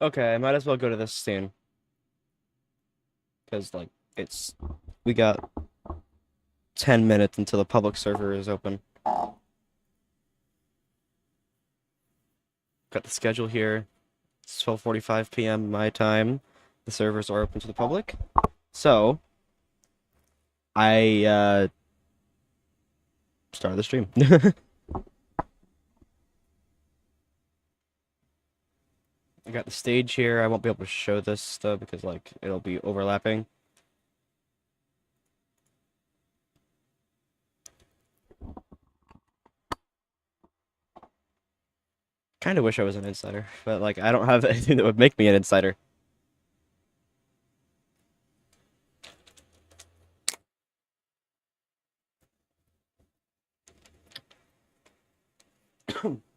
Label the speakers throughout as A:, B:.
A: Okay, I might as well go to this soon. Because, like, we got 10 minutes until the public server is open. Got the schedule here. It's 12:45 p.m. my time. The servers are open to the public. So, I started the stream. I got the stage here. I won't be able to show this though because like it'll be overlapping. Kind of wish I was an insider, but like I don't have anything that would make me an insider.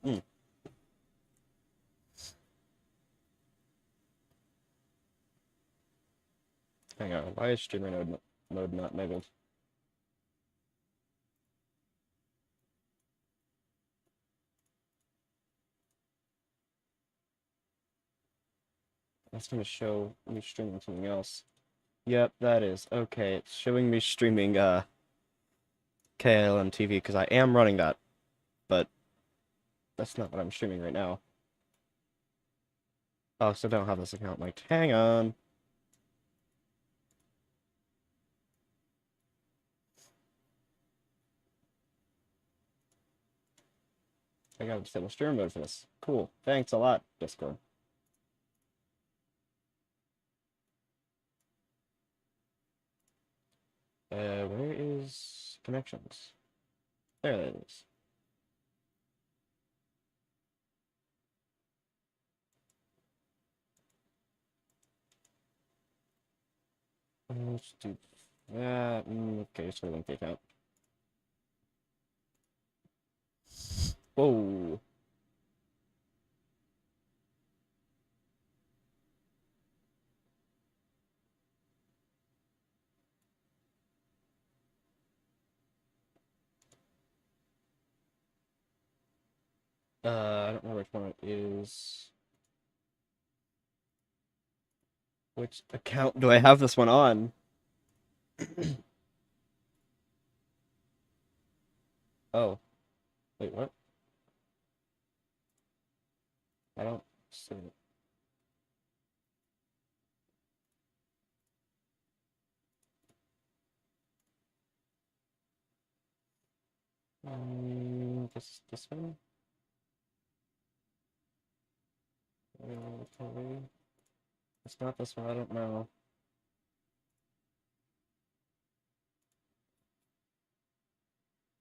A: Mm. Hang on, why is streamer mode not enabled? That's gonna show me streaming something else. Yep, that is. Okay, it's showing me streaming KLM TV because I am running that, but that's not what I'm streaming right now. Oh, so I don't have this account linked. Hang on. I gotta disable streamer mode for this. Cool. Thanks a lot, Discord. Where is connections? There it is. Let's do that. Okay, so link the account. Whoa. I don't know which one it is. Which account do I have this one on? Oh, wait, what? I don't see it. This one? POV? It's not this one, I don't know.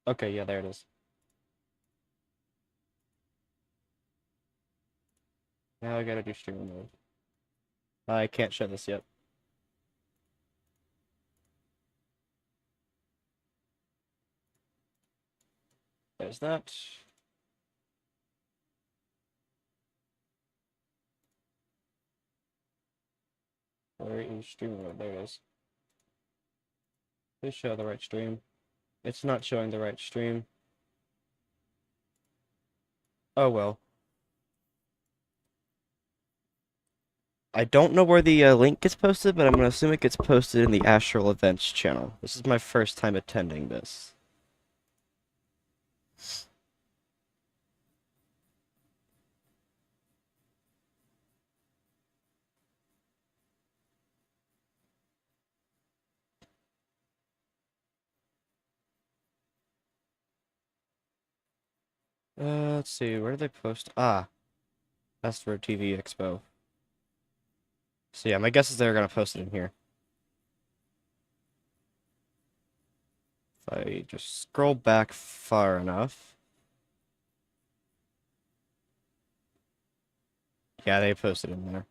A: Okay, yeah, there it is. Now I gotta do streamer mode. I can't show this yet. There's that. Where is streamer mode? There it is. Please show the right stream. It's not showing the right stream. Oh well. I don't know where the link gets posted, but I'm gonna assume it gets posted in the Astral Events channel. This is my first time attending this. Let's see, where did they post? Ah, Astro TV Expo. So yeah, my guess is they're gonna post it in here. If I just scroll back far enough. Yeah, they posted in there.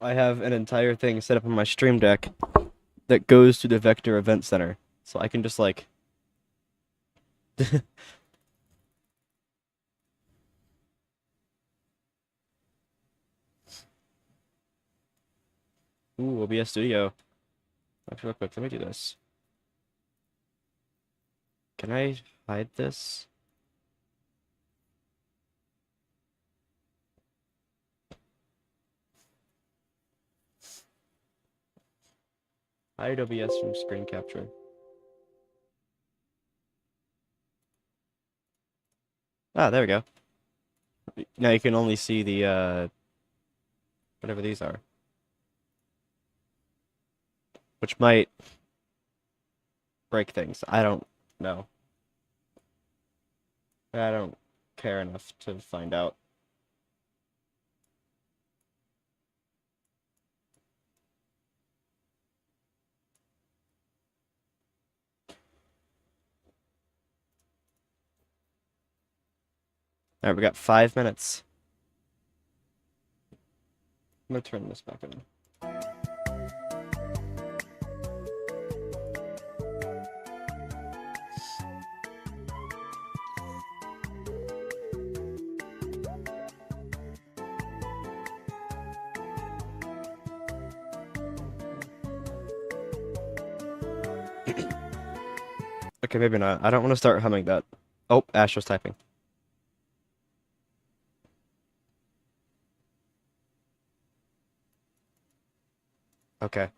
A: I have an entire thing set up on my Stream Deck that goes to the Vector Event Center. So I can just like Ooh, OBS Studio. Actually, real quick, let me do this. Can I hide this? Hide OBS from screen capture. Ah, there we go. Now you can only see the, whatever these are. Which might break things. I don't know. I don't care enough to find out. Alright, we got 5 minutes. I'm gonna turn this back on. Okay, maybe not. I don't want to start humming that. Oh, Astra's typing. Okay.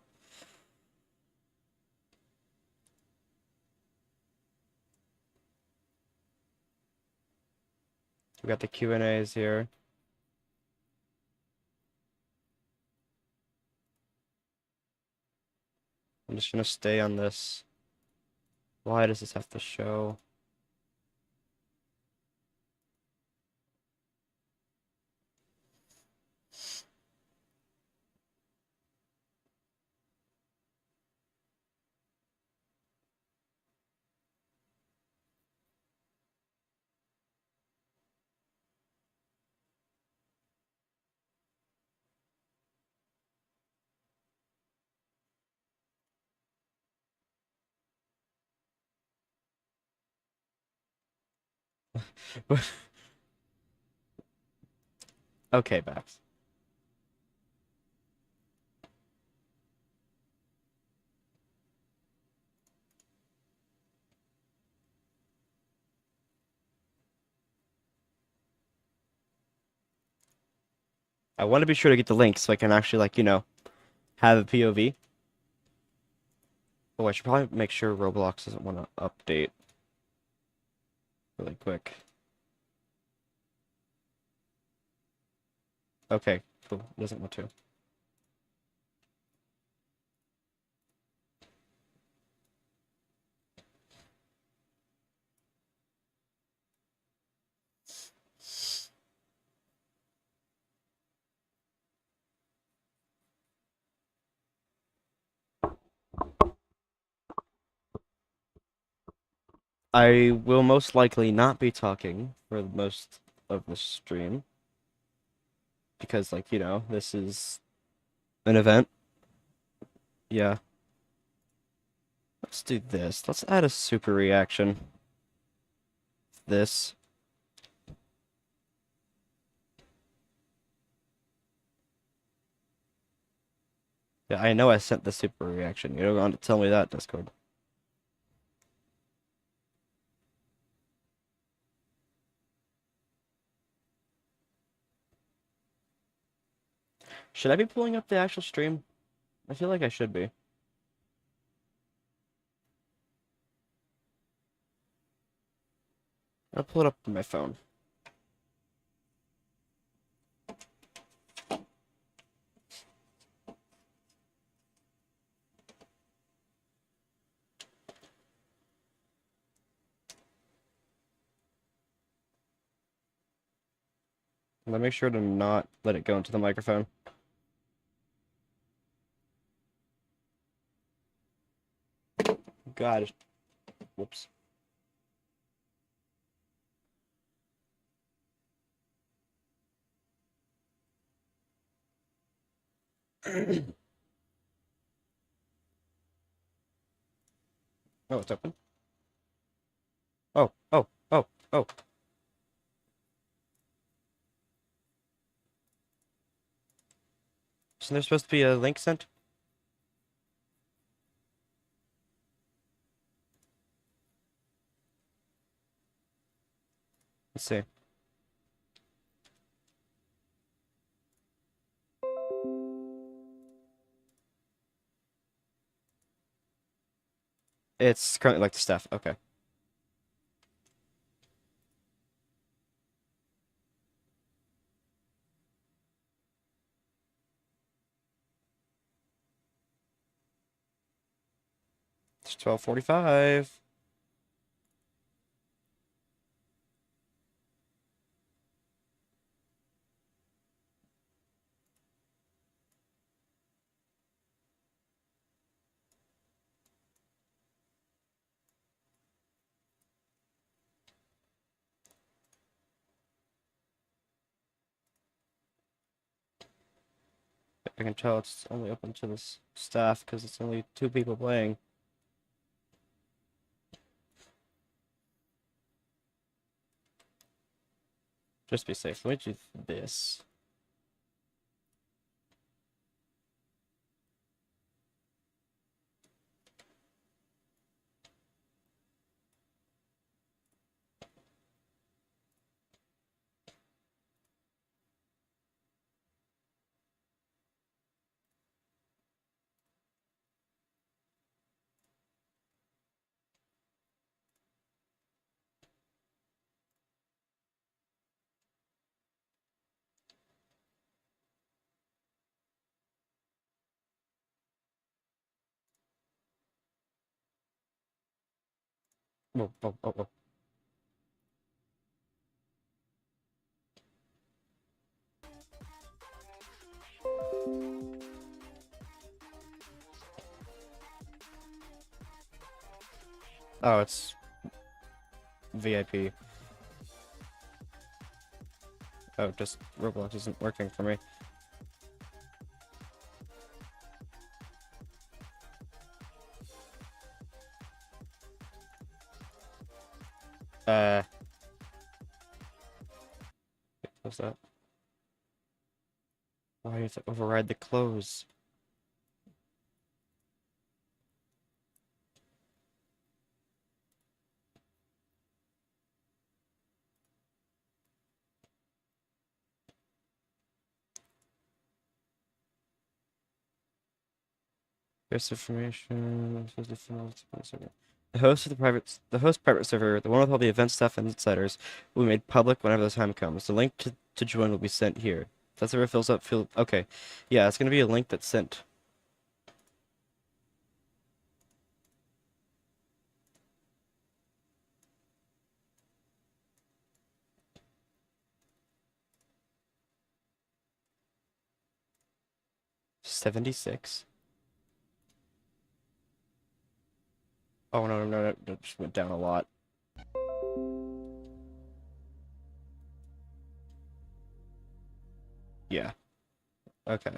A: We got the Q&As here. I'm just gonna stay on this. Why does this have to show? Okay, Babs. I want to be sure to get the link so I can actually, like, have a POV. Oh, I should probably make sure Roblox doesn't want to update really quick. Okay, cool. It doesn't want to. I will most likely not be talking for most of the stream. Because, like, this is an event. Yeah. Let's do this. Let's add a super reaction. This. Yeah, I know I sent the super reaction. You don't want to tell me that, Discord. Should I be pulling up the actual stream? I feel like I should be. I'll pull it up on my phone. Let me make sure to not let it go into the microphone. God. Whoops. Oh, it's open. Oh, oh, oh, oh. Isn't there supposed to be a link sent? Let's see. It's currently like the staff. Okay. It's 12:45. I can tell it's only open to this staff because it's only 2 people playing. Just be safe. Let me do this. Oh, oh, oh, oh. Oh, it's VIP. Oh, just Roblox isn't working for me. Uh, what's that? Why do you have to override the close? Best information. The host private server, the one with all the event stuff and insiders, will be made public whenever the time comes. The link to join will be sent here. If that server fills up, okay. Yeah, it's gonna be a link that's sent. $76. Oh no, no, no, no, it just went down a lot. Yeah. Okay.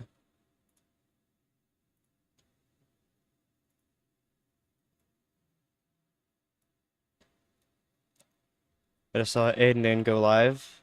A: I just saw Aiden go live.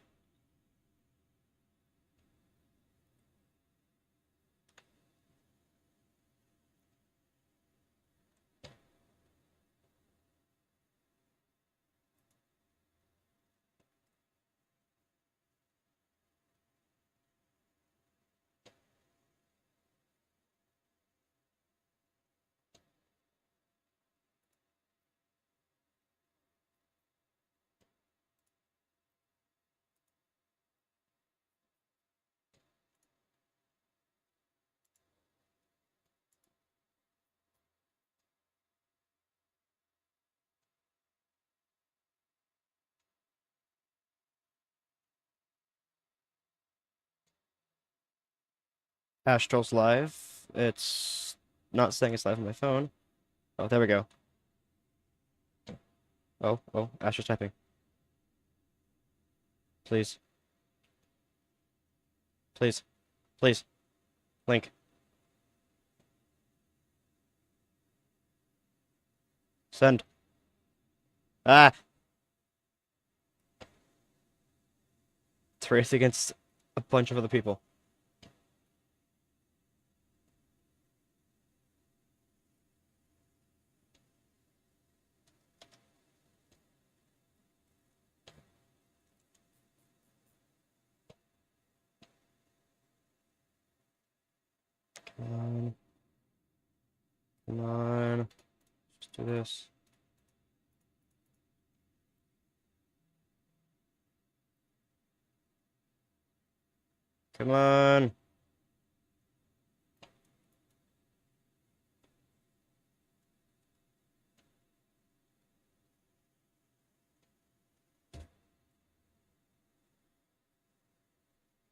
A: Astral's live. It's not saying it's live on my phone. Oh, there we go. Oh, oh, Astral's typing. Please. Please. Please. Link. Send. Ah! It's race against a bunch of other people. Come on. Let's do this. Come on.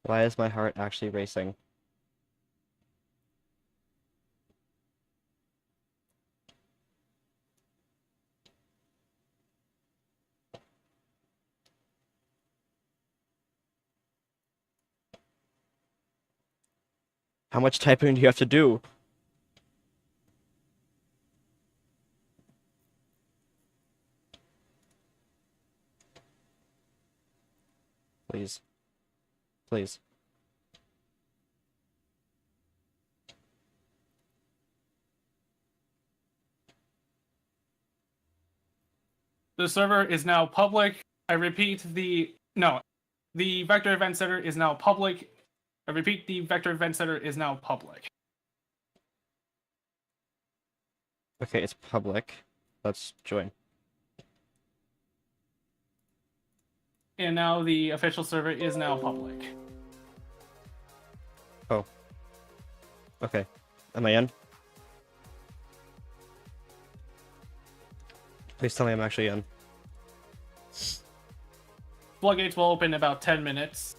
A: Why is my heart actually racing? How much typing do you have to do? Please. Please.
B: The server is now public. I repeat, the Vector Event Center is now public. I repeat, the Vector Event Center is now public.
A: Okay, it's public. Let's join.
B: And now the official server is now public.
A: Oh. Okay. Am I in? Please tell me I'm actually in.
B: Floodgates will open in about 10 minutes.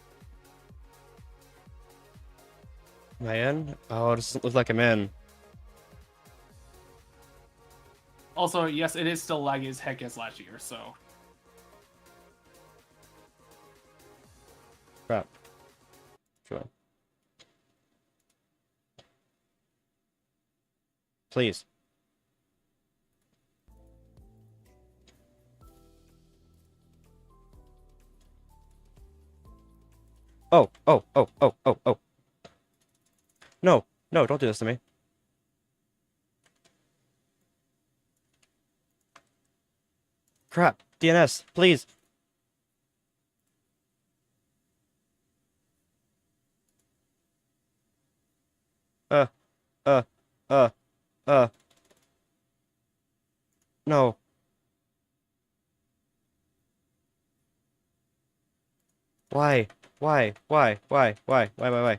A: Am I in? Oh, it doesn't look like I'm in.
B: Also, yes, it is still laggy as heck as last year, so...
A: Crap. Join. Please. Oh, oh, oh, oh, oh, oh. No, no, don't do this to me. Crap. DNS, please. Uh, uh, uh, uh. No. Why? Why? Why? Why? Why? Why? Why? Why?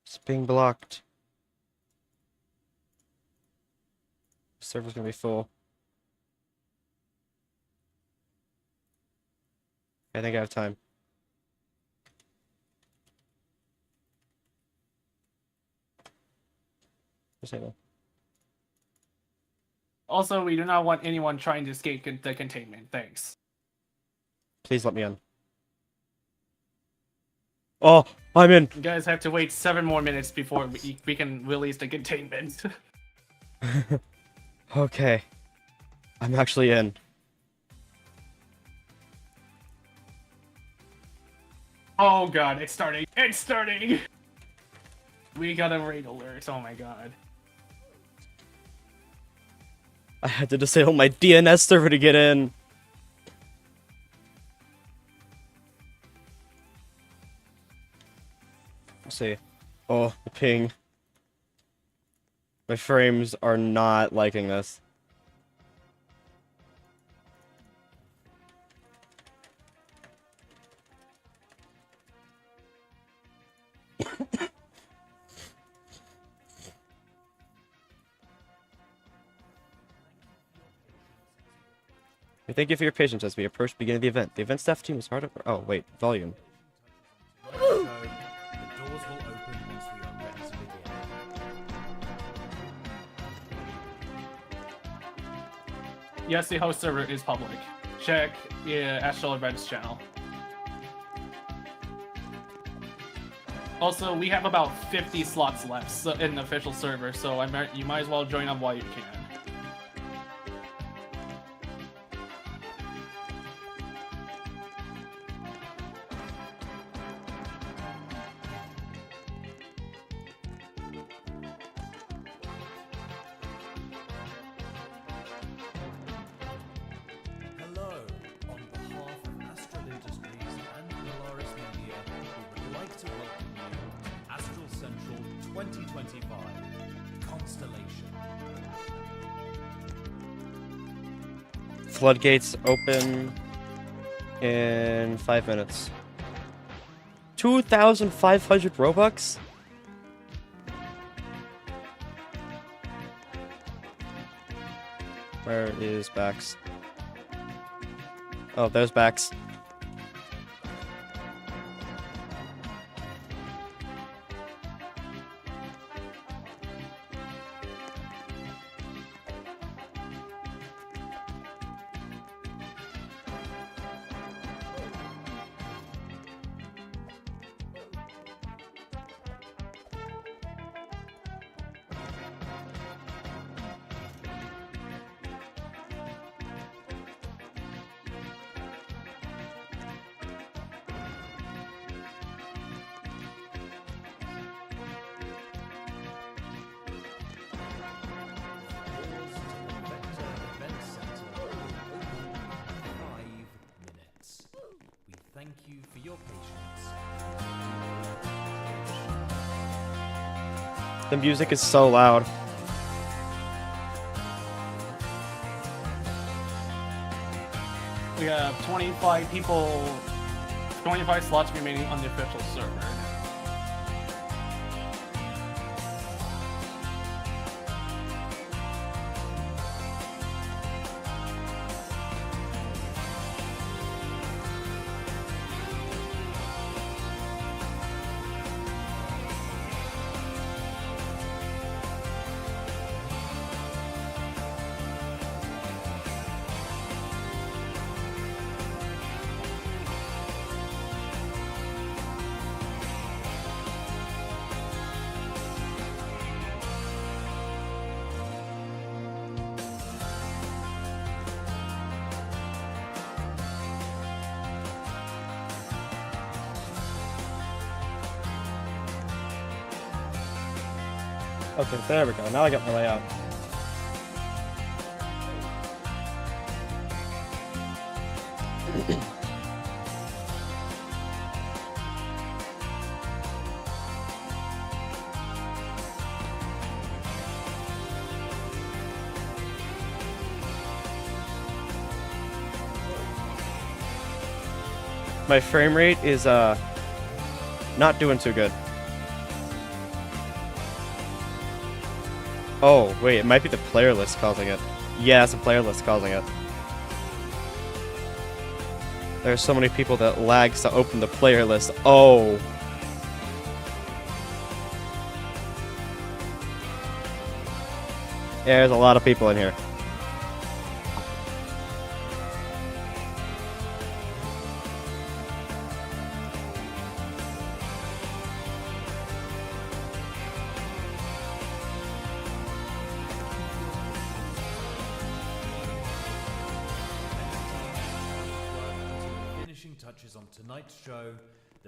A: It's being blocked. The server's gonna be full. I think I have time. Disable.
B: Also, we do not want anyone trying to escape the containment. Thanks.
A: Please let me in. Oh, I'm in.
B: You guys have to wait 7 more minutes before we can release the containment.
A: Okay. I'm actually in.
B: Oh god, it's starting. It's starting! We got a raid alert. Oh my god.
A: I had to disable my DNS server to get in. Let's see. Oh, the ping. My frames are not liking this. We thank you for your patience as we approach the beginning of the event. The event staff team is hard at work. Oh, wait, volume.
C: The doors will open once we are ready to begin.
B: Yes, the host server is public. Check Astral Events channel. Also, we have about 50 slots left in the official server, so you might as well join up while you can.
C: 2025 Constellation.
A: Floodgates open in 5 minutes. 2,500 Robux? Where is Bax? Oh, there's Bax.
C: Thank you for your patience.
A: The music is so loud.
B: We have 25 people, 25 slots remaining on the official server.
A: Okay, there we go. Now I got my layout. My frame rate is not doing too good. Oh, wait, it might be the player list causing it. Yeah, it's the player list causing it. There's so many people that lags to open the player list. Oh. Yeah, there's a lot of people in here.
C: Finishing touches on tonight's show.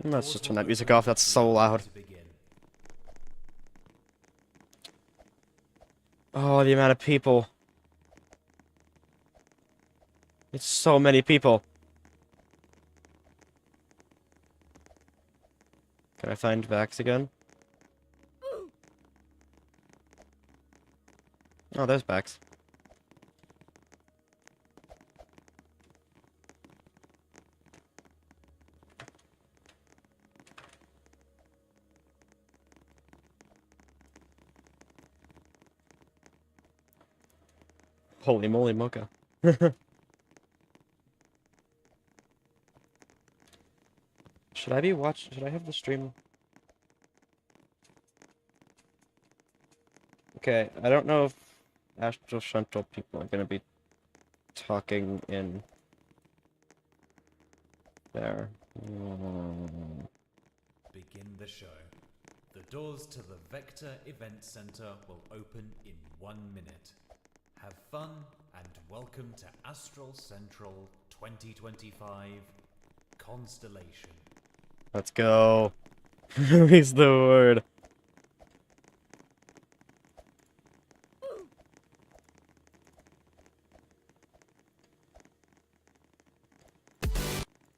A: Let's just turn that music off. That's so loud. Oh, the amount of people. It's so many people. Can I find Vax again? Oh, there's Vax. Holy moly mocha. Should I be watching? Should I have the stream? Okay, I don't know if Astral Central people are gonna be talking in there.
C: Begin the show. The doors to the Vector Event Center will open in 1 minute. Have fun and welcome to Astral Central 2025 Constellation.
A: Let's go. Release the word.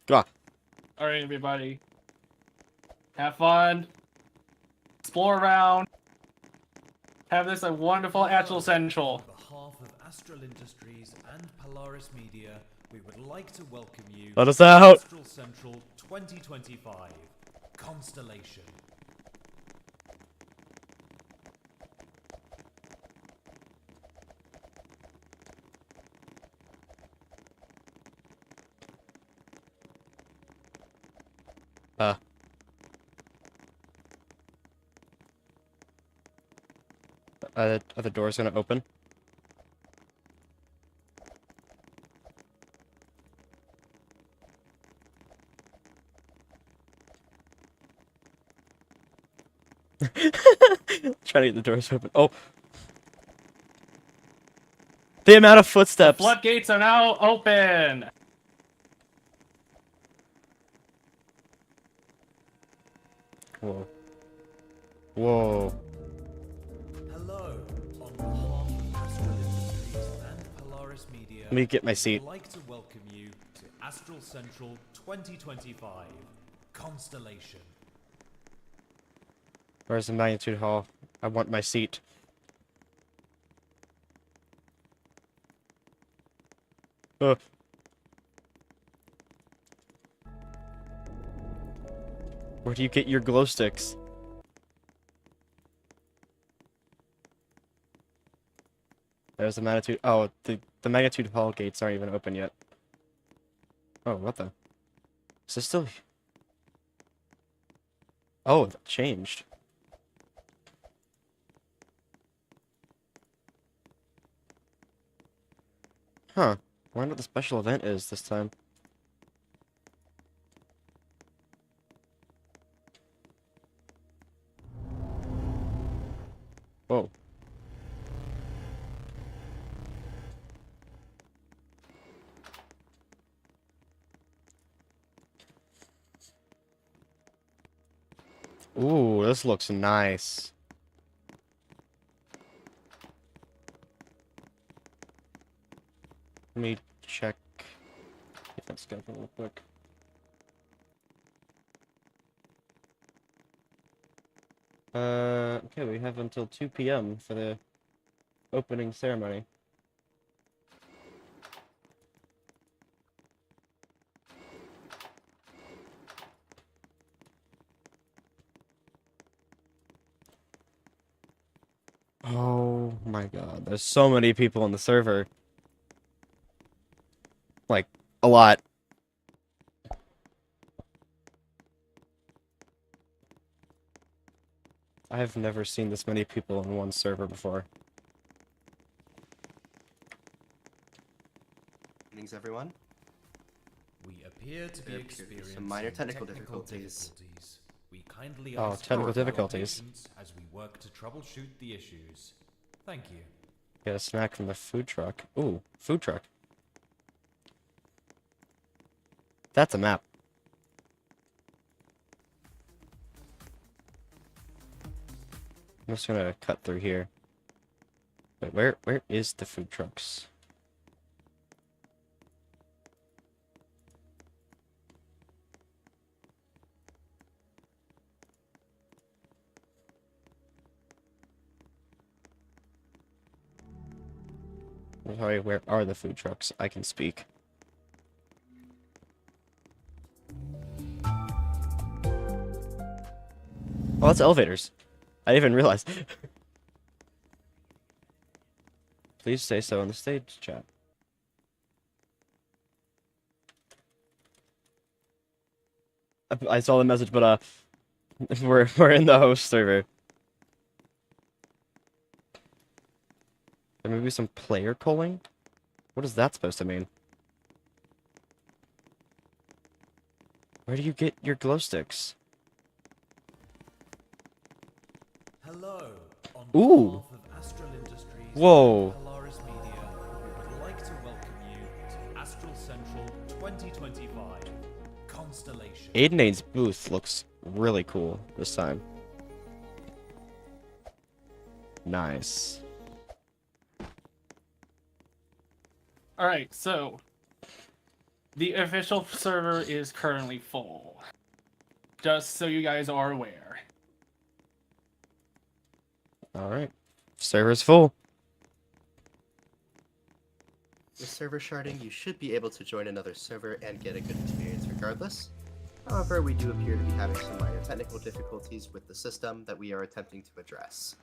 A: Ah.
B: Alright, everybody. Have fun. Explore around. Have this a wonderful Astral Central.
C: On behalf of Astral Industries and Polaris Media, we would like to welcome you
A: Let us
C: to
A: out.
C: Astral Central 2025 Constellation.
A: Are the doors gonna open? Trying to get the doors open. Oh. The amount of footsteps.
B: Floodgates are now open.
A: Whoa. Whoa.
C: Hello, on behalf of Astral Industries and Polaris Media,
A: Let me get my
C: we
A: seat.
C: would like to welcome you to Astral Central 2025 Constellation.
A: Where's the magnitude hall? I want my seat. Ugh. Where do you get your glow sticks? There's the magnitude. Oh, the magnitude hall gates aren't even open yet. Oh, what the? Is this still? Oh, that changed. Huh. I wonder what the special event is this time. Whoa. Ooh, this looks nice. Let me check event schedule real quick. Okay, we have until 2 p.m. for the opening ceremony. Oh my god, there's so many people on the server. Like, a lot. I've never seen this many people on one server before.
D: Greetings, everyone.
C: We appear to be
D: There appear to be
C: experiencing
D: some minor technical
C: technical
D: difficulties.
C: difficulties. We kindly
A: Oh,
C: ask
A: technical
C: for your
A: difficulties.
C: patience as we work to troubleshoot the issues. Thank you.
A: Get a snack from the food truck. Ooh, food truck. That's a map. I'm just gonna cut through here. Wait, where is the food trucks? I'm sorry, where are the food trucks? I can speak. Oh, that's elevators. I didn't even realize. Please say so in the stage chat. I saw the message, but we're in the host server. There may be some player polling? What is that supposed to mean? Where do you get your glow sticks?
C: Hello, on
A: Ooh.
C: behalf of Astral Industries
A: Whoa.
C: and Polaris Media, we would like to welcome you to Astral Central 2025 Constellation.
A: Aidenade's booth looks really cool this time. Nice.
B: Alright, so the official server is currently full. Just so you guys are aware.
A: Alright. Server's full.
D: With server sharding, you should be able to join another server and get a good experience regardless. However, we do appear to be having some minor technical difficulties with the system that we are attempting to address.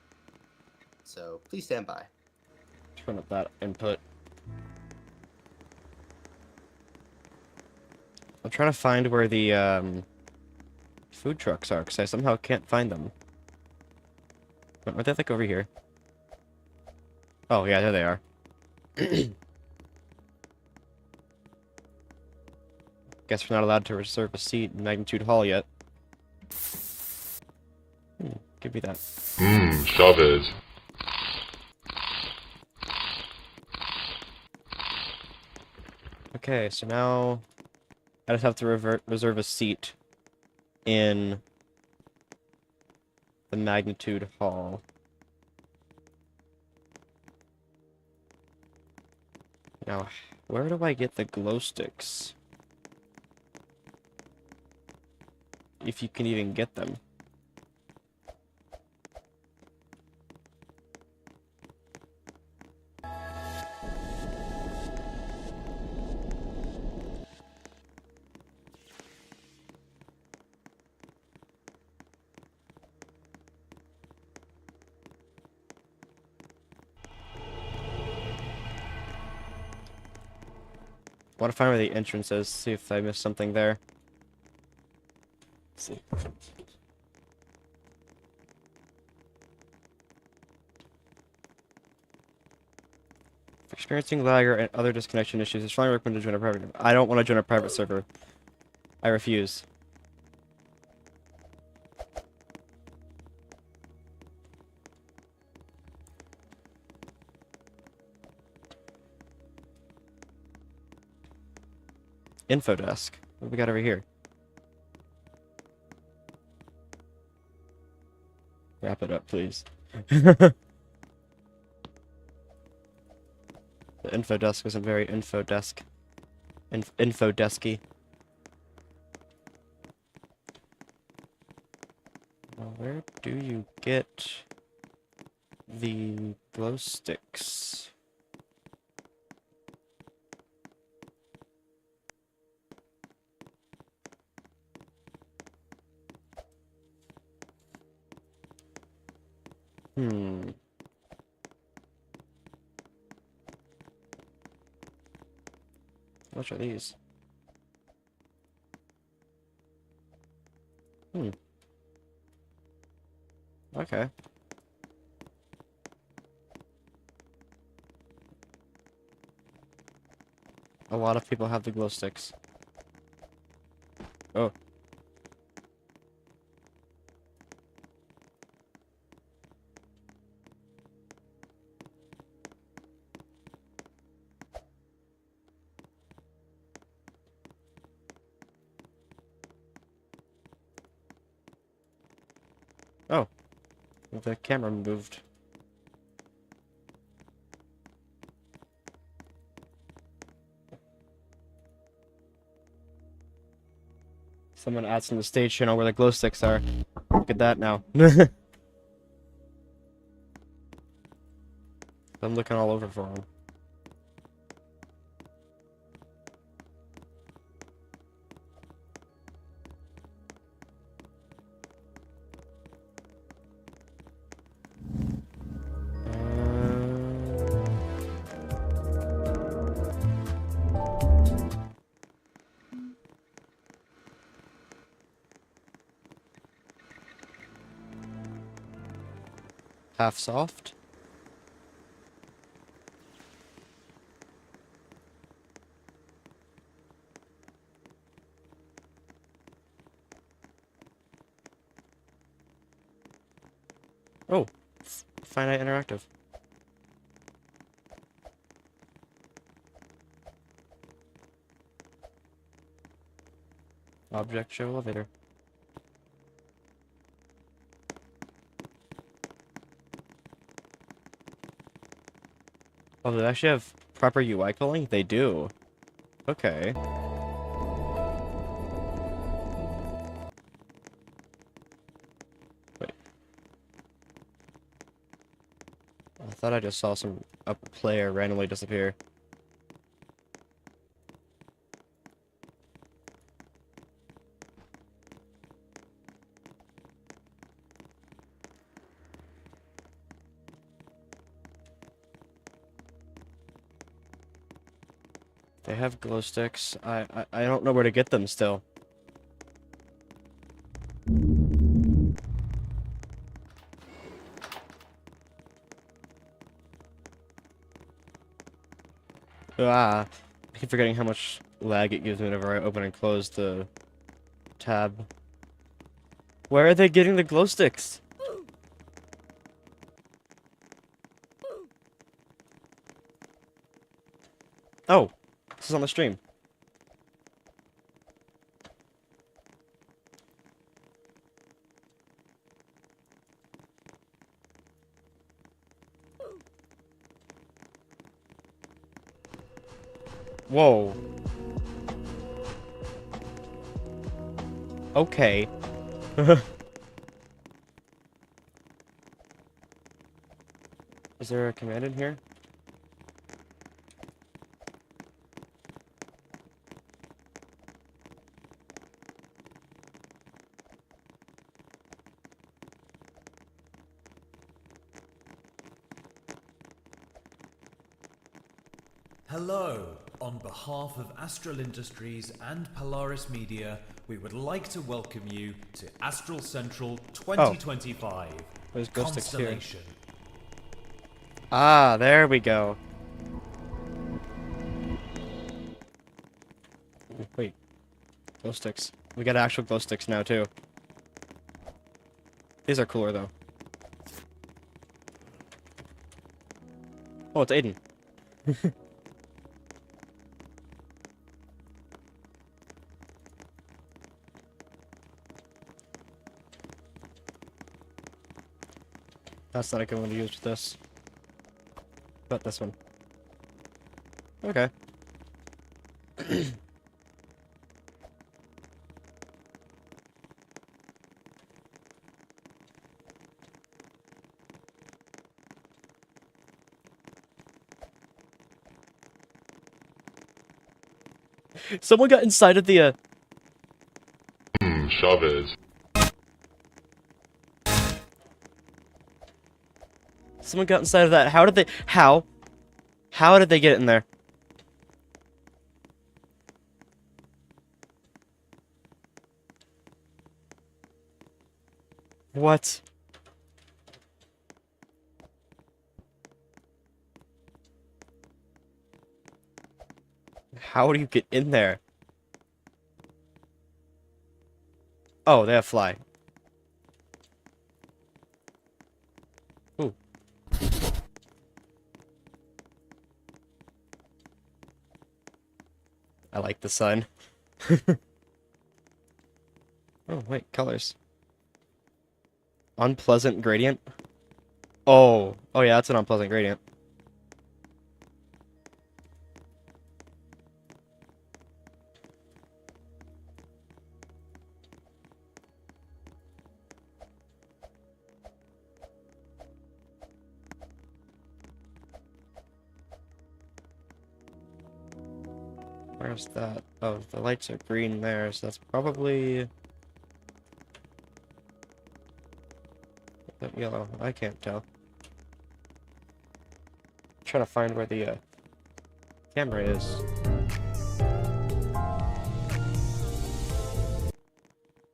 D: So please stand by.
A: Turn up that input. I'm trying to find where the food trucks are, because I somehow can't find them. Aren't they like over here? Oh yeah, there they are. Guess we're not allowed to reserve a seat in Magnitude Hall yet. Give me that.
E: Chavez.
A: Okay, so now I just have to reserve a seat in the Magnitude Hall. Now, where do I get the glow sticks? If you can even get them. Want to find where the entrance is, see if I missed something there. Let's see. If experiencing lag or other disconnection issues, it's strongly recommended to join a private. I don't want to join a private server. I refuse. Info desk. What do we got over here? Wrap it up, please. The info desk isn't very info desk. Info desky. Now, where do you get the glow sticks? What are these? Okay. A lot of people have the glow sticks. Oh. Oh. The camera moved. Someone asked in the stage channel where the glow sticks are. Look at that now. I'm looking all over for them. Half soft. Oh, finite interactive. Object show elevator. Oh, they actually have proper UI calling? They do. Okay. Wait. I thought I just saw a player randomly disappear. They have glow sticks. I don't know where to get them still. I keep forgetting how much lag it gives me whenever I open and close the tab. Where are they getting the glow sticks? Oh, this is on the stream. Whoa. Okay. Is there a command in here?
C: Hello! On behalf of Astral Industries and Polaris Media, we would like to welcome you to Astral Central 2025.
A: There's glow sticks here.
C: Constellation.
A: Ah, there we go. Wait. Glow sticks. We got actual glow sticks now, too. These are cooler, though. Oh, it's Aiden. That's not a good one to use with this. But this one. Okay. Someone got inside of the,
E: Chavez.
A: Someone got inside of that. How did they... How? How did they get in there? What? How do you get in there? Oh, they have fly. Ooh. I like the sun. Oh, wait, colors. Unpleasant gradient? Oh. Oh yeah, that's an unpleasant gradient. Where's that? Oh, the lights are green there, so that's probably... that yellow. I can't tell. Trying to find where the camera is.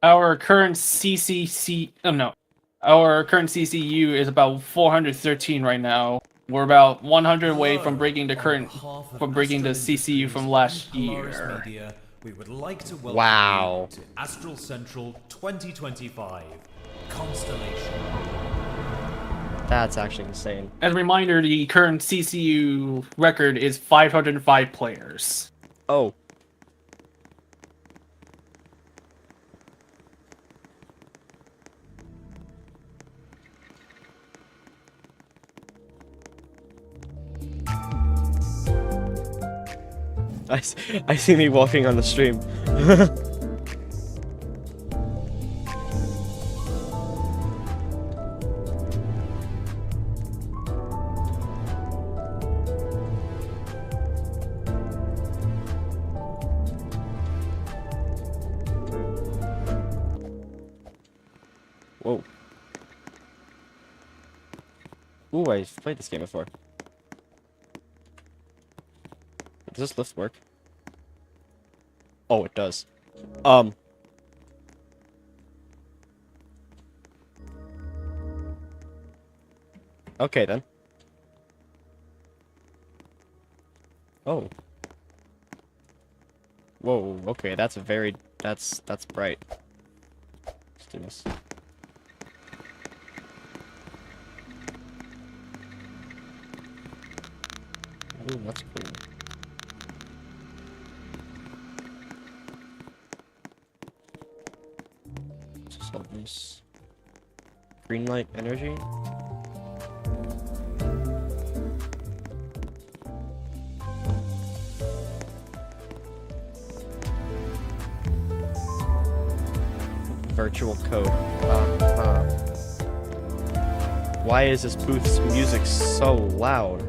B: Our current CCC, oh no, our current CCU is about 413 right now. We're about 100 away from breaking the current, from breaking the CCU from last year.
C: Media, we would like to welcome
A: Wow.
C: you to Astral Central 2025. Constellation.
A: That's actually insane.
B: As a reminder, the current CCU record is 505 players.
A: Oh. I see me walking on the stream. Ooh, I've played this game before. Does this lift work? Oh, it does. Okay then. Oh. Whoa, okay, that's bright. Let's do this. Ooh, that's cool. Just all this green light energy. Virtual code. Why is this booth's music so loud?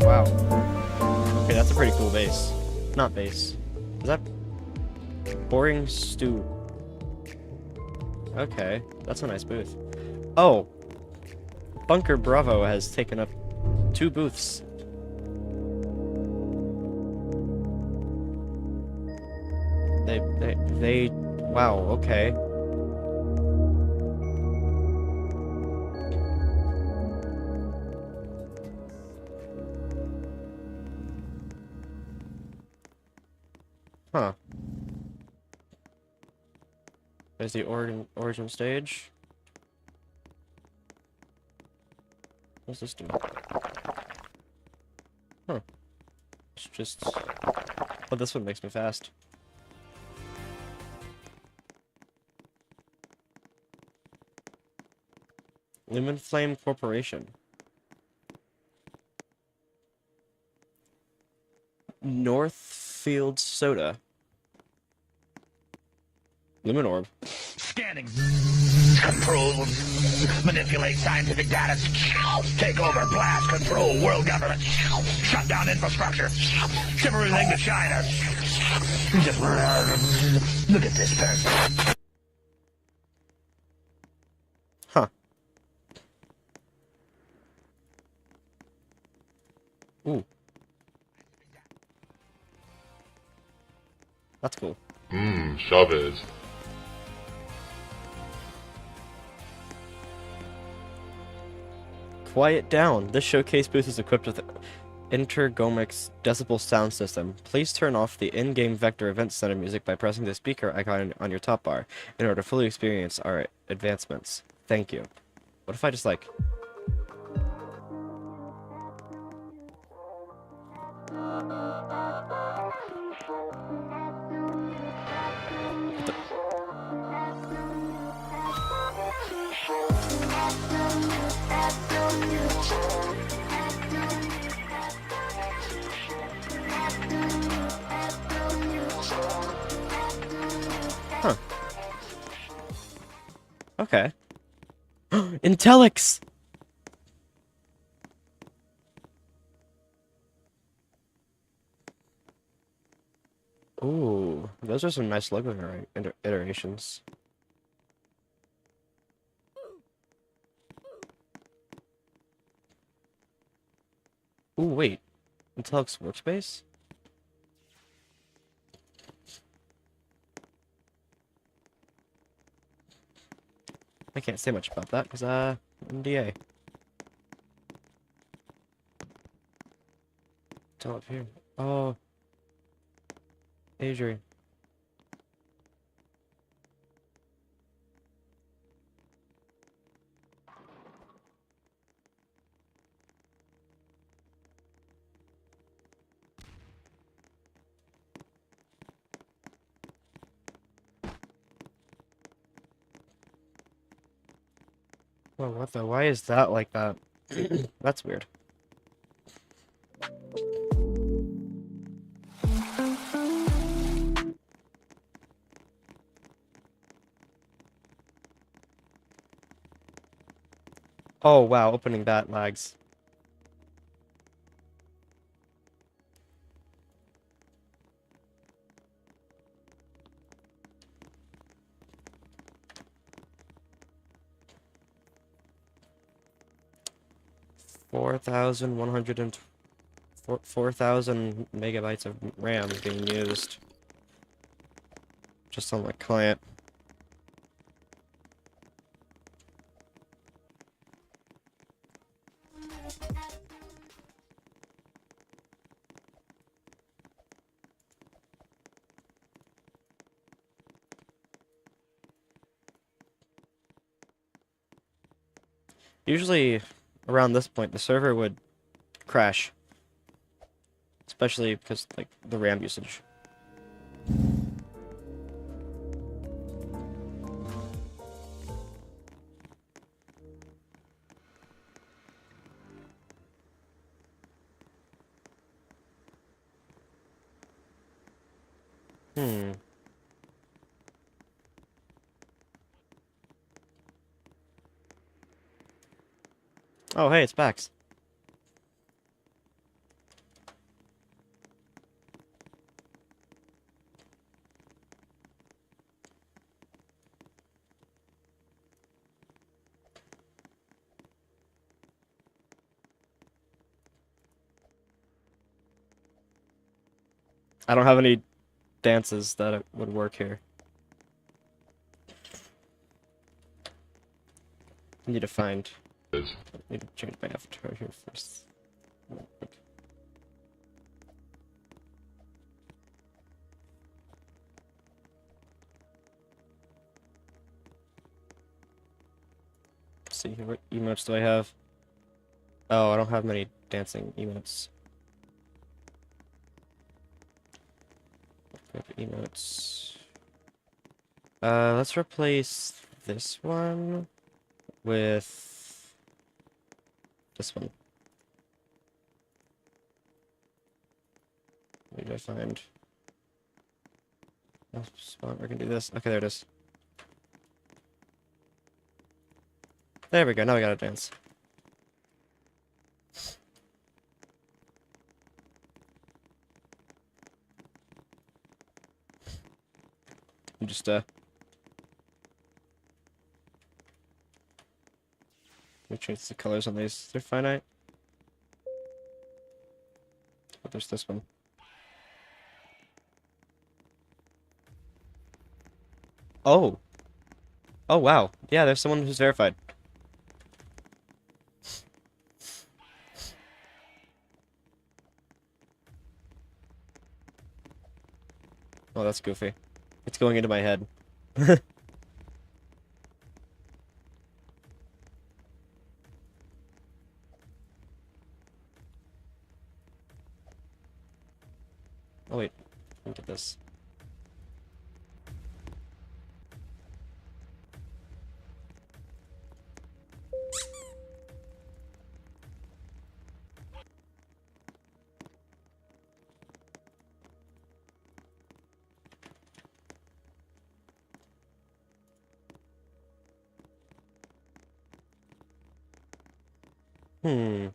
A: Wow. Okay, that's a pretty cool bass. Not bass. Is that boring stew? Okay, that's a nice booth. Oh, Bunker Bravo has taken up 2 booths. Wow, okay. Huh. There's the origin stage. What's this do? Huh. It's just... Oh, this one makes me fast. Lumen Flame Corporation. Northfield Soda. Lumen Orb.
F: Scanning. Control. Manipulate scientific data. Take over. Blast. Control. World government. Shut down infrastructure. Ship everything to China. Just look at this person.
A: Huh. Ooh. That's cool.
E: Chavez.
A: Quiet down. This showcase booth is equipped with Intergomix decibel sound system. Please turn off the in-game Vector Event Center music by pressing the speaker icon on your top bar in order to fully experience our advancements. Thank you. What if I just like... Huh. Okay. Intellics! Ooh, those are some nice logo iterations. Ooh, wait. Intellics Workspace? I can't say much about that, because, NDA. It's all up here. Oh. Adrian. Well, what the? Why is that like that? That's weird. Oh wow, opening that lags. Four thousand 4,000 megabytes of RAM being used just on my client. Usually around this point the server would crash, especially because like the RAM usage. Hmm. Oh, hey, it's Bax. I don't have any dances that would work here. I need to find. I need to change my avatar here first. Let's see, what emotes do I have? Oh, I don't have many dancing emotes. Emotes. Let's replace this one with this one. What did I find? Oh, spot, we can do this. Okay, there it is. There we go, now we gotta dance. I'm just, let me change the colors on these. They're finite. But there's this one. Oh! Oh, wow. Yeah, there's someone who's verified. Oh, that's goofy. It's going into my head. Oh, wait. Look at this. Hmm.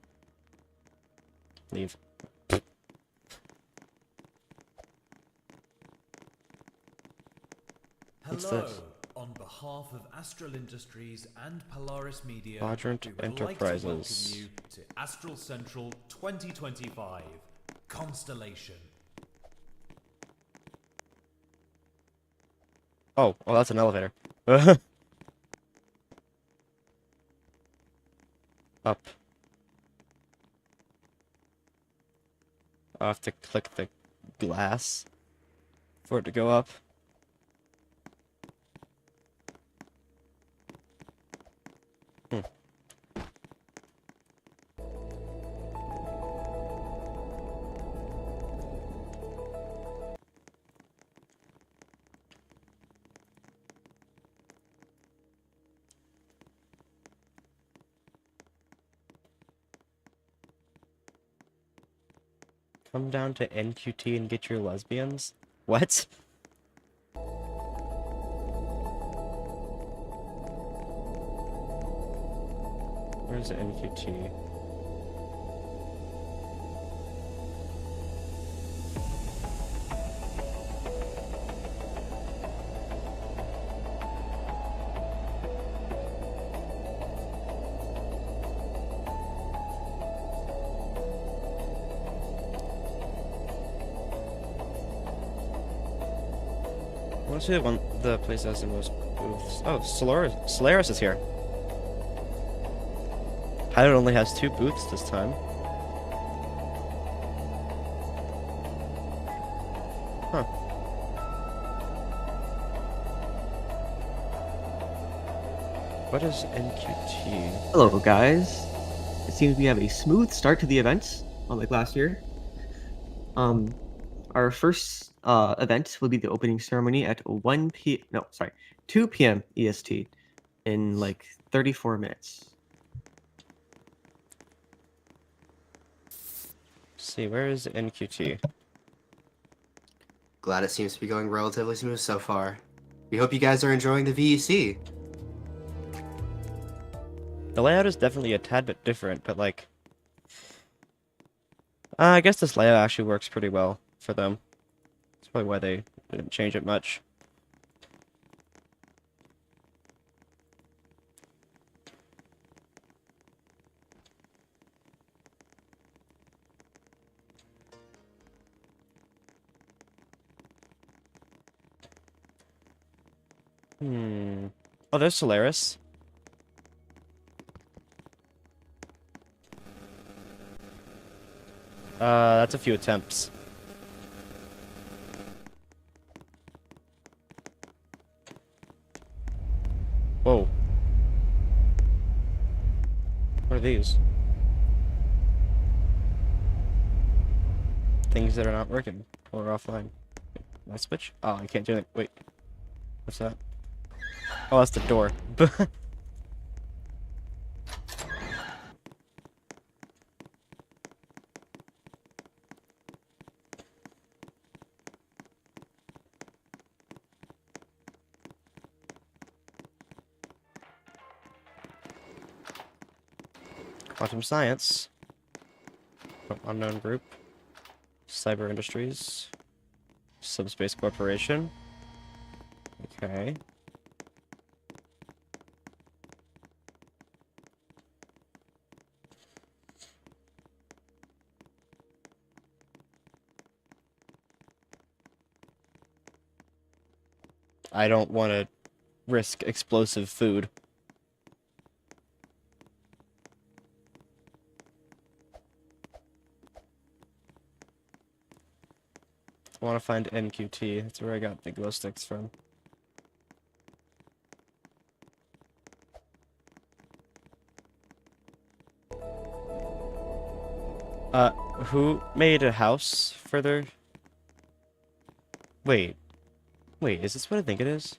A: Leave. What's
C: Hello.
A: this?
C: On behalf of Astral Industries and Polaris Media,
A: Quadrant
C: we would
A: Enterprises.
C: like to welcome you to Astral Central 2025 Constellation.
A: Oh, that's an elevator. Up. I'll have to click the glass for it to go up. Hmm. Come down to NQT and get your lesbians? What? Where's the NQT? I want to see the place that has the most booths. Oh, Solaris is here. Pilot only has 2 booths this time. Huh. What is NQT?
G: Hello, guys. It seems we have a smooth start to the event, unlike last year. Our first event will be the opening ceremony at 2 p.m. EST in like 34 minutes.
A: Let's see, where is NQT?
D: Glad it seems to be going relatively smooth so far. We hope you guys are enjoying the VEC.
A: The layout is definitely a tad bit different, but like... I guess this layout actually works pretty well for them. That's probably why they didn't change it much. Oh, there's Solaris. That's a few attempts. Whoa. What are these? Things that are not working or offline. Can I switch? Oh, I can't do it. Wait. What's that? Oh, that's the door. Quantum science. Oh, unknown group. Cyber industries. Subspace corporation. Okay. I don't want to risk explosive food. I want to find NQT. That's where I got the glow sticks from. Who made a house for their... Wait, is this what I think it is?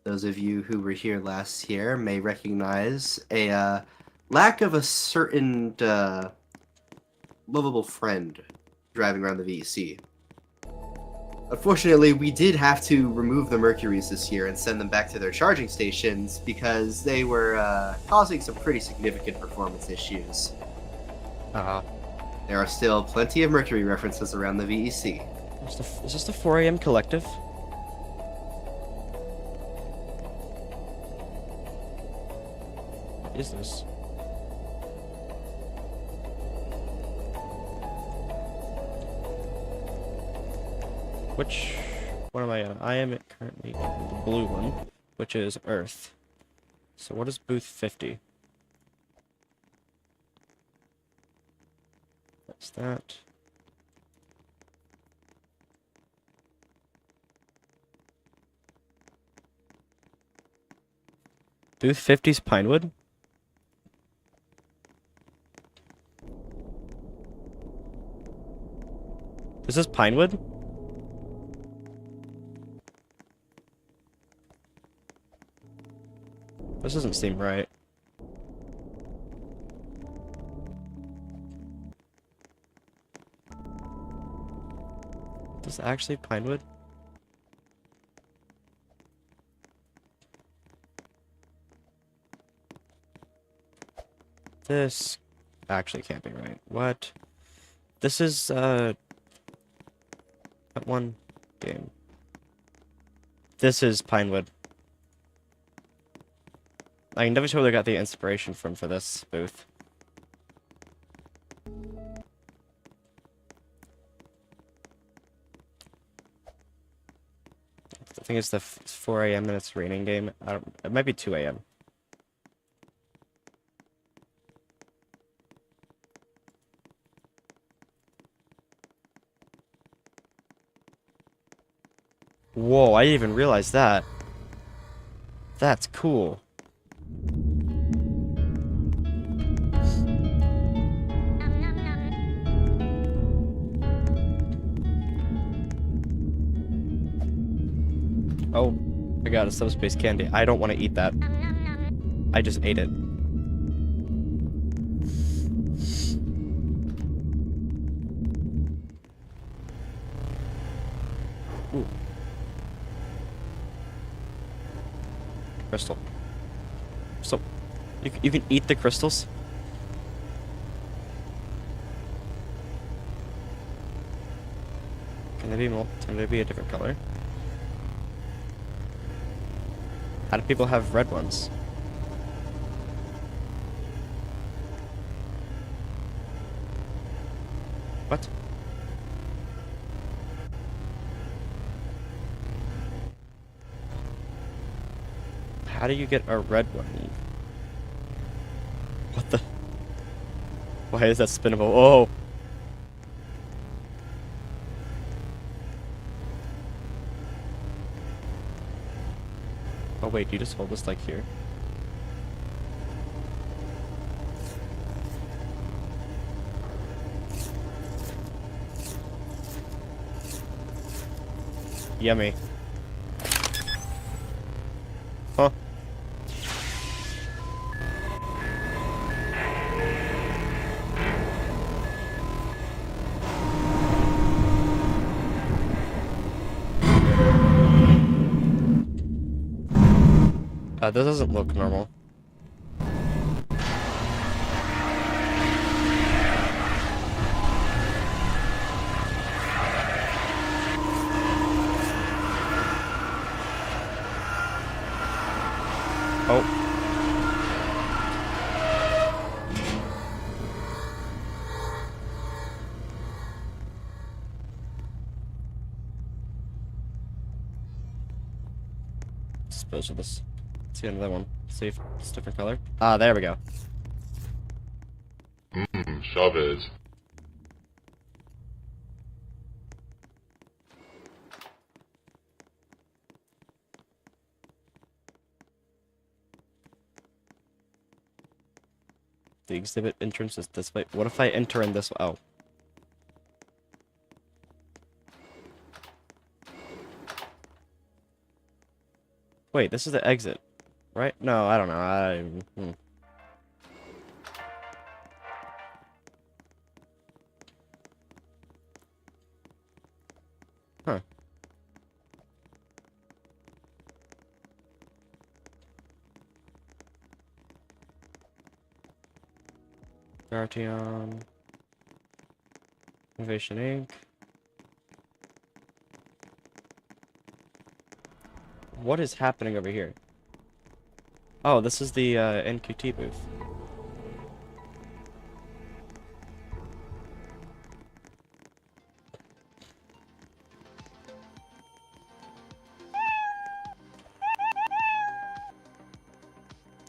D: Those of you who were here last year may recognize a lack of a certain lovable friend driving around the VEC. Unfortunately, we did have to remove the Mercuries this year and send them back to their charging stations because they were causing some pretty significant performance issues. There are still plenty of Mercury references around the VEC.
A: Is this the 4 a.m. collective? What is this? Which one am I on? I am currently in the blue one, which is Earth. So what is booth 50? That's that. Booth 50's Pinewood? This is Pinewood? This doesn't seem right. Is this actually Pinewood? This actually can't be right. What? This is, that one game. This is Pinewood. I can never tell where they got the inspiration from for this booth. I think it's the 4 a.m. and it's raining game. I don't, it might be 2 a.m. Whoa, I didn't even realize that. That's cool. Oh, I got a subspace candy. I don't want to eat that. I just ate it. Ooh. Crystal. So, you can eat the crystals? Can they be a different color? How do people have red ones? What? How do you get a red one? What the? Why is that spinnable? Oh! Oh wait, you just hold this like here? Yummy. Huh? This doesn't look normal. Oh. Dispose of this. Let's see another one. See if it's a different color. Ah, there we go.
E: Chavez. The exhibit entrance is this way. What if I enter in this? Oh. Wait, this is the exit, right? No, I don't know. Huh. Guardian. Innovation Inc. What is happening over here? Oh, this is the NQT booth.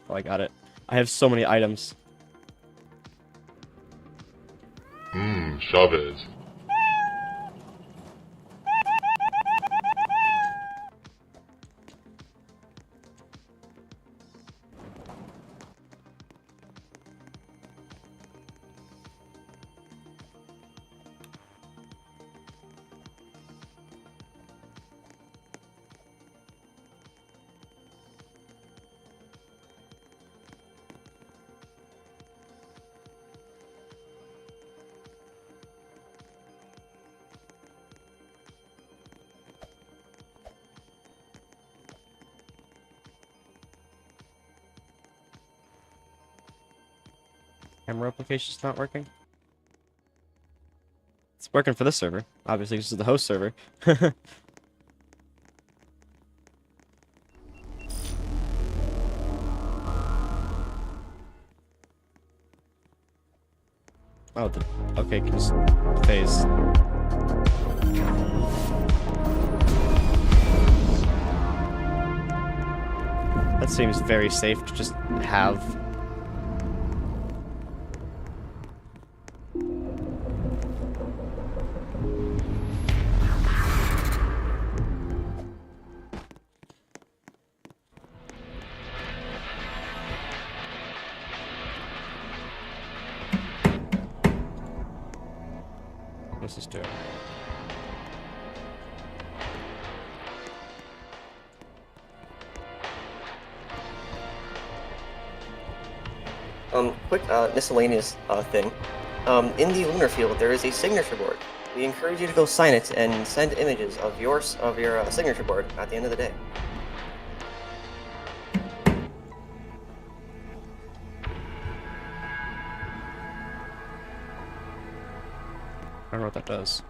E: Oh, I got it. I have so many items. Chavez.
A: camera application's not working? It's working for this server. Obviously, this is the host server. Oh, okay, just phase. That seems very safe to just have. What's this doing?
G: Quick miscellaneous thing. In the lunar field, there is a signature board. We encourage you to go sign it and send images of your signature board at the end of the day.
A: I don't know what that does.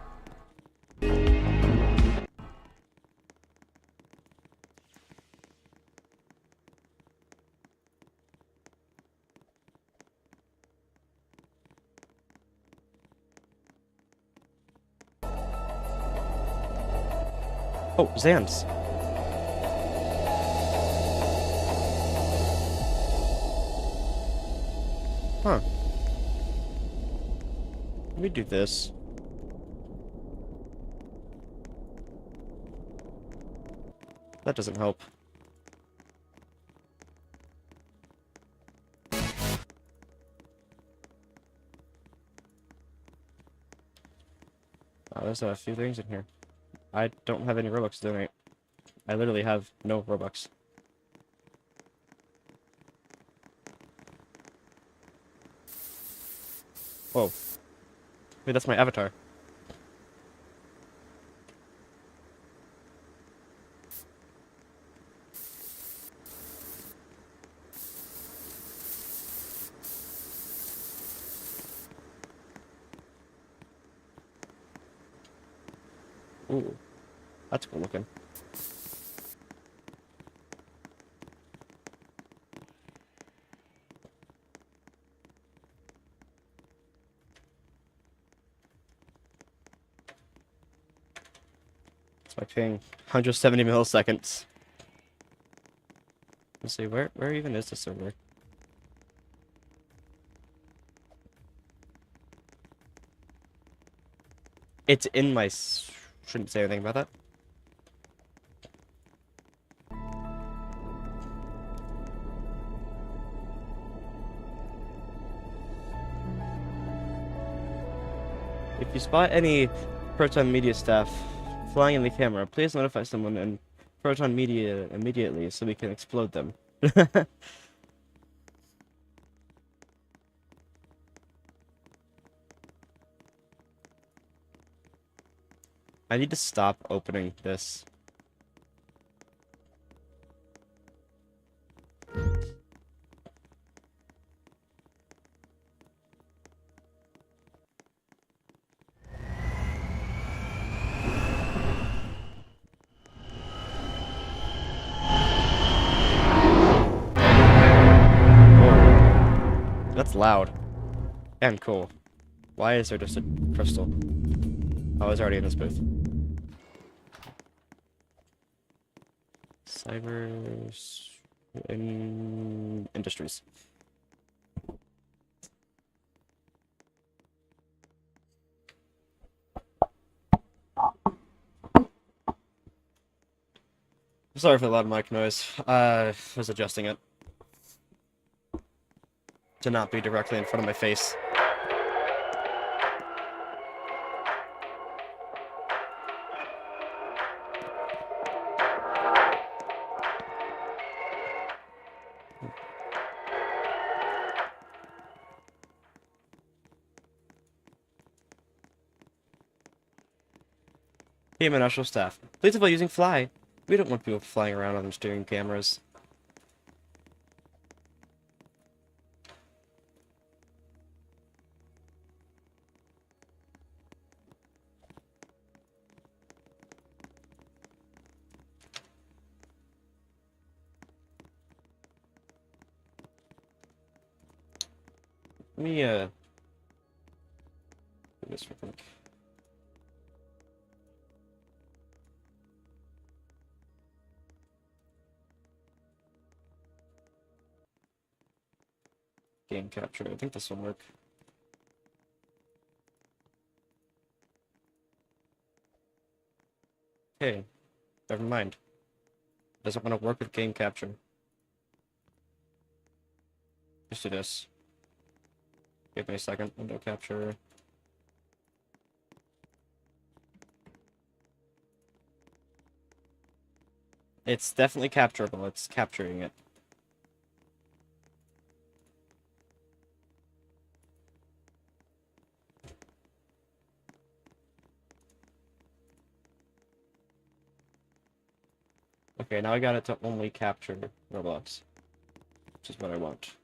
A: Oh, Zans. Huh. Let me do this. That doesn't help. Oh, there's a few things in here. I don't have any Robux to donate. I literally have no Robux. Whoa. Wait, that's my avatar. Ooh. That's cool looking. It's my ping. 170 milliseconds. Let's see, where even is the server? It's in my... Shouldn't say anything about that. If you spot any Proton Media staff flying in the camera, please notify someone in Proton Media immediately so we can explode them. I need to stop opening this. Whoa. That's loud. And cool. Why is there just a crystal? Oh, I was already in this booth. Industries. Sorry for the loud mic noise. I was adjusting it to not be directly in front of my face. Hey, my national staff. Please avoid using fly. We don't want people flying around on steering cameras.
E: Let me do this real quick. Game capture. I think this will work. Okay, never mind. Doesn't want to work with game capture. Just do this. Give me a second. Window capture. It's definitely capturable. It's capturing it. Okay, now I got it to only capture Roblox, which is what I want.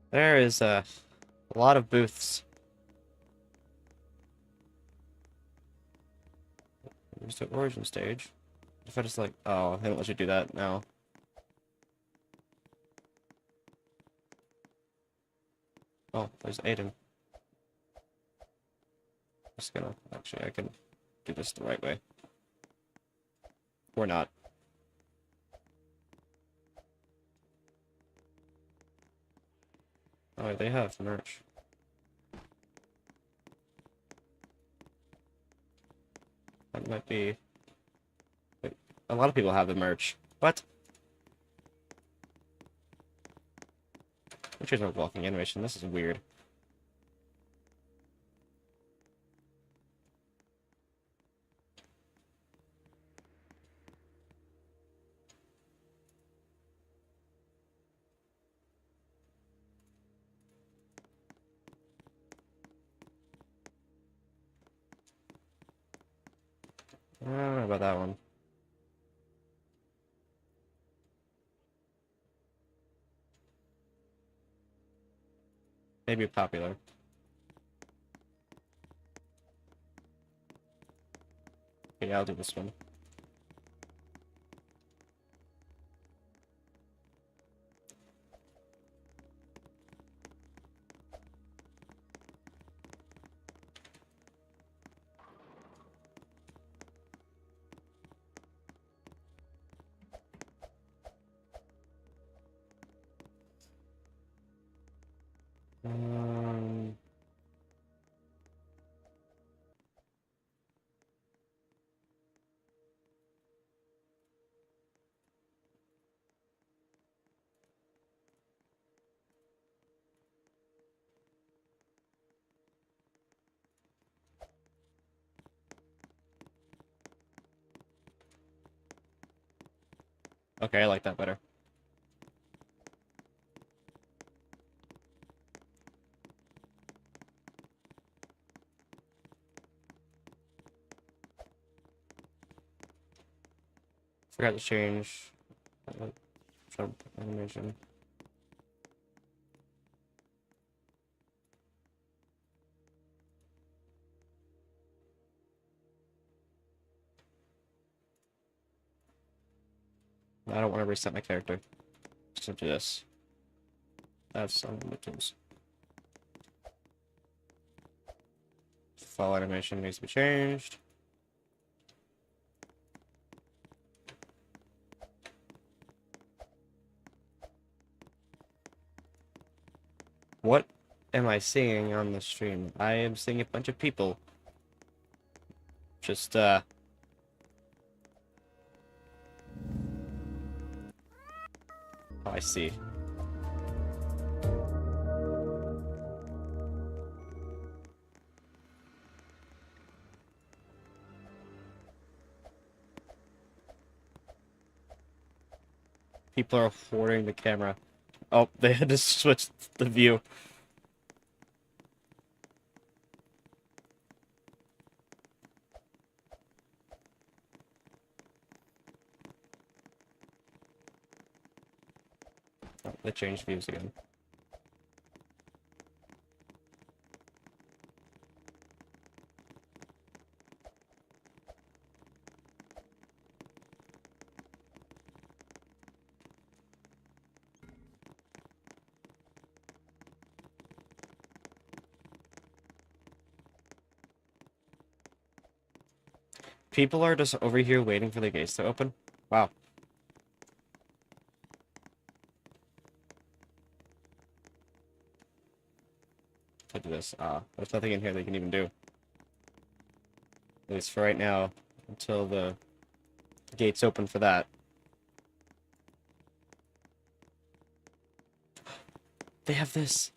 E: There is a lot of booths. Here's the origin stage. If I just like, oh, they don't let you do that now. Oh, there's Aiden. Just gonna, actually, I can do this the right way. Or not. Oh, they have merch. That might be... Wait, a lot of people have the merch. What? Which is no walking animation. This is weird. I don't know about that one. Maybe popular. Okay, I'll do this one. Um, okay, I like that better. Forgot to change jump animation. I don't want to reset my character. So do this. That's some of the tools. Fall animation needs to be changed. What am I seeing on the stream? I am seeing a bunch of people. Just, oh, I see.
A: People are hoarding the camera. Oh, they had to switch the view. Oh, they changed views again. People are just over here waiting for the gates to open. Wow. Look at this. There's nothing in here they can even do. At least for right now, until the gates open for that. They have this.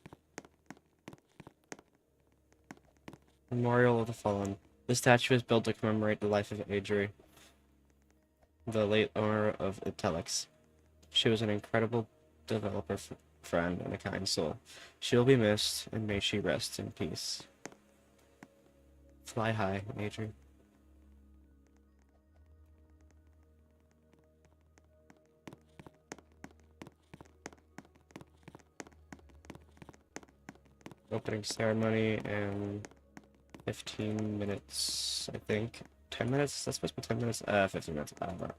A: Memorial of the Fallen. The statue is built to commemorate the life of Adri, the late owner of Italics. She was an incredible developer friend and a kind soul. She will be missed, and may she rest in peace. Fly high, Adri. Opening ceremony and 15 minutes, I think. 10 minutes? That's supposed to be 10 minutes? 15 minutes. I don't know.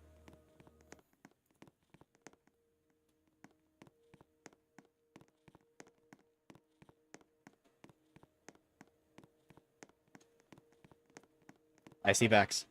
A: I see backs.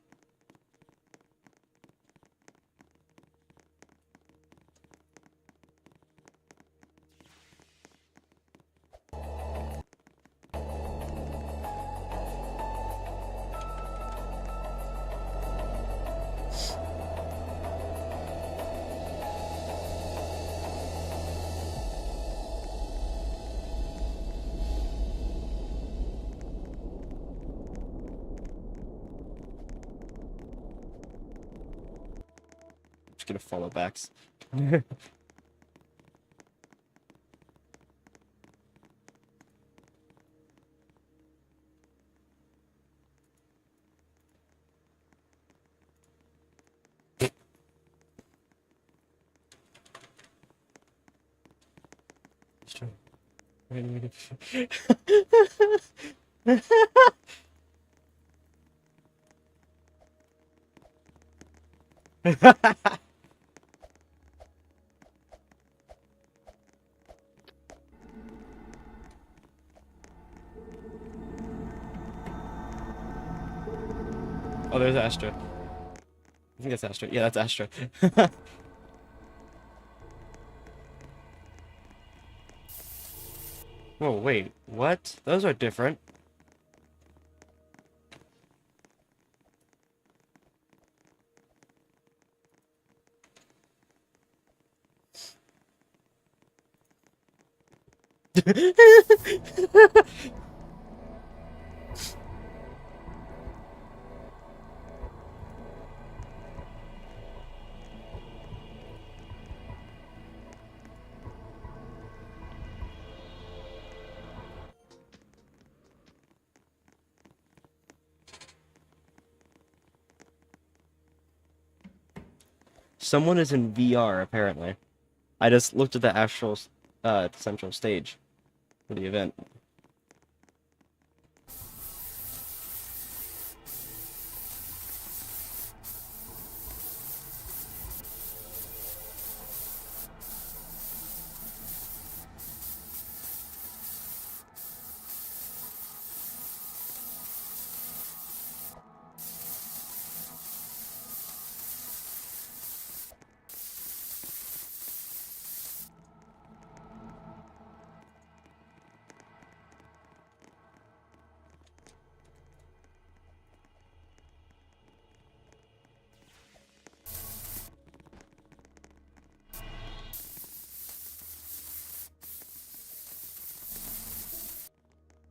A: Just gonna follow backs. Oh, there's Astra. I think that's Astra. Yeah, that's Astra. Whoa, wait. What? Those are different. Someone is in VR, apparently. I just looked at the Astral Central stage for the event.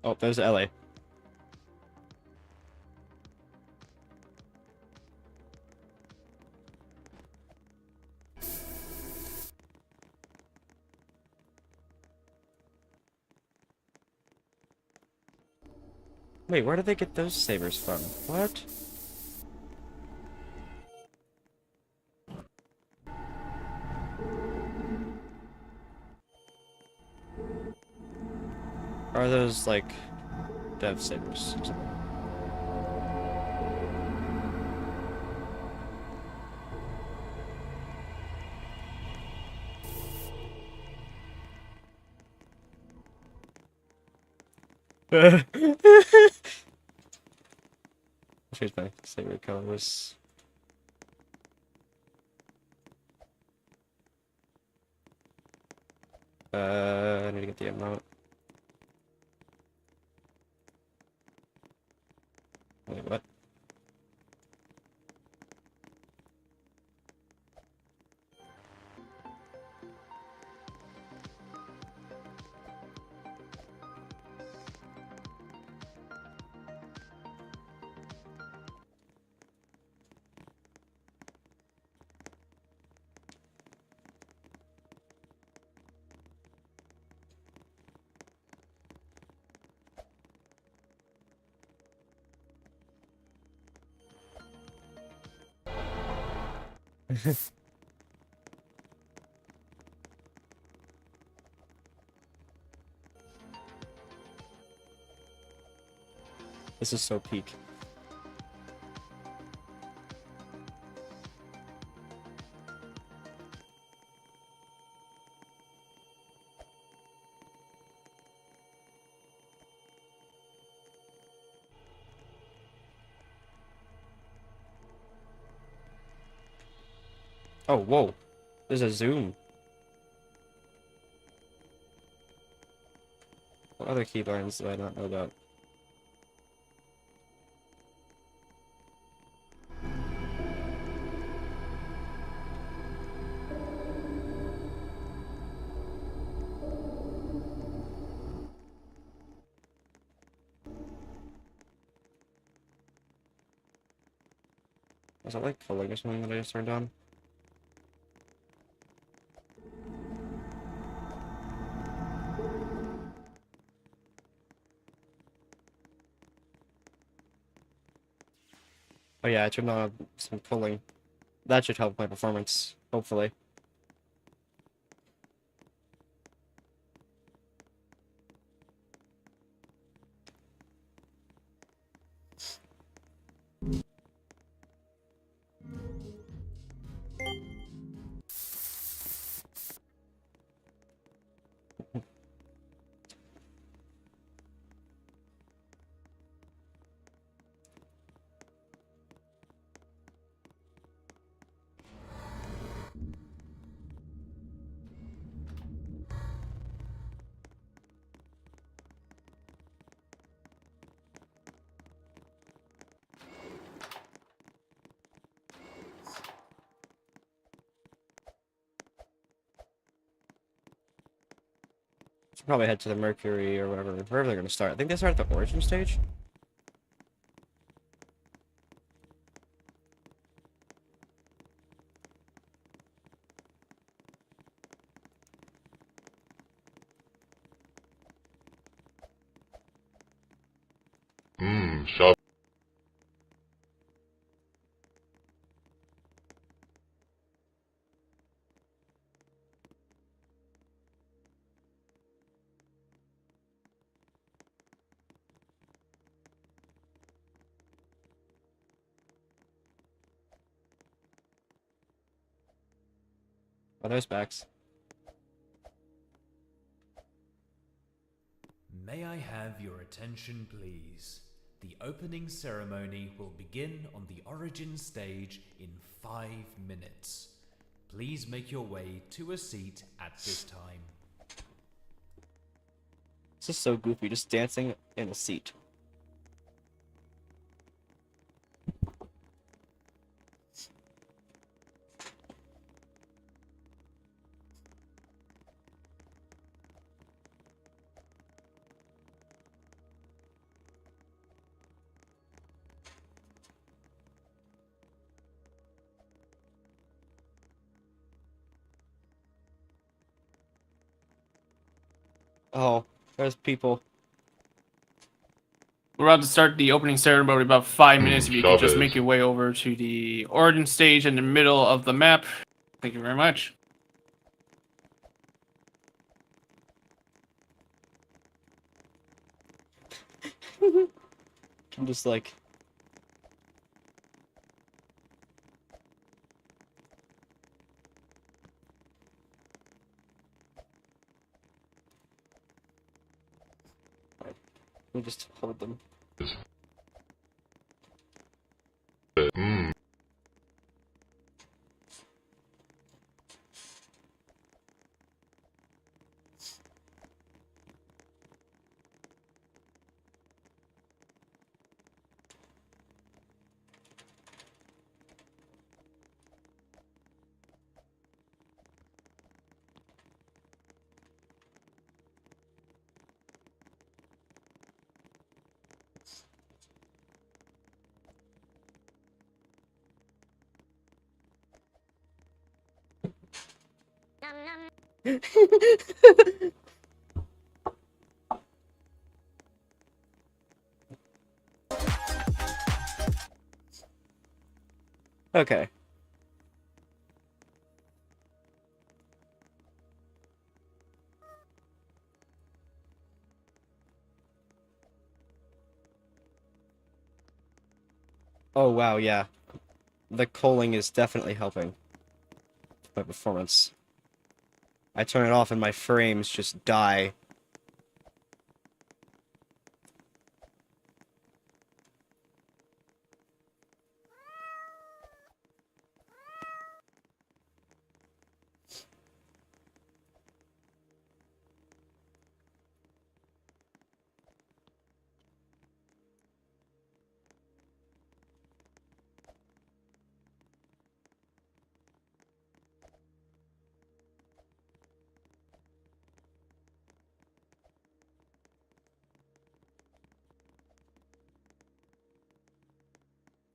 A: Oh, there's LA.
E: Wait, where did they get those sabers from? What? Are those, like, dev sabers or something? Here's my saber colors. I need to get the emote. Wait, what? This is so peak. Oh, whoa. There's a zoom. What other keybinds do I not know about? Was that like culling or something that I just turned on? Oh yeah, I turned on some culling. That should help my performance, hopefully. Should probably head to the Mercury or wherever they're gonna start. I think they start at the origin stage.
F: Shop.
E: Oh, there's Bax.
C: May I have your attention, please? The opening ceremony will begin on the origin stage in 5 minutes. Please make your way to a seat at this time.
E: This is so goofy, just dancing in a seat. Oh, there's people.
B: We're about to start the opening ceremony in about 5 minutes. If you could just make your way over to the origin stage in the middle of the map. Thank you very much.
E: I'm just like... We just hold them. Okay. Oh wow, yeah. The culling is definitely helping my performance. I turn it off and my frames just die.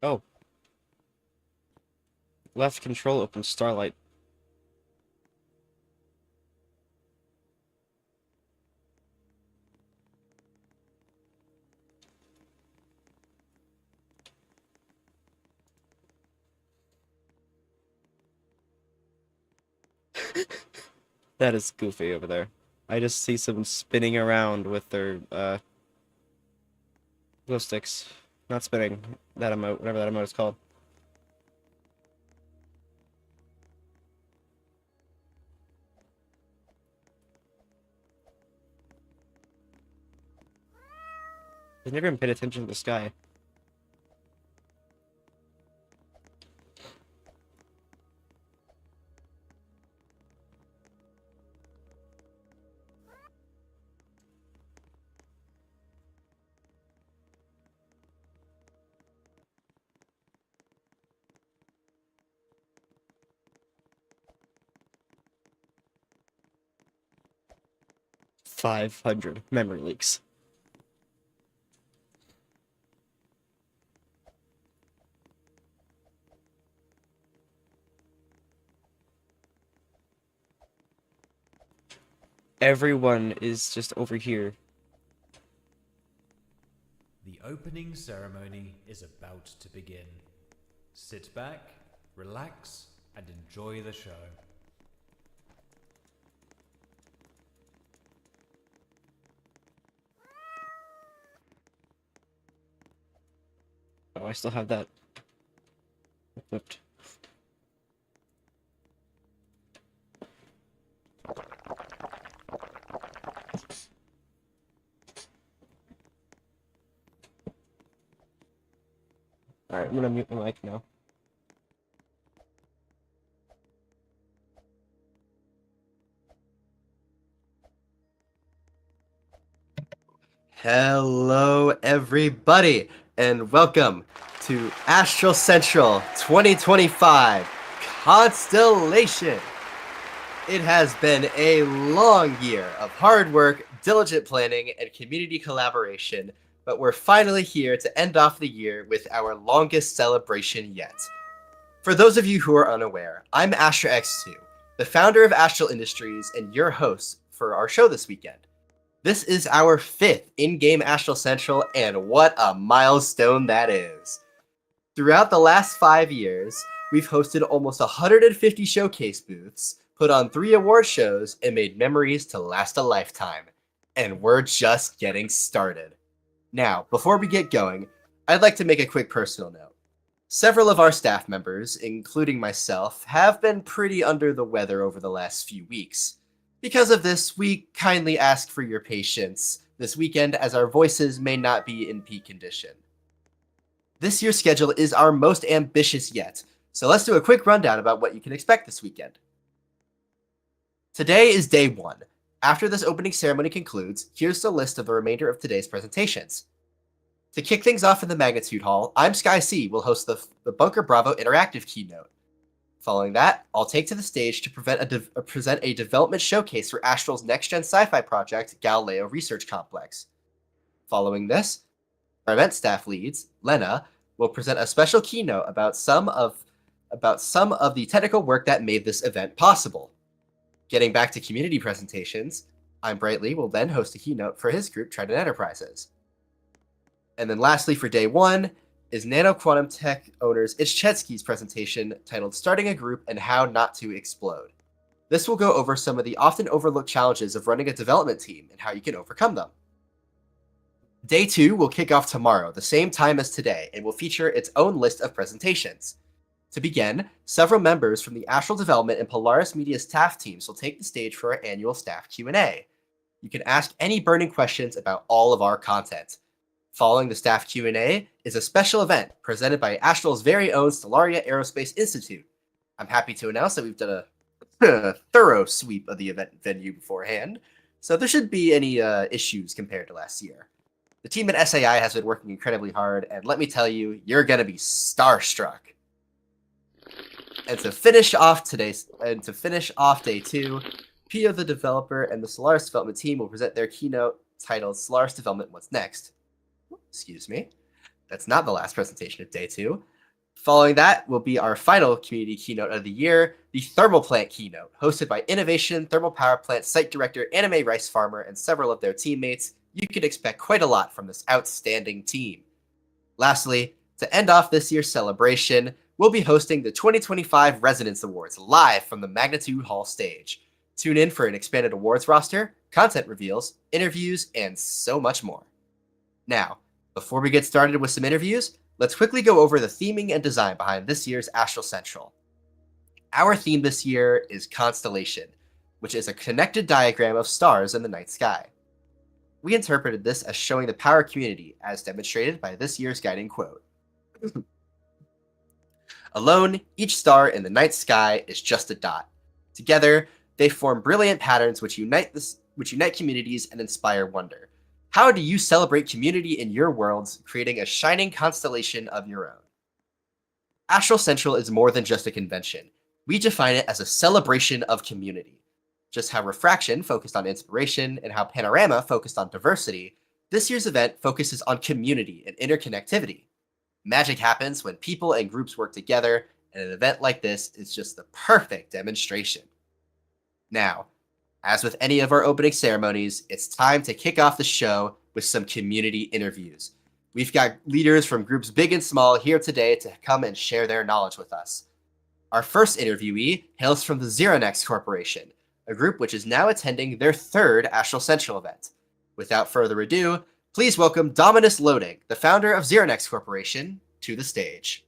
E: Oh. Left control opens Starlight. That is goofy over there. I just see someone spinning around with their, glow sticks. Not spinning. That emote, whatever that emote is called. I've never even paid attention to the sky. $500 memory leaks. Everyone is just over here.
C: The opening ceremony is about to begin. Sit back, relax, and enjoy the show.
E: Oh, I still have that equipped. Alright, I'm gonna mute the mic now.
D: Hello, everybody, and welcome to Astral Central 2025 Constellation. It has been a long year of hard work, diligent planning, and community collaboration, but we're finally here to end off the year with our longest celebration yet. For those of you who are unaware, I'm Astra X2, the founder of Astral Industries and your host for our show this weekend. This is our 5th in-game Astral Central, and what a milestone that is. Throughout the last 5 years, we've hosted almost 150 showcase booths, put on 3 award shows, and made memories to last a lifetime. And we're just getting started. Now, before we get going, I'd like to make a quick personal note. Several of our staff members, including myself, have been pretty under the weather over the last few weeks. Because of this, we kindly ask for your patience this weekend as our voices may not be in peak condition. This year's schedule is our most ambitious yet, so let's do a quick rundown about what you can expect this weekend. Today is day 1. After this opening ceremony concludes, here's the list of the remainder of today's presentations. To kick things off in the Magnitude Hall, I'm Sky C will host the Bunker Bravo interactive keynote. Following that, I'll take to the stage to present a development showcase for Astral's next-gen sci-fi project, Galileo Research Complex. Following this, our event staff leads, Lena, will present a special keynote about some of the technical work that made this event possible. Getting back to community presentations, I'm Brightly will then host a keynote for his group, Trident Enterprises. And then lastly, for day 1, is Nano Quantum Tech owner's Ichetsky's presentation titled Starting a Group and How Not to Explode. This will go over some of the often overlooked challenges of running a development team and how you can overcome them. Day 2 will kick off tomorrow, the same time as today, and will feature its own list of presentations. To begin, several members from the Astral Development and Polaris Media staff teams will take the stage for our annual staff Q&A. You can ask any burning questions about all of our content. Following the staff Q&A is a special event presented by Astral's very own Stellaria Aerospace Institute. I'm happy to announce that we've done a thorough sweep of the event venue beforehand, so there shouldn't be any issues compared to last year. The team at SAI has been working incredibly hard, and let me tell you, you're going to be starstruck. And to finish off day 2, Pio the developer and the Solaris development team will present their keynote titled Solaris Development What's Next. Excuse me. That's not the last presentation of day 2. Following that will be our final community keynote of the year, the Thermal Plant keynote, hosted by Innovation Thermal Power Plant Site Director Anime Rice Farmer and several of their teammates. You can expect quite a lot from this outstanding team. Lastly, to end off this year's celebration, we'll be hosting the 2025 Resonance Awards live from the Magnitude Hall stage. Tune in for an expanded awards roster, content reveals, interviews, and so much more. Now, before we get started with some interviews, let's quickly go over the theming and design behind this year's Astral Central. Our theme this year is Constellation, which is a connected diagram of stars in the night sky. We interpreted this as showing the power community, as demonstrated by this year's guiding quote. Alone, each star in the night sky is just a dot. Together, they form brilliant patterns which unite communities and inspire wonder. How do you celebrate community in your worlds, creating a shining constellation of your own? Astral Central is more than just a convention. We define it as a celebration of community. Just how Refraction focused on inspiration and how Panorama focused on diversity, this year's event focuses on community and interconnectivity. Magic happens when people and groups work together, and an event like this is just the perfect demonstration. Now, as with any of our opening ceremonies, it's time to kick off the show with some community interviews. We've got leaders from groups big and small here today to come and share their knowledge with us. Our first interviewee hails from the Zeronex Corporation, a group which is now attending their 3rd Astral Central event. Without further ado, please welcome Dominus Loading, the founder of Zeronex Corporation, to the stage.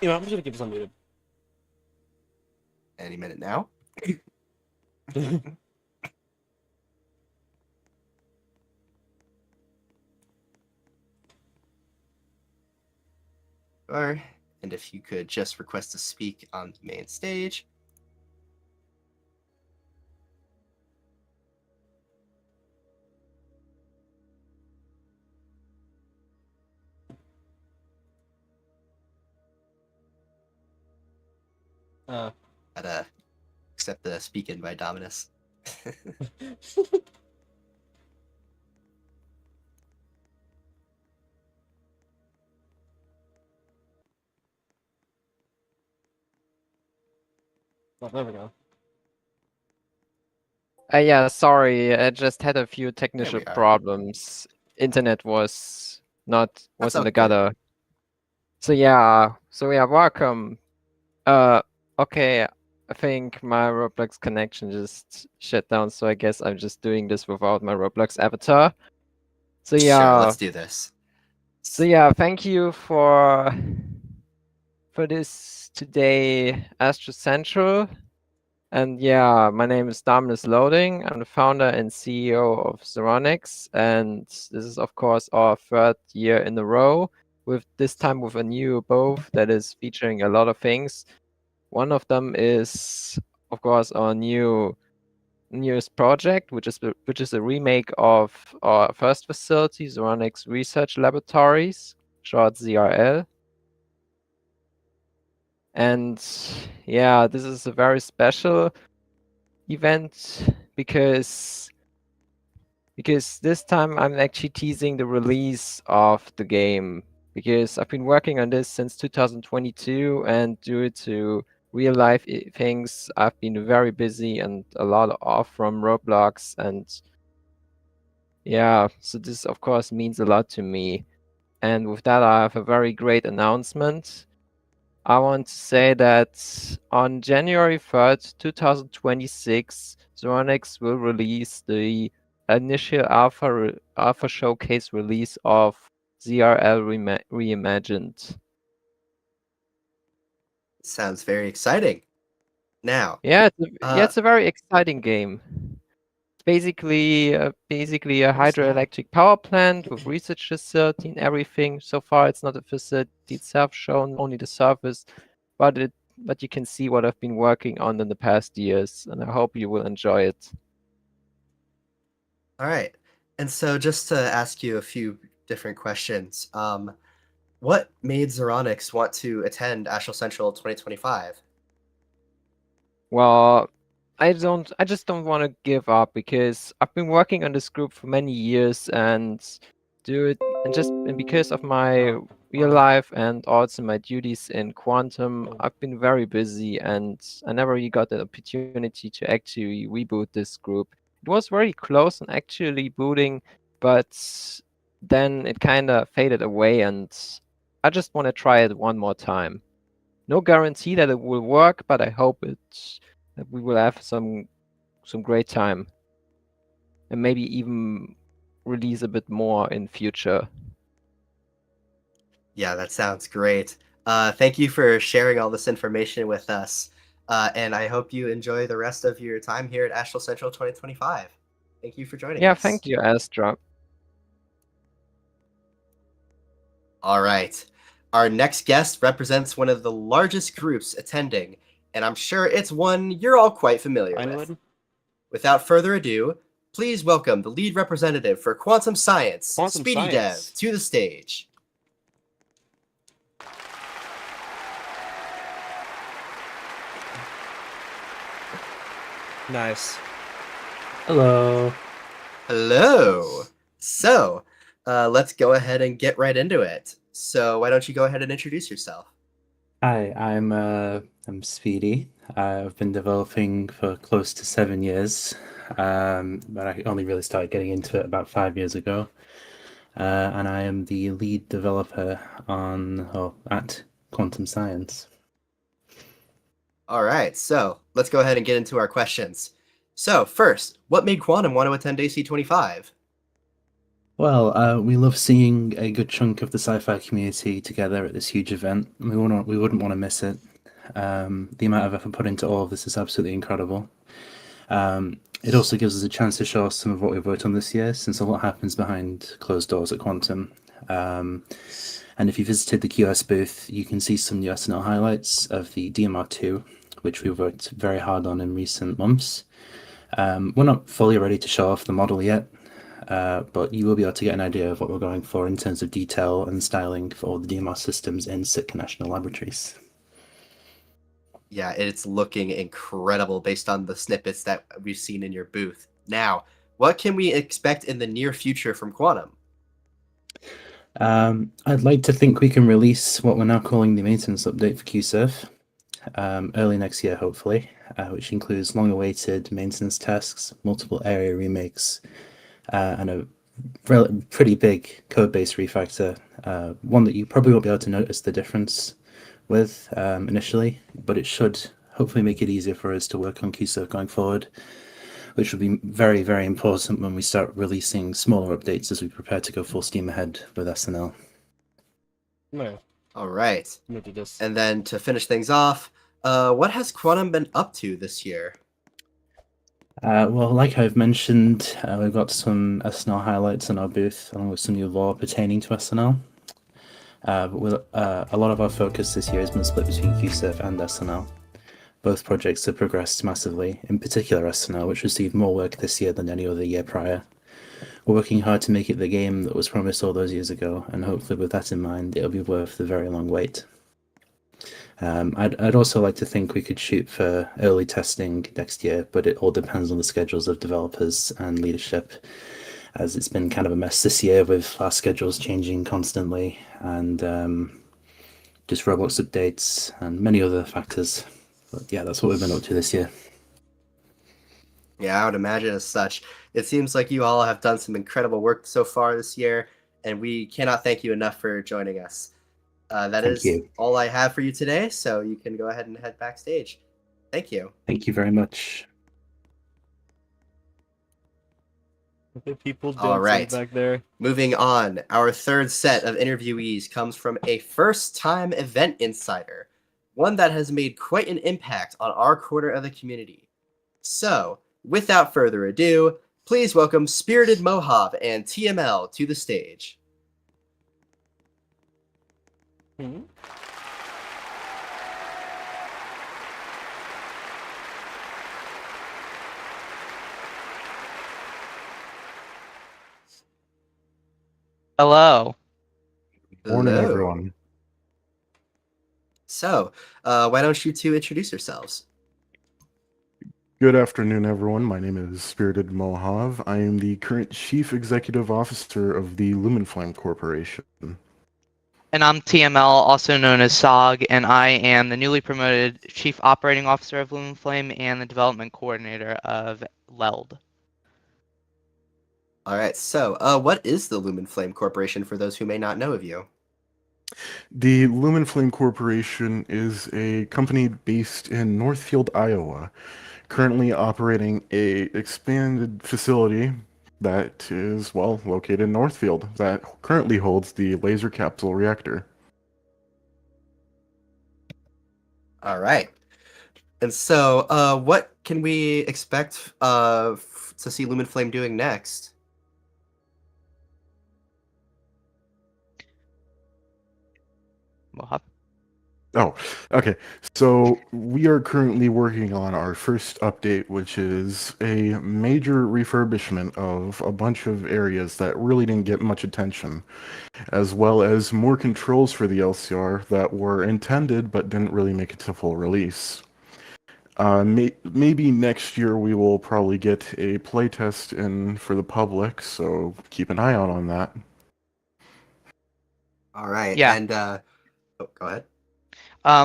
A: You know, I'm just gonna keep this unmuted.
D: Any minute now. And if you could just request to speak on the main stage. I'd accept the speak in by Dominus.
A: Oh, there we go.
H: Yeah, sorry, I just had a few technical
D: we are.
H: problems. Internet was
D: That's
H: in the
D: okay.
H: gutter. So yeah, welcome. Okay, I think my Roblox connection just shut down, so I guess I'm just doing this without my Roblox avatar. So
D: Sure,
H: yeah,
D: let's do this.
H: thank you for this today, Astral Central. And yeah, my name is Daimless Loading. I'm the founder and CEO of Zeronix, and this is of course our third year in a row, with this time with a new abode that is featuring a lot of things. One of them is of course our newest project, which is a remake of our first facility, Zeronix Research Laboratories, short ZRL. And yeah, this is a very special event because this time I'm actually teasing the release of the game, because I've been working on this since 2022, and due to real life things I've been very busy and a lot off from Roblox, and yeah, so this of course means a lot to me. And with that, I have a very great announcement. I want to say that on January 3rd, 2026, Zeronix will release the initial alpha showcase release of ZRL Reimagined.
D: Sounds very exciting. Now,
H: Yeah, it's a very exciting game. Basically a hydroelectric power plant with research facility and everything. So far, it's not a facility itself shown, only the surface, but you can see what I've been working on in the past years, and I hope you will enjoy it.
D: all right. And so, just to ask you a few different questions, what made Zeronix want to attend Astral Central 2025?
H: Well, I just don't want to give up, because I've been working on this group for many years, and because of my real life and also my duties in quantum, I've been very busy, and I never really got the opportunity to actually reboot this group. It was very close on actually booting, but then it kind of faded away, and I just want to try it one more time. No guarantee that it will work, but I hope that we will have some great time, and maybe even release a bit more in future.
D: Yeah, that sounds great. Thank you for sharing all this information with us. And I hope you enjoy the rest of your time here at Astral Central 2025. Thank you for joining
H: Yeah,
D: us.
H: thank you, Astra.
D: All right. Our next guest represents one of the largest groups attending, and I'm sure it's one you're all quite familiar with.
A: Pinewood?
D: Without further ado, please welcome the lead representative for Quantum Science,
A: Quantum
D: Speedy
A: Science.
D: Dev, to the stage.
A: Nice.
I: Hello.
D: Hello. So, let's go ahead and get right into it. So, why don't you go ahead and introduce yourself?
I: Hi, I'm Speedy. I've been developing for close to 7 years, but I only really started getting into it about 5 years ago. And I am the lead developer at Quantum Science.
D: All right, so let's go ahead and get into our questions. So, first, what made Quantum want to attend AC25?
I: Well, we love seeing a good chunk of the sci-fi community together at this huge event. We wouldn't want to miss it. The amount of effort put into all of this is absolutely incredible. It also gives us a chance to show some of what we've worked on this year, since a lot happens behind closed doors at Quantum. And if you visited the QS booth, you can see some new SNL highlights of the DMR2, which we've worked very hard on in recent months. We're not fully ready to show off the model yet, but you will be able to get an idea of what we're going for in terms of detail and styling for all the DMR systems in Sitka National Laboratories.
D: Yeah, it's looking incredible based on the snippets that we've seen in your booth. Now, what can we expect in the near future from Quantum?
I: I'd like to think we can release what we're now calling the maintenance update for QSurf. early next year, hopefully, which includes long-awaited maintenance tasks, multiple area remakes, and a pretty big code-based refactor. One that you probably won't be able to notice the difference with initially, but it should hopefully make it easier for us to work on QServe going forward, which will be very, very important when we start releasing smaller updates as we prepare to go full steam ahead with SNL.
E: No,
D: All right.
E: I'm gonna do this.
D: And then to finish things off, what has Quantum been up to this year?
I: Well, like I've mentioned, we've got some SNL highlights in our booth, along with some new lore pertaining to SNL. But a lot of our focus this year has been split between QServe and SNL. Both projects have progressed massively, in particular SNL, which received more work this year than any other year prior. We're working hard to make it the game that was promised all those years ago, and hopefully with that in mind, it'll be worth the very long wait. I'd also like to think we could shoot for early testing next year, but it all depends on the schedules of developers and leadership, as it's been kind of a mess this year with our schedules changing constantly and just Roblox updates and many other factors. But yeah, that's what we've been up to this year.
D: Yeah, I would imagine as such. It seems like you all have done some incredible work so far this year, and we cannot thank you enough for joining us. That
I: Thank
D: is
I: you.
D: all I have for you today, so you can go ahead and head backstage. Thank you.
I: Thank you very much.
E: The people
D: All
E: dancing
D: right.
E: back there.
D: Moving on, our third set of interviewees comes from a first-time event insider, one that has made quite an impact on our corner of the community. So, without further ado, please welcome Spirited Mohave and TML to the stage.
J: Hello.
K: Morning,
D: Hello.
K: everyone.
D: So, why don't you two introduce yourselves?
K: Good afternoon, everyone. My name is Spirited Mohav. I am the current Chief Executive Officer of the Lumenflame Corporation.
J: And I'm TML, also known as SOG, and I am the newly promoted Chief Operating Officer of Lumenflame and the Development Coordinator of LELD.
D: All right, so what is the Lumenflame Corporation for those who may not know of you?
K: The Lumenflame Corporation is a company based in Northfield, Iowa, currently operating a expanded facility that is, well, located in Northfield, that currently holds the laser capsule reactor.
D: All right. And so, what can we expect to see Lumenflame doing next?
J: Mohab.
K: Oh, okay. So we are currently working on our first update, which is a major refurbishment of a bunch of areas that really didn't get much attention, as well as more controls for the LCR that were intended but didn't really make it to full release. Maybe next year we will probably get a playtest in for the public, so keep an eye out on that.
D: All right.
J: Yeah.
D: And oh, go ahead.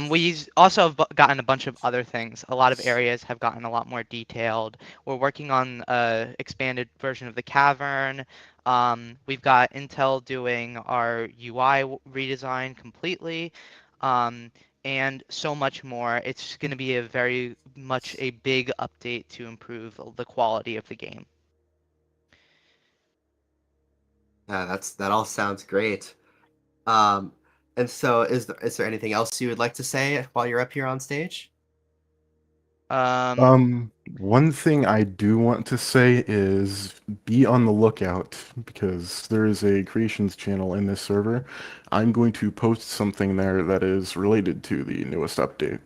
J: We also have gotten a bunch of other things. A lot of areas have gotten a lot more detailed. We're working on an expanded version of the cavern. We've got Intel doing our UI redesign completely, and so much more. It's going to be a very much a big update to improve the quality of the game.
D: That all sounds great. And so is there anything else you would like to say while you're up here on stage?
K: One thing I do want to say is be on the lookout because there is a creations channel in this server. I'm going to post something there that is related to the newest update.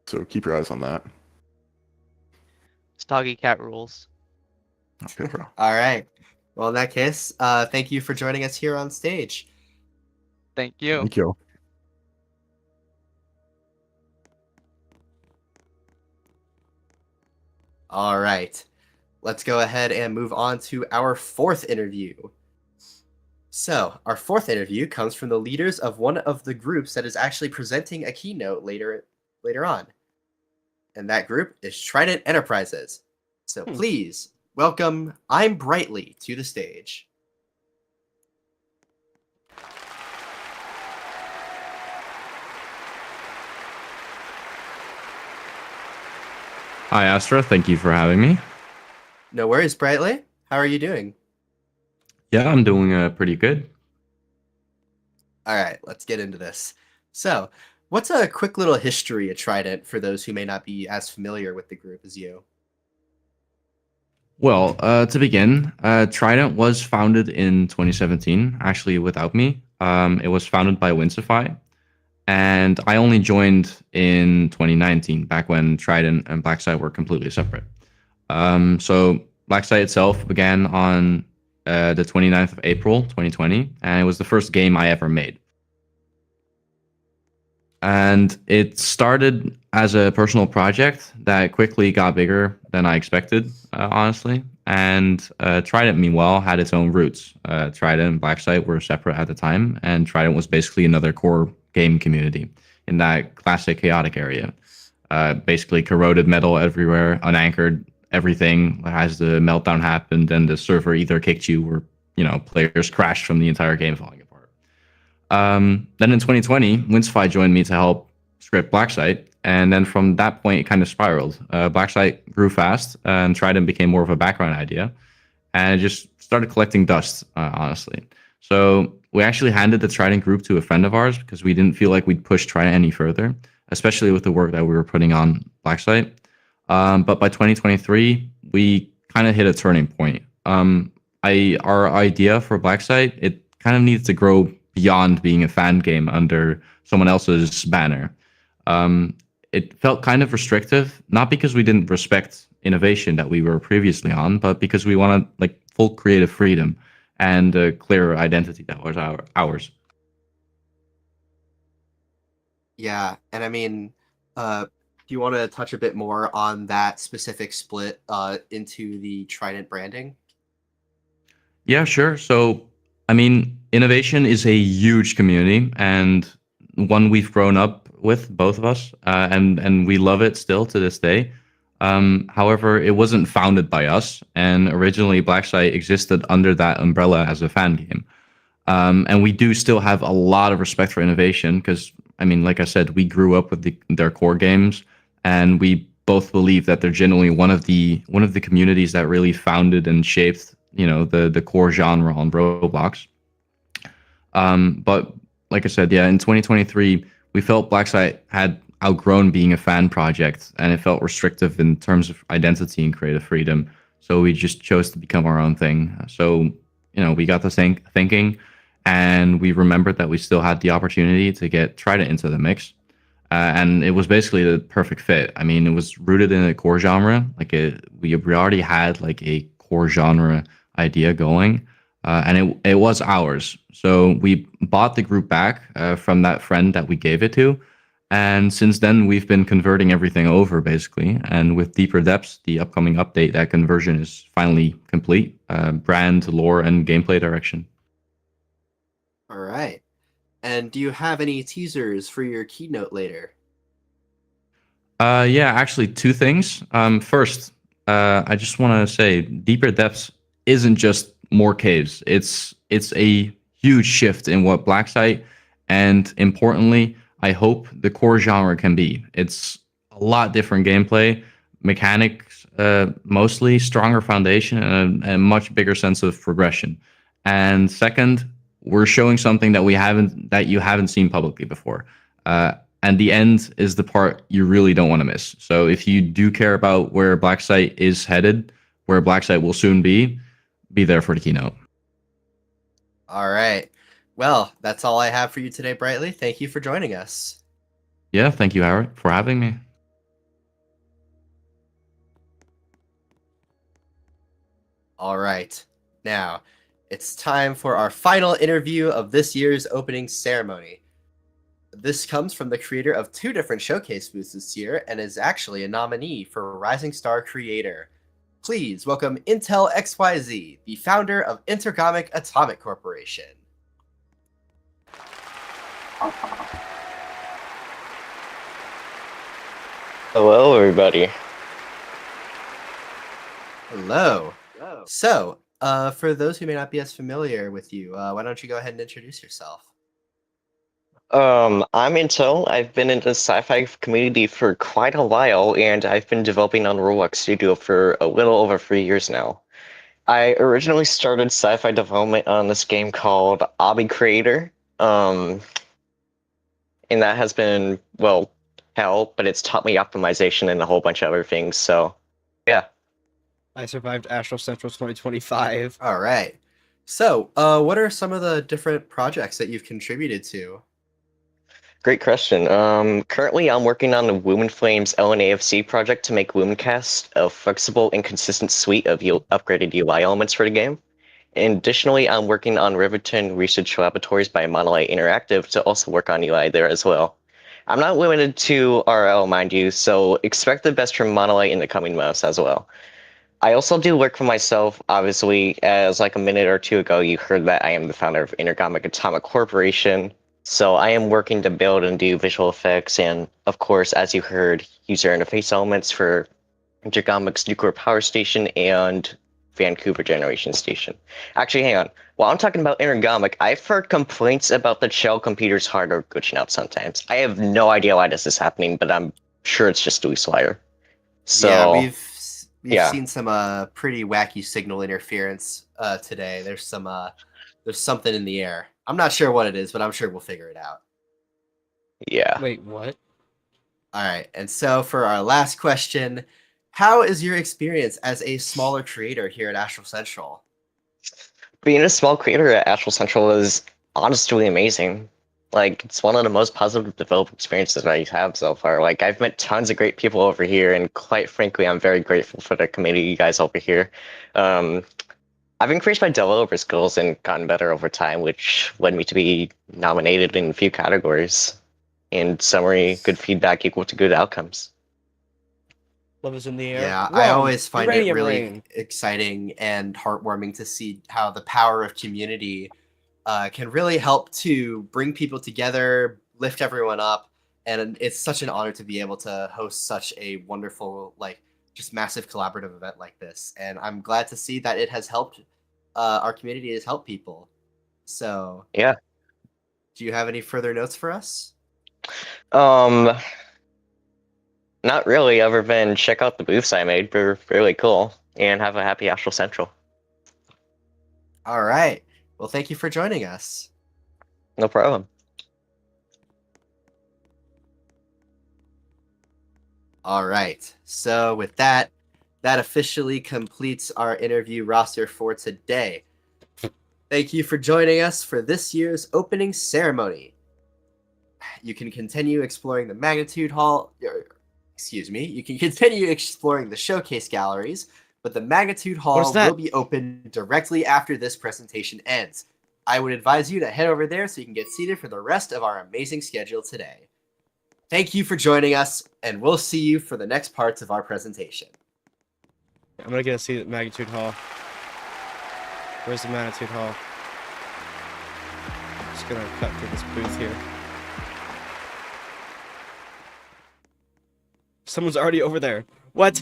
K: So keep your eyes on that.
J: Stoggy Cat rules.
K: Okay, bro.
D: All right. Well, in that case, thank you for joining us here on stage.
J: Thank you.
K: Thank you.
D: All right. Let's go ahead and move on to our fourth interview. So, our fourth interview comes from the leaders of one of the groups that is actually presenting a keynote later later on. And that group is Trident Enterprises. So
A: Hmm.
D: please welcome I'm Brightly to the stage.
L: Hi, Astra. Thank you for having me.
D: No worries, Brightly. How are you doing?
L: Yeah, I'm doing pretty good.
D: All right, let's get into this. So, what's a quick little history of Trident for those who may not be as familiar with the group as you?
L: Well, to begin, Trident was founded in 2017, actually without me. It was founded by Winsify, and I only joined in 2019, back when Trident and Blacksite were completely separate. So Blacksite itself began on the 29th of April, 2020, and it was the first game I ever made. And it started as a personal project that quickly got bigger than I expected, honestly. And Trident, meanwhile, had its own roots. Trident and Blacksite were separate at the time, and Trident was basically another core game community in that classic chaotic area. Basically, corroded metal everywhere, unanchored everything. As the meltdown happened, and the server either kicked you or players crashed from the entire game falling apart. Then in 2020, Winsify joined me to help script Blacksite, and then from that point, it kind of spiraled. Blacksite grew fast, and Trident became more of a background idea, and it just started collecting dust, honestly. So we actually handed the Trident group to a friend of ours because we didn't feel like we'd push Trident any further, especially with the work that we were putting on Blacksite. But by 2023, we kind of hit a turning point. Our idea for Blacksite, it kind of needs to grow beyond being a fan game under someone else's banner. It felt kind of restrictive, not because we didn't respect innovation that we were previously on, but because we wanted like full creative freedom and a clearer identity that was ours.
D: Yeah, and I mean, do you want to touch a bit more on that specific split into the Trident branding?
L: Yeah, sure. So, I mean, innovation is a huge community and one we've grown up with, both of us, and we love it still to this day. However, it wasn't founded by us, and originally Blacksite existed under that umbrella as a fan game. And we do still have a lot of respect for innovation because, I mean, like I said, we grew up with their core games, and we both believe that they're genuinely one of the communities that really founded and shaped, the core genre on Roblox. But like I said, yeah, in 2023, we felt Blacksite had outgrown being a fan project, and it felt restrictive in terms of identity and creative freedom. So we just chose to become our own thing. So, we got to thinking, and we remembered that we still had the opportunity to get Trident into the mix. And it was basically the perfect fit. I mean, it was rooted in a core genre. We already had like a core genre idea going, and it was ours. So we bought the group back from that friend that we gave it to, and since then we've been converting everything over basically. And with Deeper Depths, the upcoming update, that conversion is finally complete. Brand, lore, and gameplay direction.
D: All right. And do you have any teasers for your keynote later?
L: Yeah, actually, two things. First, I just want to say, Deeper Depths isn't just more caves. It's a huge shift in what Blacksite, and importantly, I hope the core genre can be. It's a lot different gameplay, mechanics, mostly stronger foundation, and a much bigger sense of progression. And second, we're showing something that you haven't seen publicly before. And the end is the part you really don't want to miss. So if you do care about where Blacksite is headed, where Blacksite will soon be there for the keynote.
D: All right. Well, that's all I have for you today, Brightly. Thank you for joining us.
L: Yeah, thank you, Howard, for having me.
D: All right. Now, it's time for our final interview of this year's opening ceremony. This comes from the creator of 2 different showcase booths this year and is actually a nominee for Rising Star Creator. Please welcome Intel XYZ, the founder of Intergomic Atomic Corporation.
G: Hello, everybody.
D: Hello. So, for those who may not be as familiar with you, why don't you go ahead and introduce yourself?
G: I'm Intel. I've been in the sci-fi community for quite a while, and I've been developing on Roblox Studio for a little over 3 years now. I originally started sci-fi development on this game called Obby Creator, and that has been, well, hell, but it's taught me optimization and a whole bunch of other things, so yeah.
A: I survived Astral Central 2025.
D: All right. So, what are some of the different projects that you've contributed to?
G: Great question. Currently I'm working on the Lumen Flames LNAFC project to make Lumencast a flexible and consistent suite of upgraded UI elements for the game. And additionally, I'm working on Riverton Research Laboratories by Monolith Interactive to also work on UI there as well. I'm not limited to RL, mind you, so expect the best from Monolith in the coming months as well. I also do work for myself, obviously, as like a minute or two ago, you heard that I am the founder of Intergomic Atomic Corporation. So I am working to build and do visual effects and, of course, as you heard, user interface elements for Intergomic's nuclear power station and Vancouver Generation Station. Actually, hang on. While I'm talking about Intergomic, I've heard complaints about the shell computer's hardware glitching out sometimes. I have no idea why this is happening, but I'm sure it's just loose wire.
D: Yeah,
G: So,
D: we've
G: yeah.
D: seen some pretty wacky signal interference today. There's something in the air. I'm not sure what it is, but I'm sure we'll figure it out.
G: Yeah.
A: Wait, what?
D: All right. And so for our last question, how is your experience as a smaller creator here at Astral Central?
G: Being a small creator at Astral Central is honestly amazing. Like, it's one of the most positive development experiences I have so far. Like, I've met tons of great people over here, and quite frankly, I'm very grateful for the community you guys over here. Um, I've increased my developer skills and gotten better over time, which led me to be nominated in a few categories. In summary, good feedback equal to good outcomes.
A: Love is in the air.
D: Yeah, I
A: Run!
D: always find it
A: Uranium
D: really
A: rain.
D: exciting and heartwarming to see how the power of community can really help to bring people together, lift everyone up, and it's such an honor to be able to host such a wonderful, like, just massive collaborative event like this. And I'm glad to see that it has helped our community has helped people. So,
G: Yeah.
D: do you have any further notes for us?
G: Um, Not really, other than check out the booths I made. They're really cool. And have a happy Astral Central.
D: All right. Well, thank you for joining us.
G: No problem.
D: All right. So with that, that officially completes our interview roster for today. Thank you for joining us for this year's opening ceremony. You can continue exploring the Magnitude Hall. Excuse me. You can continue exploring the showcase galleries, but the Magnitude Hall
A: that?
D: will be open directly after this presentation ends. I would advise you to head over there so you can get seated for the rest of our amazing schedule today. Thank you for joining us, and we'll see you for the next parts of our presentation.
A: I'm gonna get a seat at Magnitude Hall. Where's the Magnitude Hall? Just gonna cut through this booth here. Someone's already over there. What?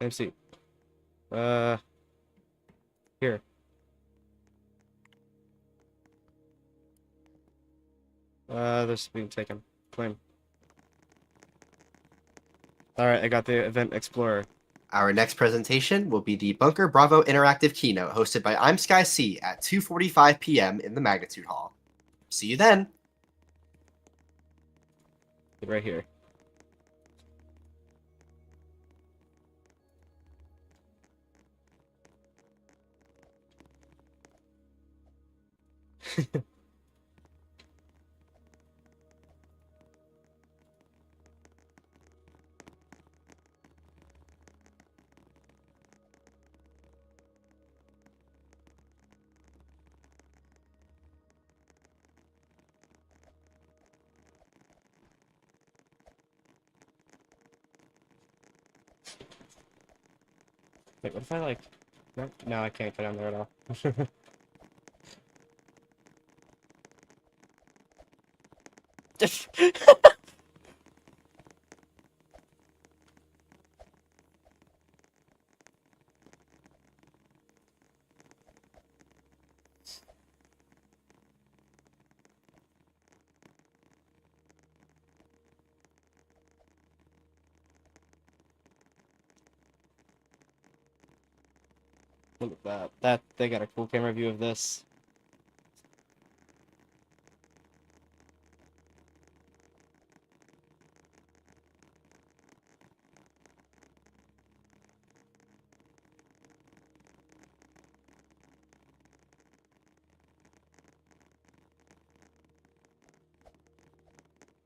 A: MC. Here. This is being taken. Claim. Alright, I got the Event Explorer.
D: Our next presentation will be the Bunker Bravo Interactive Keynote hosted by I'm Sky C at 2:45 p.m. in the Magnitude Hall. See you then!
A: Right here. Wait, what if I like... No, no, I can't get on there at all. Look at that. They got a cool camera view of this.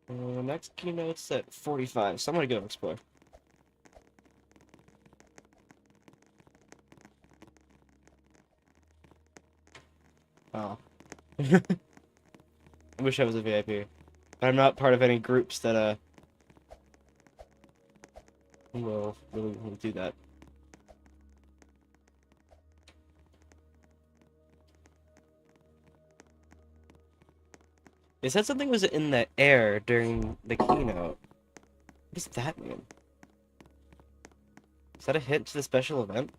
A: The next keynote's at 45, so I'm gonna go explore. Oh. I wish I was a VIP. But I'm not part of any groups that will do that. They said something was in the air during the keynote. What does that mean? Is that a hint to the special event?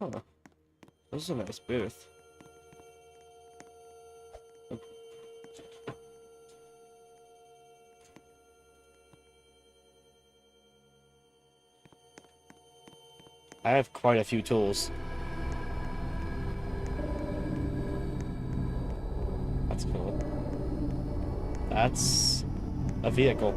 A: Huh. This is a nice booth. I have quite a few tools. That's cool. That's a vehicle.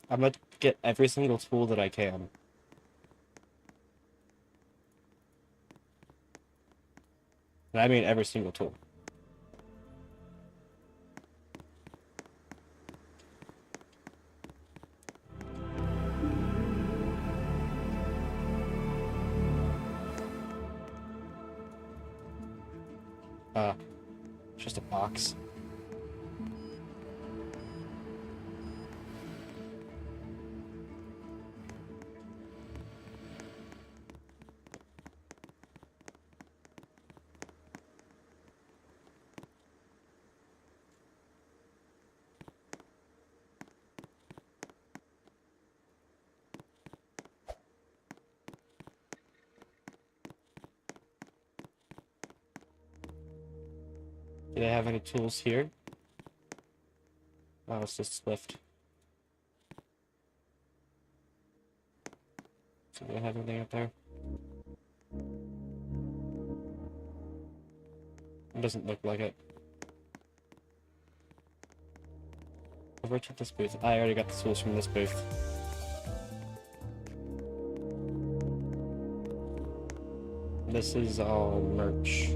A: I'm gonna get every single tool that I can. And I mean every single tool. Just a box. Do they have any tools here? Oh, it's just lift. So do they have anything up there? It doesn't look like it. Over to this booth. I already got the tools from this booth. This is all merch.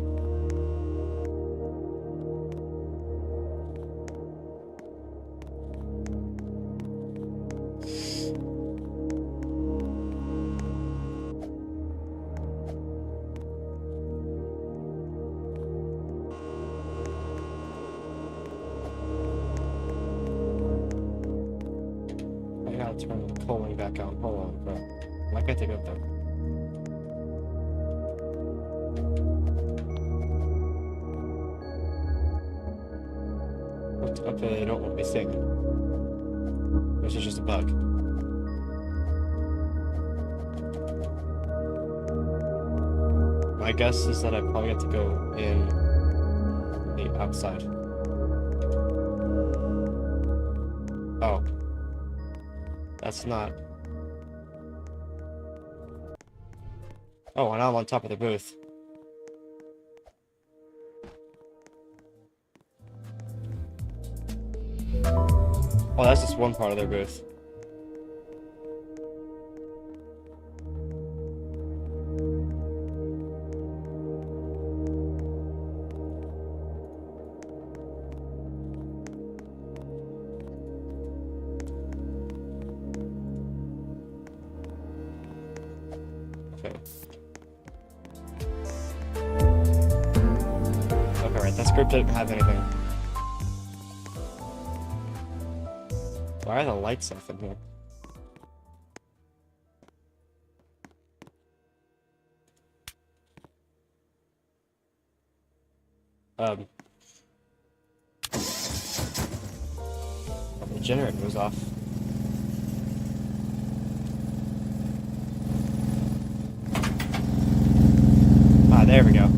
A: I gotta turn the polling back on. Hold on, bro. Why can't I go up there? Okay, they don't want me singing. This is just a bug. My guess is that I probably have to go in the outside. Oh. That's not... Oh, and I'm on top of the booth.
E: Oh, that's just one part of their booth. Okay. Okay, right. That script didn't have anything. Why are the lights off in here? The generator was off. Ah, there we go.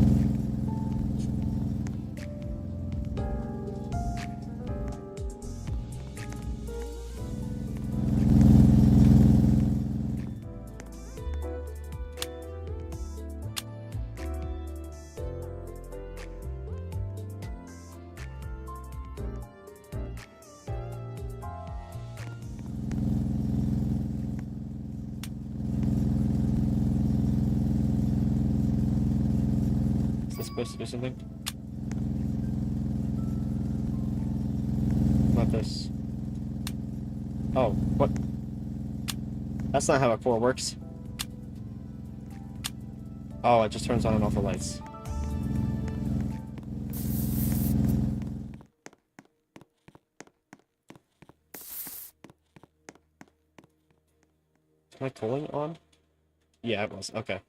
E: Is this supposed to do something? Not this. Oh, what? That's not how a core works. Oh, it just turns on and off the lights. Is my cooling on? Yeah, it was. Okay.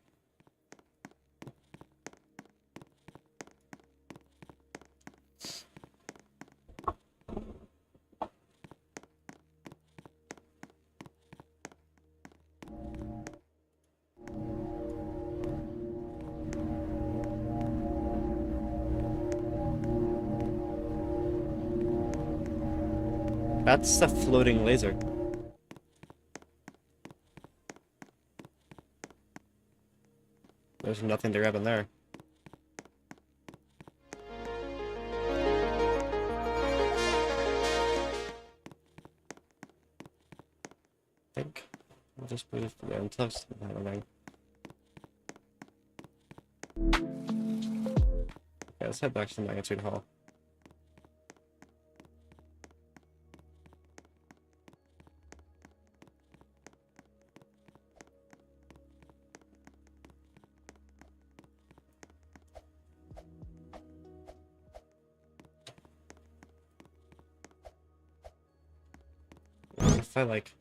E: That's a floating laser. There's nothing to grab in there. I think we'll just move the untouched. I don't know. Okay, let's head back to the magnitude hall. If I like.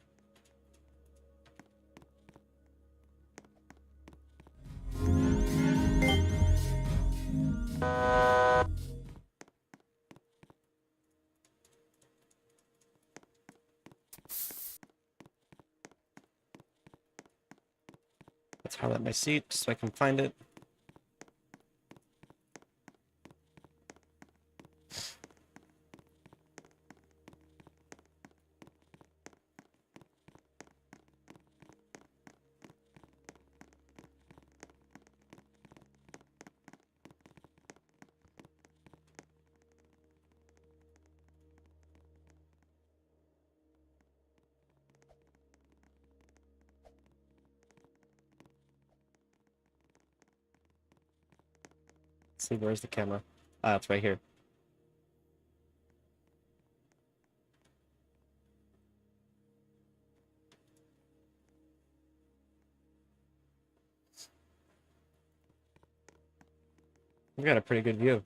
E: Let's highlight my seat so I can find it. Let's see, where's the camera? Ah, it's right here. We've got a pretty good view.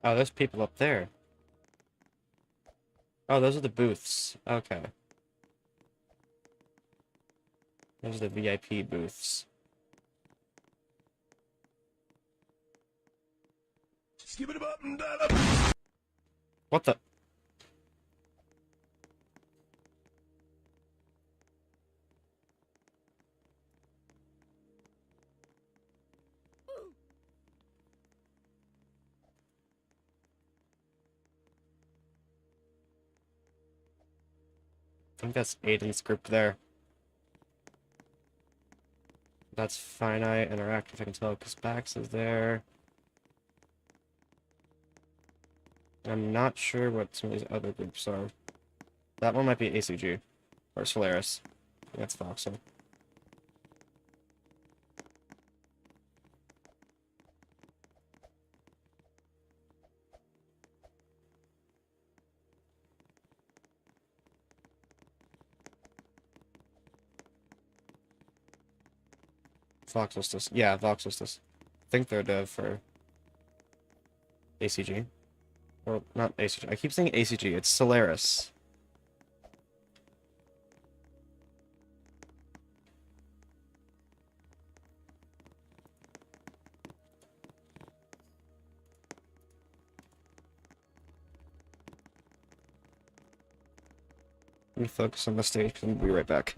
E: Oh, there's people up there. Oh, those are the booths. Okay. Those are the VIP booths. What the? I think that's Aiden's group there. That's finite interactive, I can tell, because Bax is there. I'm not sure what some of these other groups are. That one might be ACG. Or Solaris. That's Voxel. Voxel. Yeah, Voxel. I think they're dev for ACG. Well, not ACG. I keep saying ACG. It's Solaris. Let me focus on the stage and we'll be right back.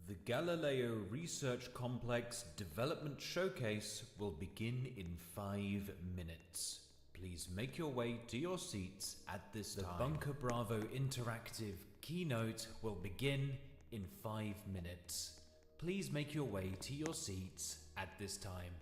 C: The Galileo Research Complex Development Showcase will begin in 5 minutes. Please make your way to your seats at this time. The Bunker Bravo Interactive keynote will begin in 5 minutes. Please make your way to your seats at this time.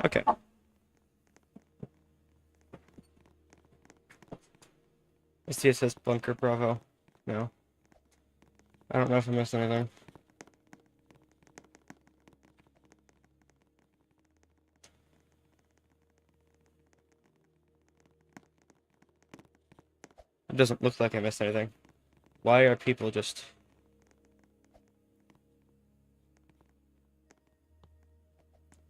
E: Okay. I see it says Bunker Bravo. No. I don't know if I missed anything. It doesn't look like I missed anything. Why are people just...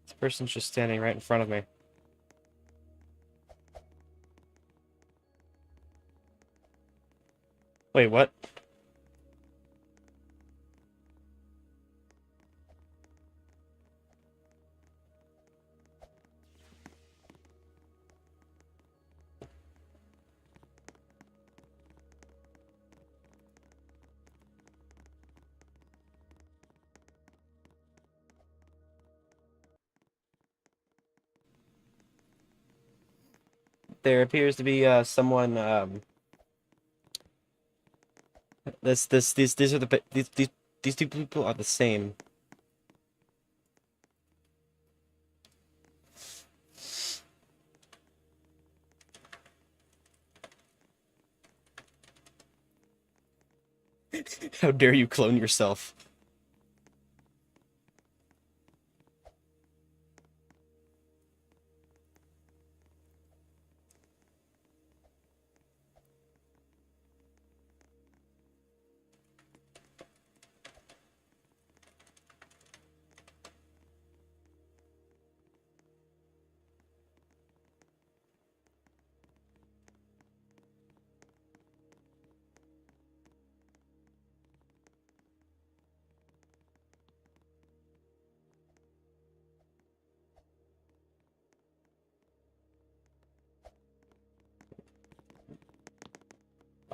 E: This person's just standing right in front of me. Wait, what? There appears to be someone these are the these two people are the same. How dare you clone yourself?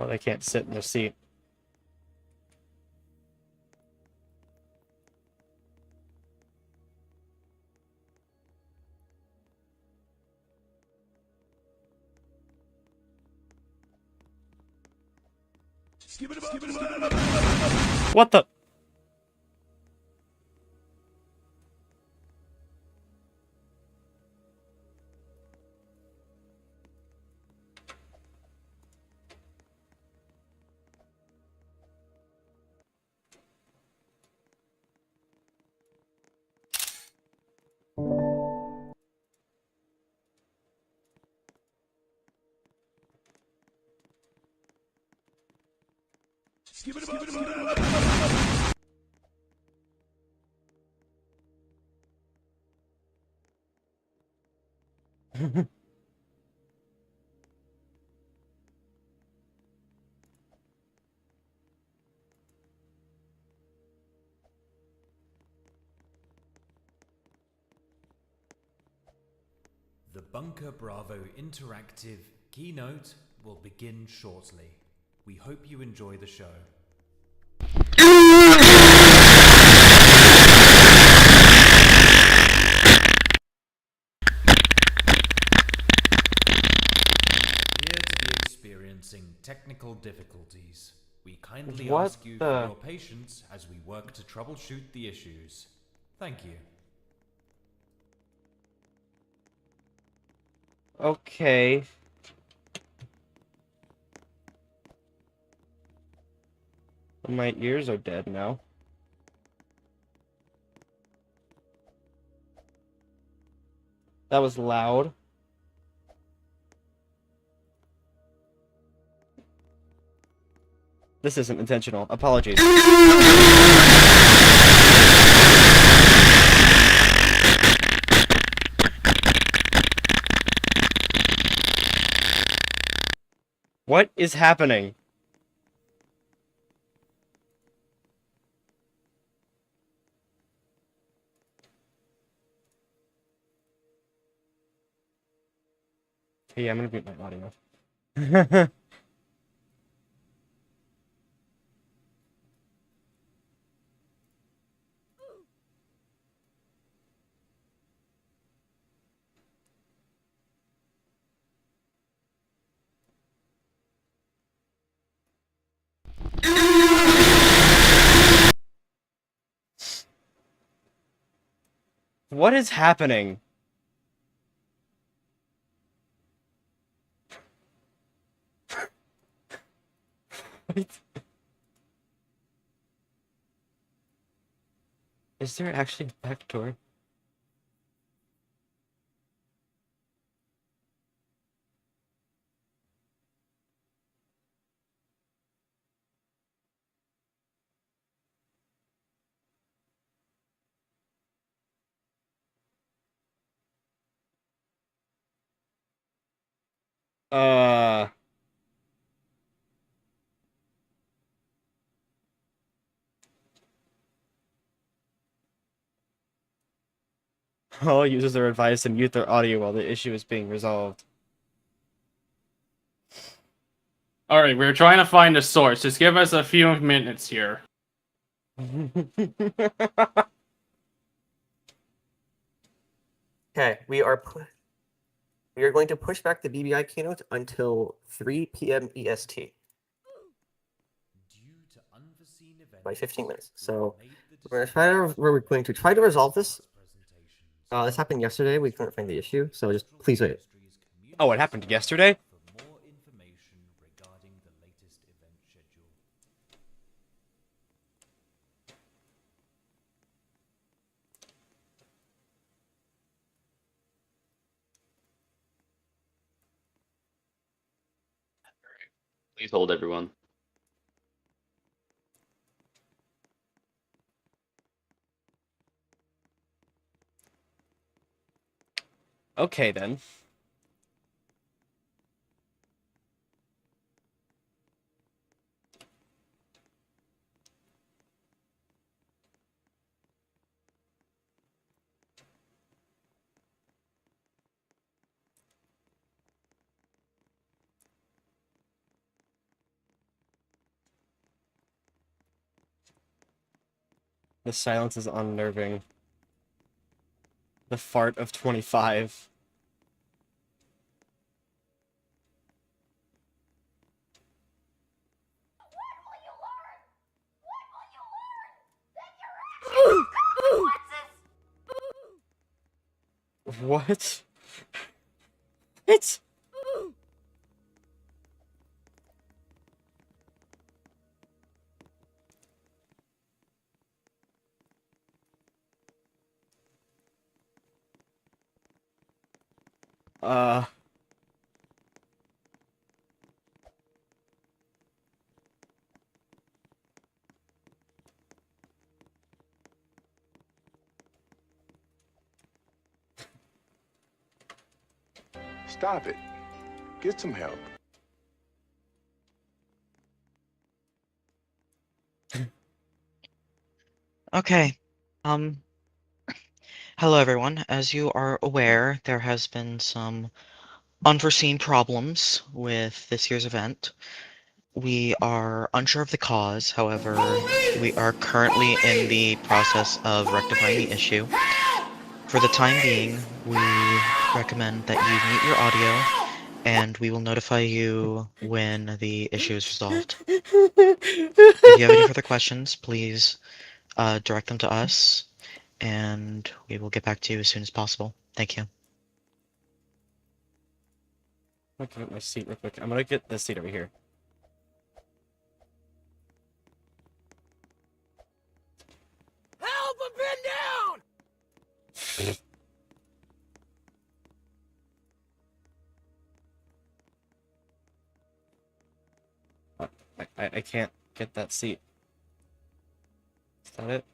E: Oh, they can't sit in their seat. What the?
C: The Bunker Bravo interactive keynote will begin shortly. We hope you enjoy the show. Appear to be experiencing technical difficulties. We kindly
E: What
C: ask you
E: the-
C: for your patience as we work to troubleshoot the issues. Thank you.
E: Okay. My ears are dead now. That was loud. This isn't intentional. Apologies. What is happening? Hey, I'm gonna mute my audio. What is happening?
A: What? Is there actually a back door? Uh. All users are advised to mute their audio while the issue is being resolved.
B: Alright, we're trying to find a source. Just give us a few minutes here.
M: Okay, we are going to push back the BBI keynote until 3 p.m. EST by 15 minutes. So we're going to try to resolve this. This happened yesterday. We couldn't find the issue, so just please wait.
A: Oh, it happened yesterday?
N: Please hold, everyone.
A: Okay, then. The silence is unnerving. The fart of 25. What? It's... Uh...
F: Stop it. Get some help.
J: Okay. Hello everyone. As you are aware, there has been some unforeseen problems with this year's event. We are unsure of the cause, however, we are currently in the process of rectifying the issue. For the time being, we recommend that you mute your audio, and we will notify you when the issue is resolved. If you have any further questions, please direct them to us, and we will get back to you as soon as possible. Thank you.
A: I'm gonna get my seat real quick. I'm gonna get this seat over here.
F: Help! I'm pinned down!
A: I can't get that seat. Is that it?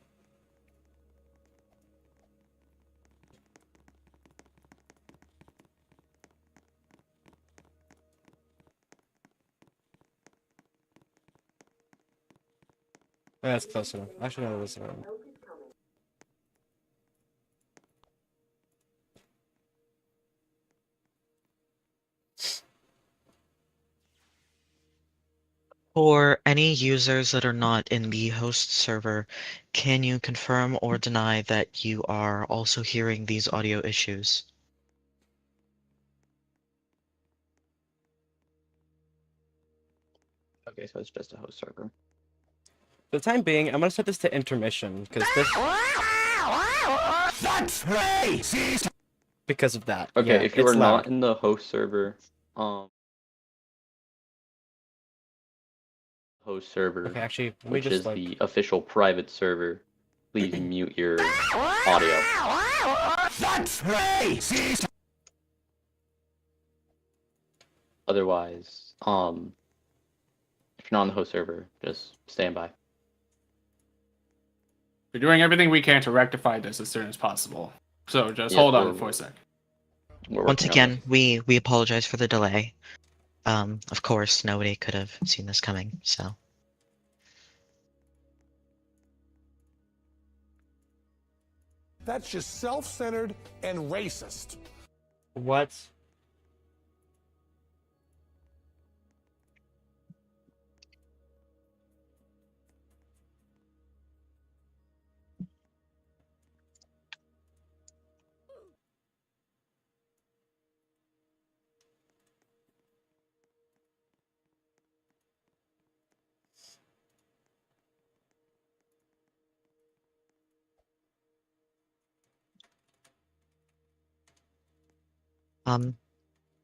A: That's close enough. Actually, no, that's around.
J: For any users that are not in the host server, can you confirm or deny that you are also hearing these audio issues?
N: Okay, so it's just a host server.
A: For the time being, I'm gonna set this to intermission, because this... Because of that.
N: Okay,
A: Yeah,
N: if you
A: it's
N: are
A: loud.
N: not in the host server, host server,
E: Okay, actually, let me
N: which
E: just
N: is
E: like.
N: the official private server, please mute your audio. Otherwise, if you're not on the host server, just stand by.
B: We're doing everything we can to rectify this as soon as possible. So just
N: Yes,
B: hold on for a sec.
N: We're
J: Once
N: working on
J: again,
N: this.
J: we apologize for the delay. Of course, nobody could have seen this coming, so.
F: That's just self-centered and racist.
E: What?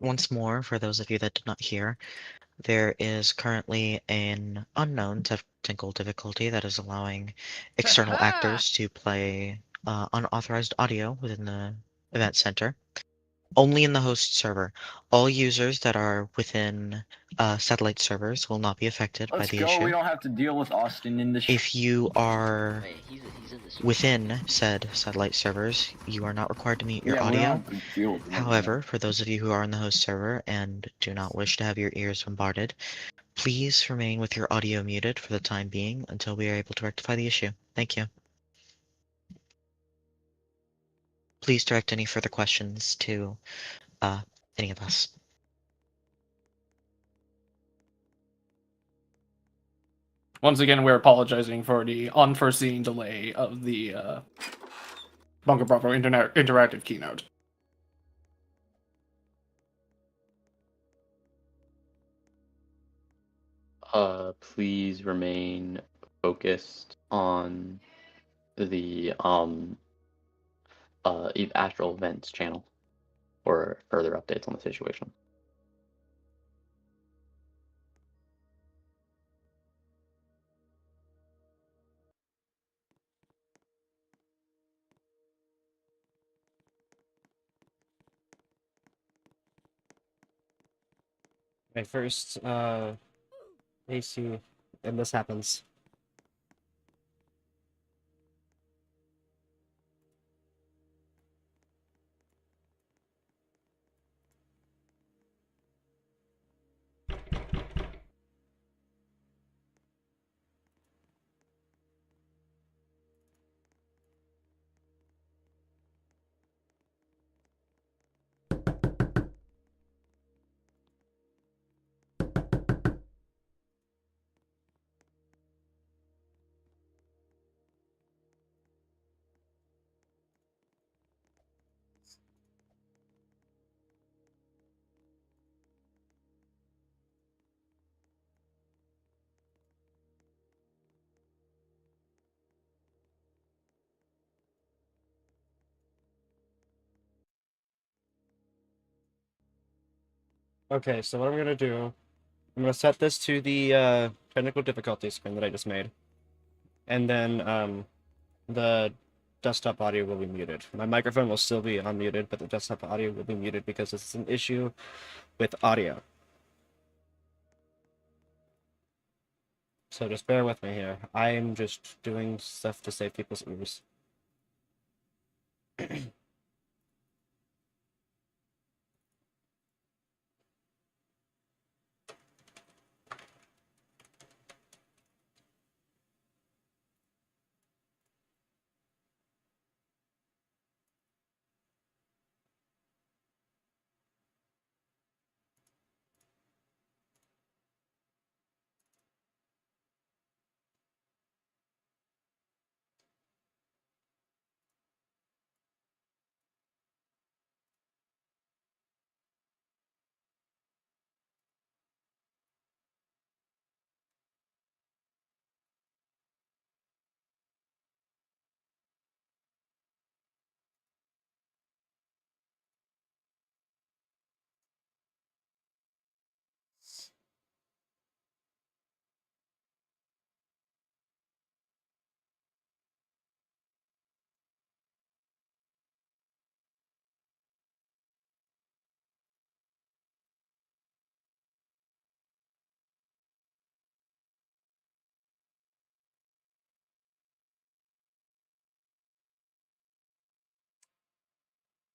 J: Once more, for those of you that did not hear, there is currently an unknown technical difficulty that is allowing external actors to play unauthorized audio within the event center. Only in the host server. All users that are within satellite servers will not be affected by the issue.
O: We don't have to deal with Austin in the
J: If you are within said satellite servers, you are not required to mute your audio. However, for those of you who are in the host server and do not wish to have your ears bombarded, please remain with your audio muted for the time being until we are able to rectify the issue. Thank you. Please direct any further questions to any of us.
B: Once again, we're apologizing for the unforeseen delay of the Bunker Bravo interactive keynote.
N: Please remain focused on the Astral Events channel for further updates on the situation.
E: Okay, first, AC, and this happens. Okay, so what I'm gonna do, I'm gonna set this to the technical difficulty screen that I just made. And then the desktop audio will be muted. My microphone will still be unmuted, but the desktop audio will be muted because it's an issue with audio. So just bear with me here. I'm just doing stuff to save people's ears.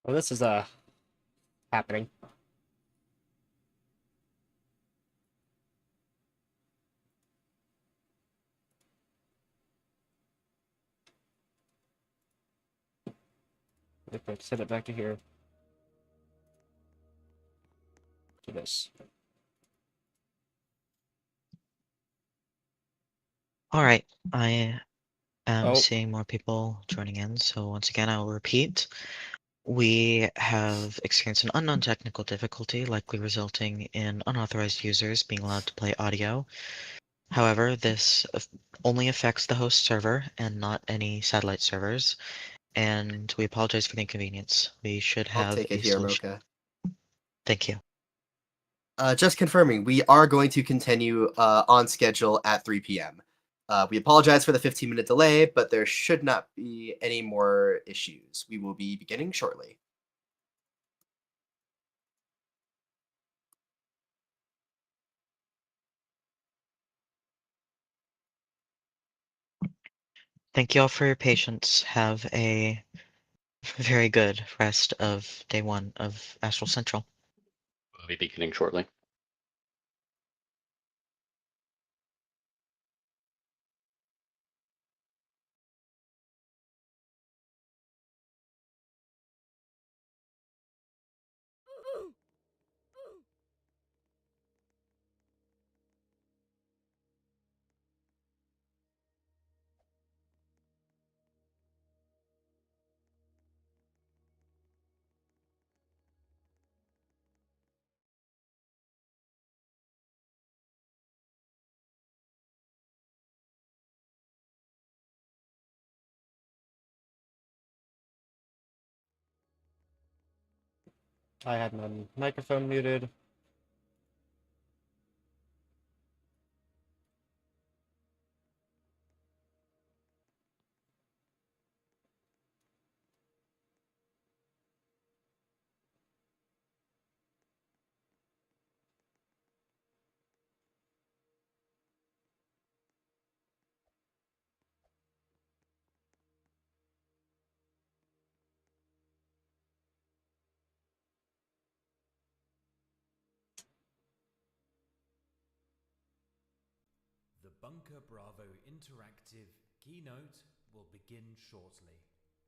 E: Well, this is happening. If I set it back to here. To this.
P: All right, I am
E: Oh.
P: seeing more people joining in, so once again, I will repeat. We have experienced an unknown technical difficulty, likely resulting in unauthorized users being allowed to play audio. However, this only affects the host server and not any satellite servers, and we apologize for the inconvenience. We should
D: I'll
P: have
D: take
P: a
D: it here,
P: solution.
D: Mocha.
P: Thank you.
D: Just confirming, we are going to continue on schedule at 3 p.m. We apologize for the 15-minute delay, but there should not be any more issues. We will be beginning shortly.
P: Thank you all for your patience. Have a very good rest of day 1 of Astral Central.
N: We'll be beginning shortly.
E: I had my microphone muted.
C: The Bunker Bravo interactive keynote will begin shortly.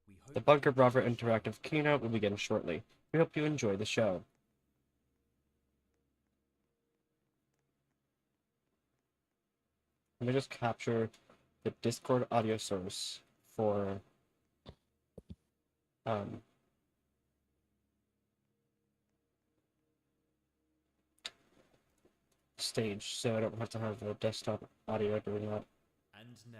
C: We hope
E: The Bunker Bravo interactive keynote will begin shortly. We hope you enjoy the show. Let me just capture the Discord audio source for stage, so I don't have to have the desktop audio doing that.
C: And now,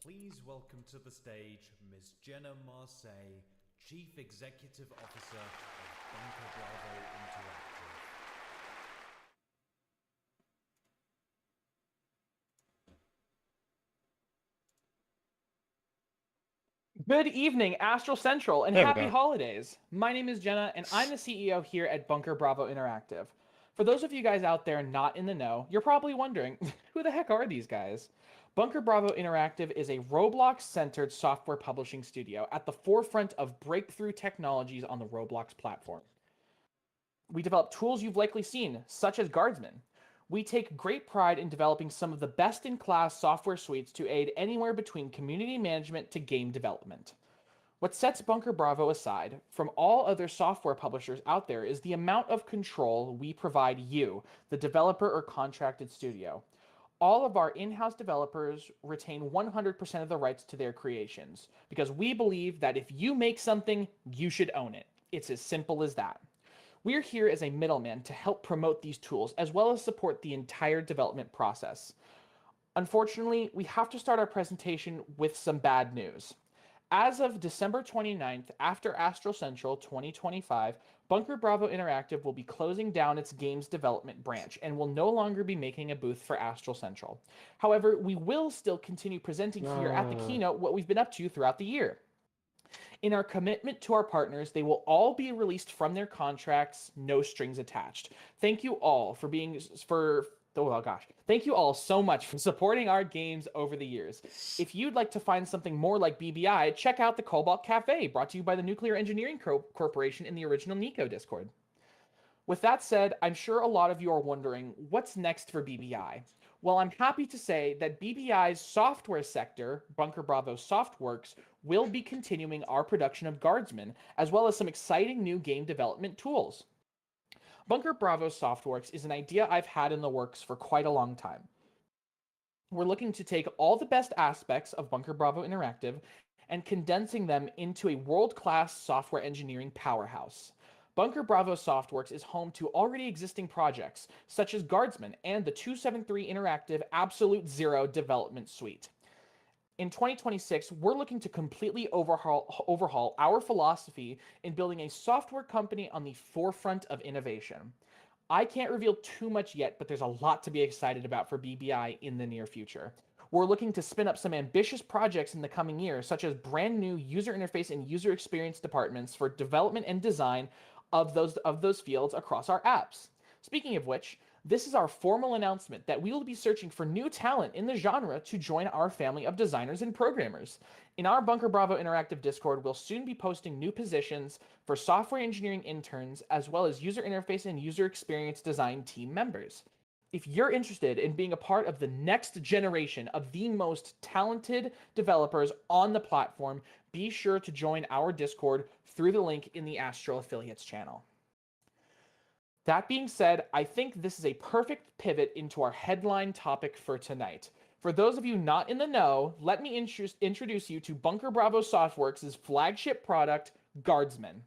C: please welcome to the stage Ms. Jenna Marseille, Chief Executive Officer of Bunker Bravo Interactive.
B: Good evening, Astral Central, and
E: There we
B: happy
E: go.
B: holidays. My name is Jenna, and I'm the CEO here at Bunker Bravo Interactive. For those of you guys out there not in the know, you're probably wondering, who the heck are these guys? Bunker Bravo Interactive is a Roblox-centered software publishing studio at the forefront of breakthrough technologies on the Roblox platform. We develop tools you've likely seen, such as Guardsman. We take great pride in developing some of the best-in-class software suites to aid anywhere between community management to game development. What sets Bunker Bravo aside from all other software publishers out there is the amount of control we provide you, the developer or contracted studio. All of our in-house developers retain 100% of the rights to their creations, because we believe that if you make something, you should own it. It's as simple as that. We're here as a middleman to help promote these tools, as well as support the entire development process. Unfortunately, we have to start our presentation with some bad news. As of December 29th, after Astral Central 2025, Bunker Bravo Interactive will be closing down its games development branch and will no longer be making a booth for Astral Central. However, we will still continue presenting here at the keynote what we've been up to throughout the year. In our commitment to our partners, they will all be released from their contracts, no strings attached. Thank you all for
Q: Oh gosh. Thank you all so much for supporting our games over the years. If you'd like to find something more like BBI, check out the Cobalt Cafe, brought to you by the Nuclear Engineering Corporation in the original Nico Discord. With that said, I'm sure a lot of you are wondering, what's next for BBI? Well, I'm happy to say that BBI's software sector, Bunker Bravo Softworks, will be continuing our production of Guardsmen, as well as some exciting new game development tools. Bunker Bravo Softworks is an idea I've had in the works for quite a long time. We're looking to take all the best aspects of Bunker Bravo Interactive and condensing them into a world-class software engineering powerhouse. Bunker Bravo Softworks is home to already existing projects, such as Guardsman and the 273 Interactive Absolute Zero development suite. In 2026, we're looking to completely overhaul our philosophy in building a software company on the forefront of innovation. I can't reveal too much yet, but there's a lot to be excited about for BBI in the near future. We're looking to spin up some ambitious projects in the coming year, such as brand new user interface and user experience departments for development and design of those fields across our apps. Speaking of which, this is our formal announcement that we will be searching for new talent in the genre to join our family of designers and programmers. In our Bunker Bravo Interactive Discord, we'll soon be posting new positions for software engineering interns, as well as user interface and user experience design team members. If you're interested in being a part of the next generation of the most talented developers on the platform, be sure to join our Discord through the link in the Astral Affiliates channel. That being said, I think this is a perfect pivot into our headline topic for tonight. For those of you not in the know, let me introduce you to Bunker Bravo Softworks' flagship product, Guardsman.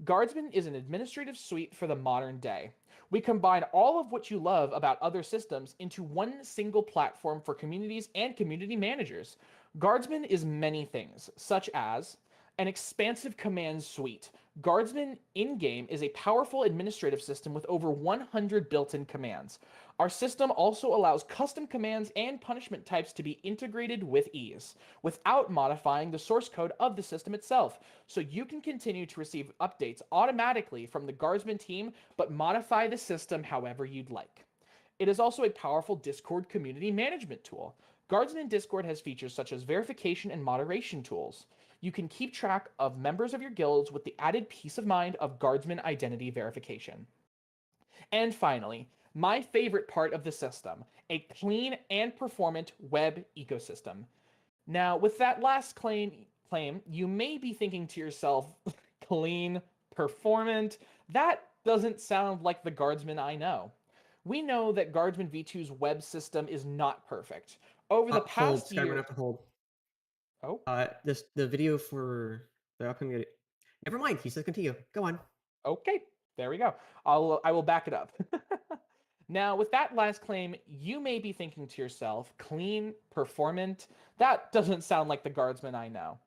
Q: Guardsman is an administrative suite for the modern day. We combine all of what you love about other systems into one single platform for communities and community managers. Guardsman is many things, such as an expansive command suite. Guardsman in-game is a powerful administrative system with over 100 built-in commands. Our system also allows custom commands and punishment types to be integrated with ease, without modifying the source code of the system itself, so you can continue to receive updates automatically from the Guardsman team, but modify the system however you'd like. It is also a powerful Discord community management tool. Guardsman Discord has features such as verification and moderation tools. You can keep track of members of your guilds with the added peace of mind of Guardsman identity verification. And finally, my favorite part of the system, a clean and performant web ecosystem. Now, with that last claim, you may be thinking to yourself, clean, performant, that doesn't sound like the Guardsman I know. We know that Guardsman V2's web system is not perfect. Over the past
M: Sky, we're
Q: year...
M: gonna have to hold.
Q: Oh?
M: The video for the upcoming video. Never mind, he says continue. Go on.
Q: Okay, there we go. I will back it up. Now, with that last claim, you may be thinking to yourself, clean, performant, that doesn't sound like the Guardsman I know.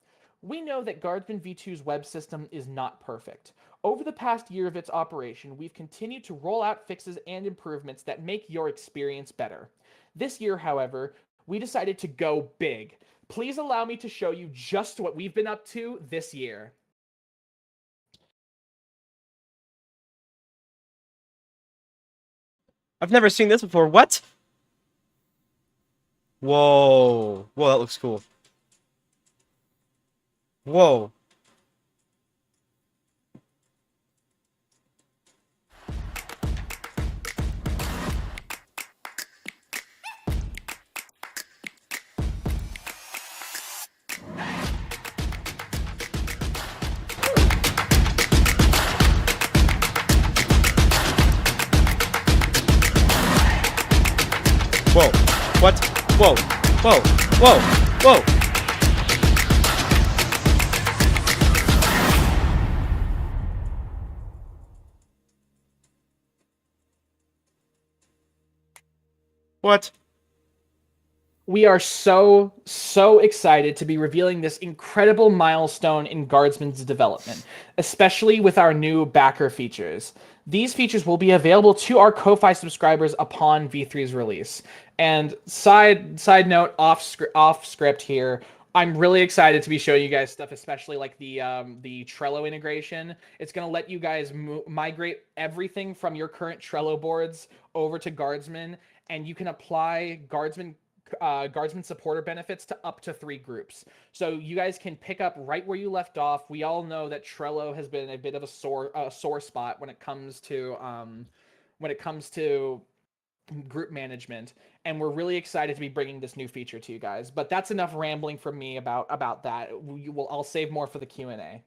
Q: We know that Guardsman V2's web system is not perfect. Over the past year of its operation, we've continued to roll out fixes and improvements that make your experience better. This year, however, we decided to go big. Please allow me to show you just what we've been up to this year.
A: I've never seen this before. What? Whoa. Whoa, that looks cool. Whoa. Whoa. What? Whoa. Whoa. Whoa. Whoa. What?
Q: We are so excited to be revealing this incredible milestone in Guardsman's development, especially with our new backer features. These features will be available to our Ko-Fi subscribers upon V3's release. And side note, off script here, I'm really excited to be showing you guys stuff, especially like the Trello integration. It's going to let you guys migrate everything from your current Trello boards over to Guardsman, and you can apply Guardsman supporter benefits to up to 3 groups. So you guys can pick up right where you left off. We all know that Trello has been a bit of a sore spot when it comes to group management, and we're really excited to be bringing this new feature to you guys. But that's enough rambling from me about that. I'll save more for the Q&A.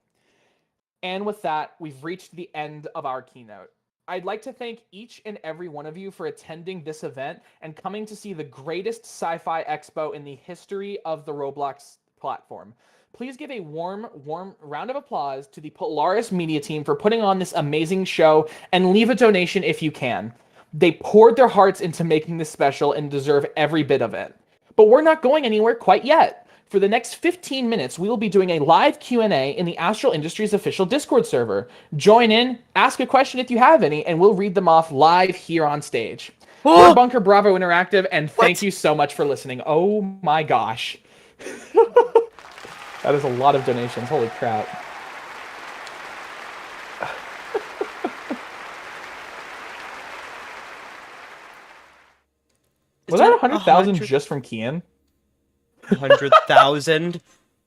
Q: And with that, we've reached the end of our keynote. I'd like to thank each and every one of you for attending this event and coming to see the greatest sci-fi expo in the history of the Roblox platform. Please give a warm round of applause to the Polaris Media team for putting on this amazing show, and leave a donation if you can. They poured their hearts into making this special and deserve every bit of it. But we're not going anywhere quite yet. For the next 15 minutes, we will be doing a live Q&A in the Astral Industries official Discord server. Join in, ask a question if you have any, and we'll read them off live here on stage. We're Bunker Bravo Interactive, and thank you so much for listening. Oh my gosh. That is a lot of donations. Holy crap. Was that 100,000 just from Kian?
A: 100,000?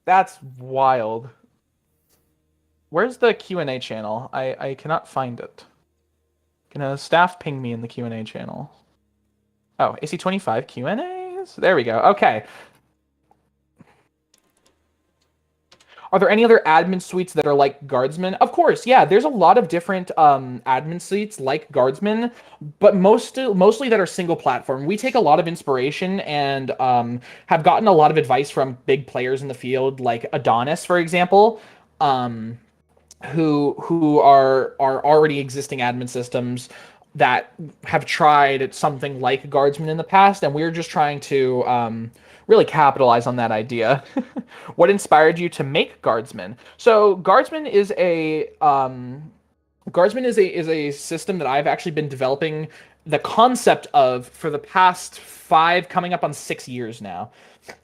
Q: That's wild. Where's the Q&A channel? I cannot find it. Can a staff ping me in the Q&A channel? Oh, AC25 Q&As? There we go. Okay. Are there any other admin suites that are like Guardsman? Of course, yeah. There's a lot of different admin suites like Guardsman, but mostly that are single platform. We take a lot of inspiration and have gotten a lot of advice from big players in the field, like Adonis, for example, who are already existing admin systems that have tried something like Guardsman in the past, and we're just trying to really capitalize on that idea. What inspired you to make Guardsman? So Guardsman is a system that I've actually been developing the concept of for the past 5, coming up on 6 years now.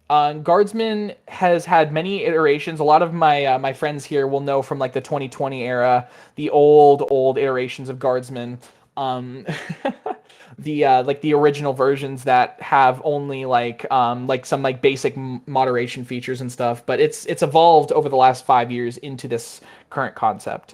Q: Guardsman has had many iterations. A lot of my friends here will know from like the 2020 era, the old iterations of Guardsman. The original versions that have only some basic moderation features and stuff, but it's evolved over the last 5 years into this current concept.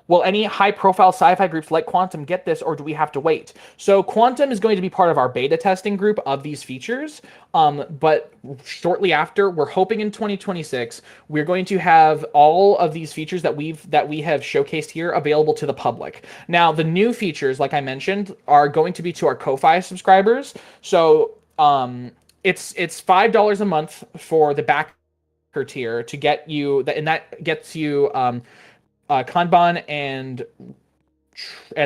Q: Will any high-profile sci-fi groups like Quantum get this, or do we have to wait? So Quantum is going to be part of our beta testing group of these features, but shortly after, we're hoping in 2026, we're going to have all of these features that we have showcased here available to the public. Now, the new features, like I mentioned, are going to be to our Ko-Fi subscribers. So it's $5 a month for the backer tier to get you, and that gets you Kanban and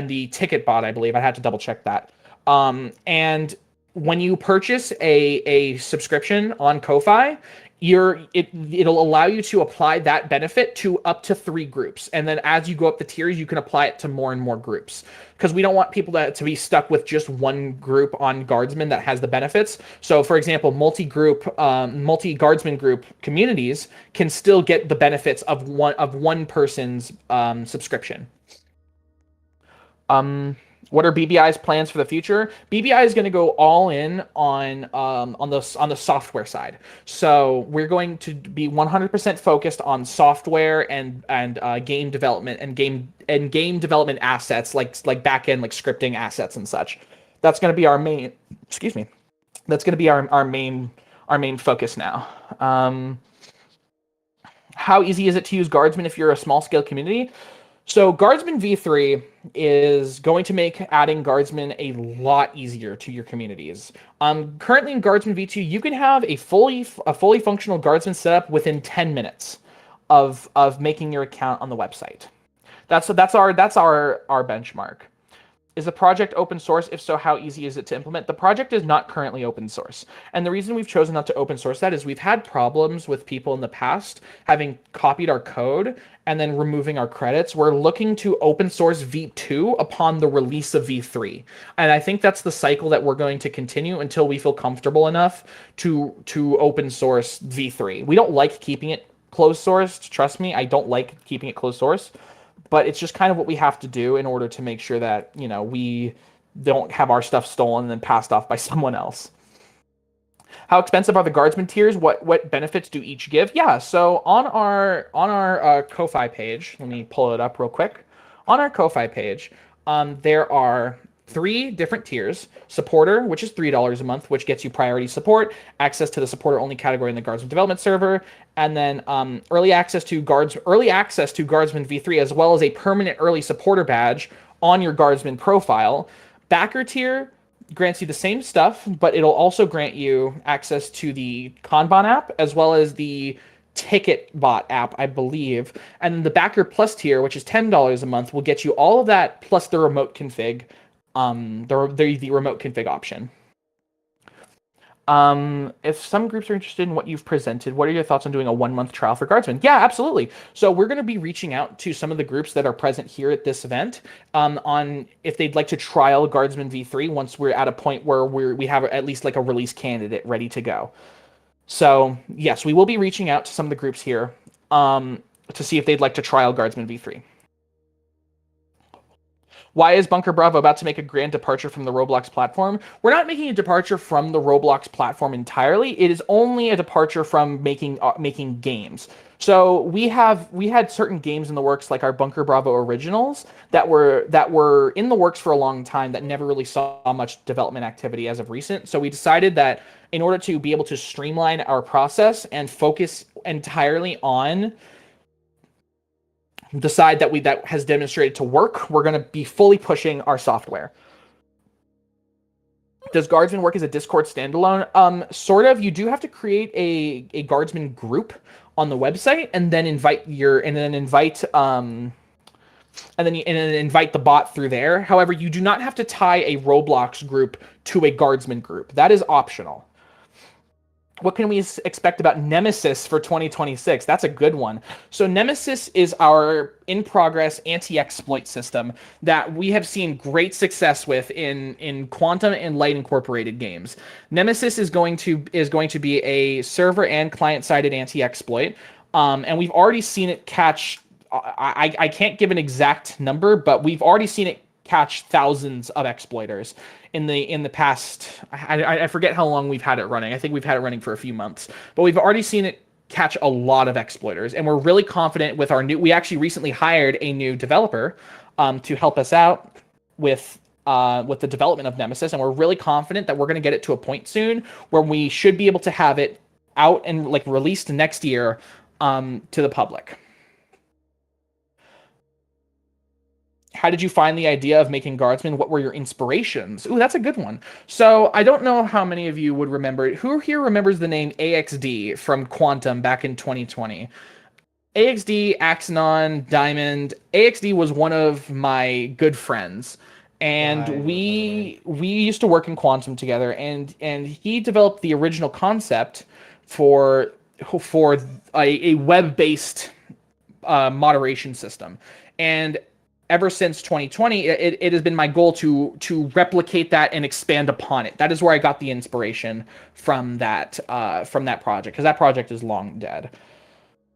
Q: the ticket bot, I believe. I had to double check that. And when you purchase a subscription on Ko-Fi, it'll allow you to apply that benefit to up to 3 groups. And then as you go up the tiers, you can apply it to more and more groups. Because we don't want people to be stuck with just one group on Guardsman that has the benefits. So for example, multi-Guardsman group communities can still get the benefits of one person's subscription. What are BBI's plans for the future? BBI is going to go all in on the software side. So we're going to be 100% focused on software and game development and game development assets like backend, like scripting assets and such. That's going to be our main. Excuse me. That's going to be our main focus now. How easy is it to use Guardsman if you're a small scale community? So Guardsman v3 is going to make adding Guardsman a lot easier to your communities. Currently in Guardsman v2, you can have a fully functional Guardsman setup within 10 minutes of making your account on the website. That's our benchmark. Is the project open source? If so, how easy is it to implement? The project is not currently open source. And the reason we've chosen not to open source that is we've had problems with people in the past having copied our code and then removing our credits. We're looking to open source V2 upon the release of V3. And I think that's the cycle that we're going to continue until we feel comfortable enough to open source V3. We don't like keeping it closed sourced. Trust me, I don't like keeping it closed source. But it's just kind of what we have to do in order to make sure that, you know, we don't have our stuff stolen and then passed off by someone else. How expensive are the guardsman tiers? What benefits do each give? Yeah, so on our Ko-Fi page, let me pull it up real quick. On our Ko-Fi page, there are 3 different tiers. Supporter, which is $3 a month, which gets you priority support, access to the supporter-only category in the Guardsman development server, and then early access to Guardsman V3, as well as a permanent early supporter badge on your Guardsman profile. Backer tier grants you the same stuff, but it'll also grant you access to the Kanban app, as well as the Ticketbot app, I believe. And the Backer Plus tier, which is $10 a month, will get you all of that plus the remote config. The remote config option. If some groups are interested in what you've presented, what are your thoughts on doing a 1-month trial for Guardsmen? Yeah, absolutely. So we're going to be reaching out to some of the groups that are present here at this event on if they'd like to trial Guardsman V3 once we're at a point where we have at least like a release candidate ready to go. So yes, we will be reaching out to some of the groups here to see if they'd like to trial Guardsman V3. Why is Bunker Bravo about to make a grand departure from the Roblox platform? We're not making a departure from the Roblox platform entirely. It is only a departure from making games. So we had certain games in the works, like our Bunker Bravo originals, that were in the works for a long time that never really saw much development activity as of recent. So we decided that in order to be able to streamline our process and focus entirely on the side that has demonstrated to work, we're going to be fully pushing our software. Does Guardsman work as a Discord standalone? Sort of. You do have to create a Guardsman group on the website and then invite the bot through there. However, you do not have to tie a Roblox group to a Guardsman group. That is optional. What can we expect about Nemesis for 2026? That's a good one. So Nemesis is our in-progress anti-exploit system that we have seen great success with in Quantum and Light Incorporated games. Nemesis is going to be a server and client-sided anti-exploit, and we've already seen it catch. I can't give an exact number, but we've already seen it catch thousands of exploiters in the past. I forget how long we've had it running. I think we've had it running for a few months, but we've already seen it catch a lot of exploiters, and we're really confident with our new. We actually recently hired a new developer to help us out with the development of Nemesis, and we're really confident that we're going to get it to a point soon where we should be able to have it out and like released next year to the public. How did you find the idea of making Guardsmen? What were your inspirations? Ooh, that's a good one. So I don't know how many of you would remember. Who here remembers the name AXD from Quantum back in 2020? AXD, Axanon, Diamond. AXD was one of my good friends. And we used to work in Quantum together, and he developed the original concept for a web-based moderation system. And ever since 2020, it has been my goal to replicate that and expand upon it. That is where I got the inspiration from that project, because that project is long dead.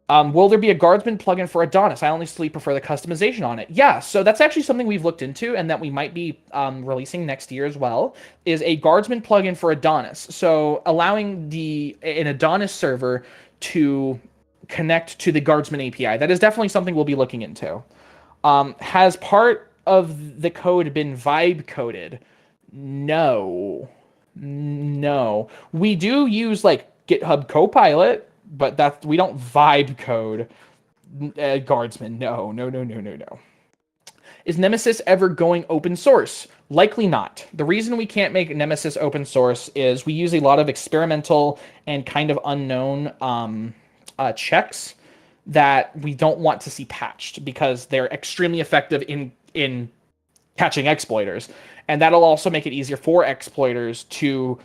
Q: Will there be a Guardsman plugin for Adonis? I honestly prefer the customization on it. Yeah, so that's actually something we've looked into and that we might be releasing next year as well, is a Guardsman plugin for Adonis. So allowing an Adonis server to connect to the Guardsman API. That is definitely something we'll be looking into. Has part of the code been vibe coded? No. We do use like GitHub Copilot, but we don't vibe code Guardsman. No. Is Nemesis ever going open source? Likely not. The reason we can't make Nemesis open source is we use a lot of experimental and kind of unknown checks that we don't want to see patched because they're extremely effective in catching exploiters, and that'll also make it easier for exploiters to,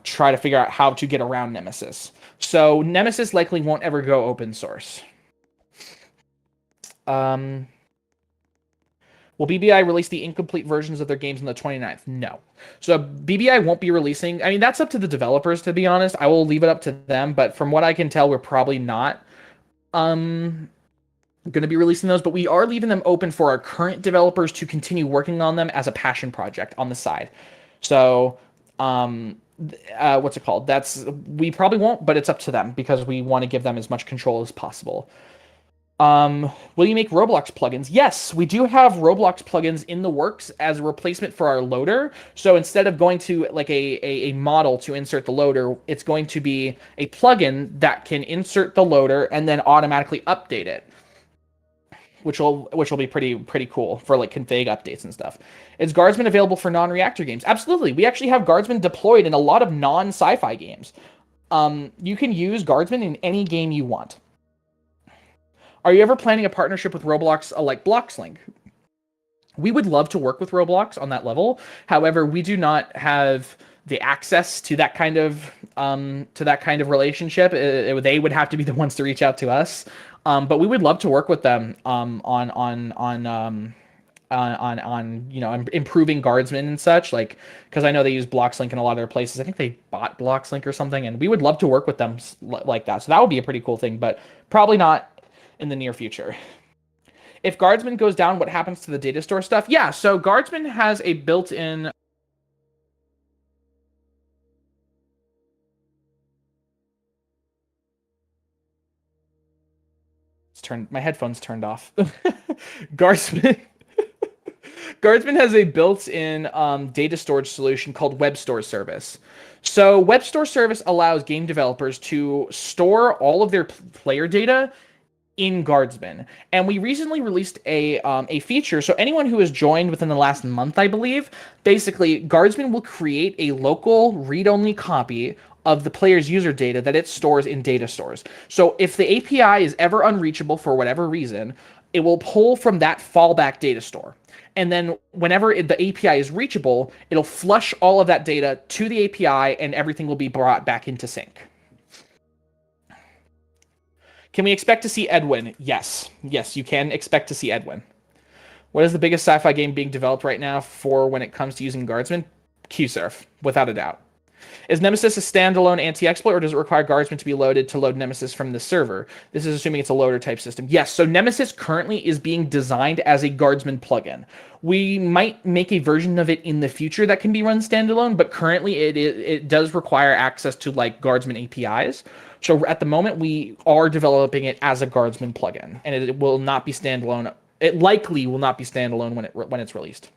Q: try to figure out how to get around Nemesis. So Nemesis likely won't ever go open source. Will BBI release the incomplete versions of their games on the 29th? No. So BBI won't be releasing... I mean, that's up to the developers, to be honest. I will leave it up to them, but from what I can tell, we're probably not going to be releasing those, but we are leaving them open for our current developers to continue working on them as a passion project on the side. So, what's it called? We probably won't, but it's up to them because we want to give them as much control as possible. Will you make Roblox plugins? Yes, we do have Roblox plugins in the works as a replacement for our loader. So instead of going to like a model to insert the loader, it's going to be a plugin that can insert the loader and then automatically update it, which will be pretty cool for like config updates and stuff. Is Guardsman available for non-reactor games? Absolutely. We actually have Guardsman deployed in a lot of non-sci-fi games. You can use Guardsman in any game you want. Are you ever planning a partnership with Roblox like Bloxlink? We would love to work with Roblox on that level. However, we do not have the access to that kind of relationship. They would have to be the ones to reach out to us. But we would love to work with them on improving Guardsmen and such, like, because I know they use Bloxlink in a lot of their places. I think they bought Bloxlink or something, and we would love to work with them like that. So that would be a pretty cool thing, but probably not in the near future. If Guardsman goes down, what happens to the data store stuff? Yeah, so Guardsman has a built-in my headphones turned off. Guardsman has a built-in data storage solution called Web Store Service. So Web Store Service allows game developers to store all of their player data in Guardsman. And we recently released a feature. So anyone who has joined within the last month, I believe, basically Guardsman will create a local read-only copy of the player's user data that it stores in data stores. So if the API is ever unreachable for whatever reason, it will pull from that fallback data store. And then whenever the API is reachable, it'll flush all of that data to the API and everything will be brought back into sync. Can we expect to see Edwin? Yes. Yes, you can expect to see Edwin. What is the biggest sci-fi game being developed right now for when it comes to using Guardsman? Q-Surf, without a doubt. Is Nemesis a standalone anti-exploit, or does it require Guardsman to be loaded to load Nemesis from the server? This is assuming it's a loader type system. Yes, so Nemesis currently is being designed as a Guardsman plugin. We might make a version of it in the future that can be run standalone, but currently it does require access to like Guardsman APIs. So at the moment, we are developing it as a Guardsman plugin, and it will not be standalone. It likely will not be standalone when it's released.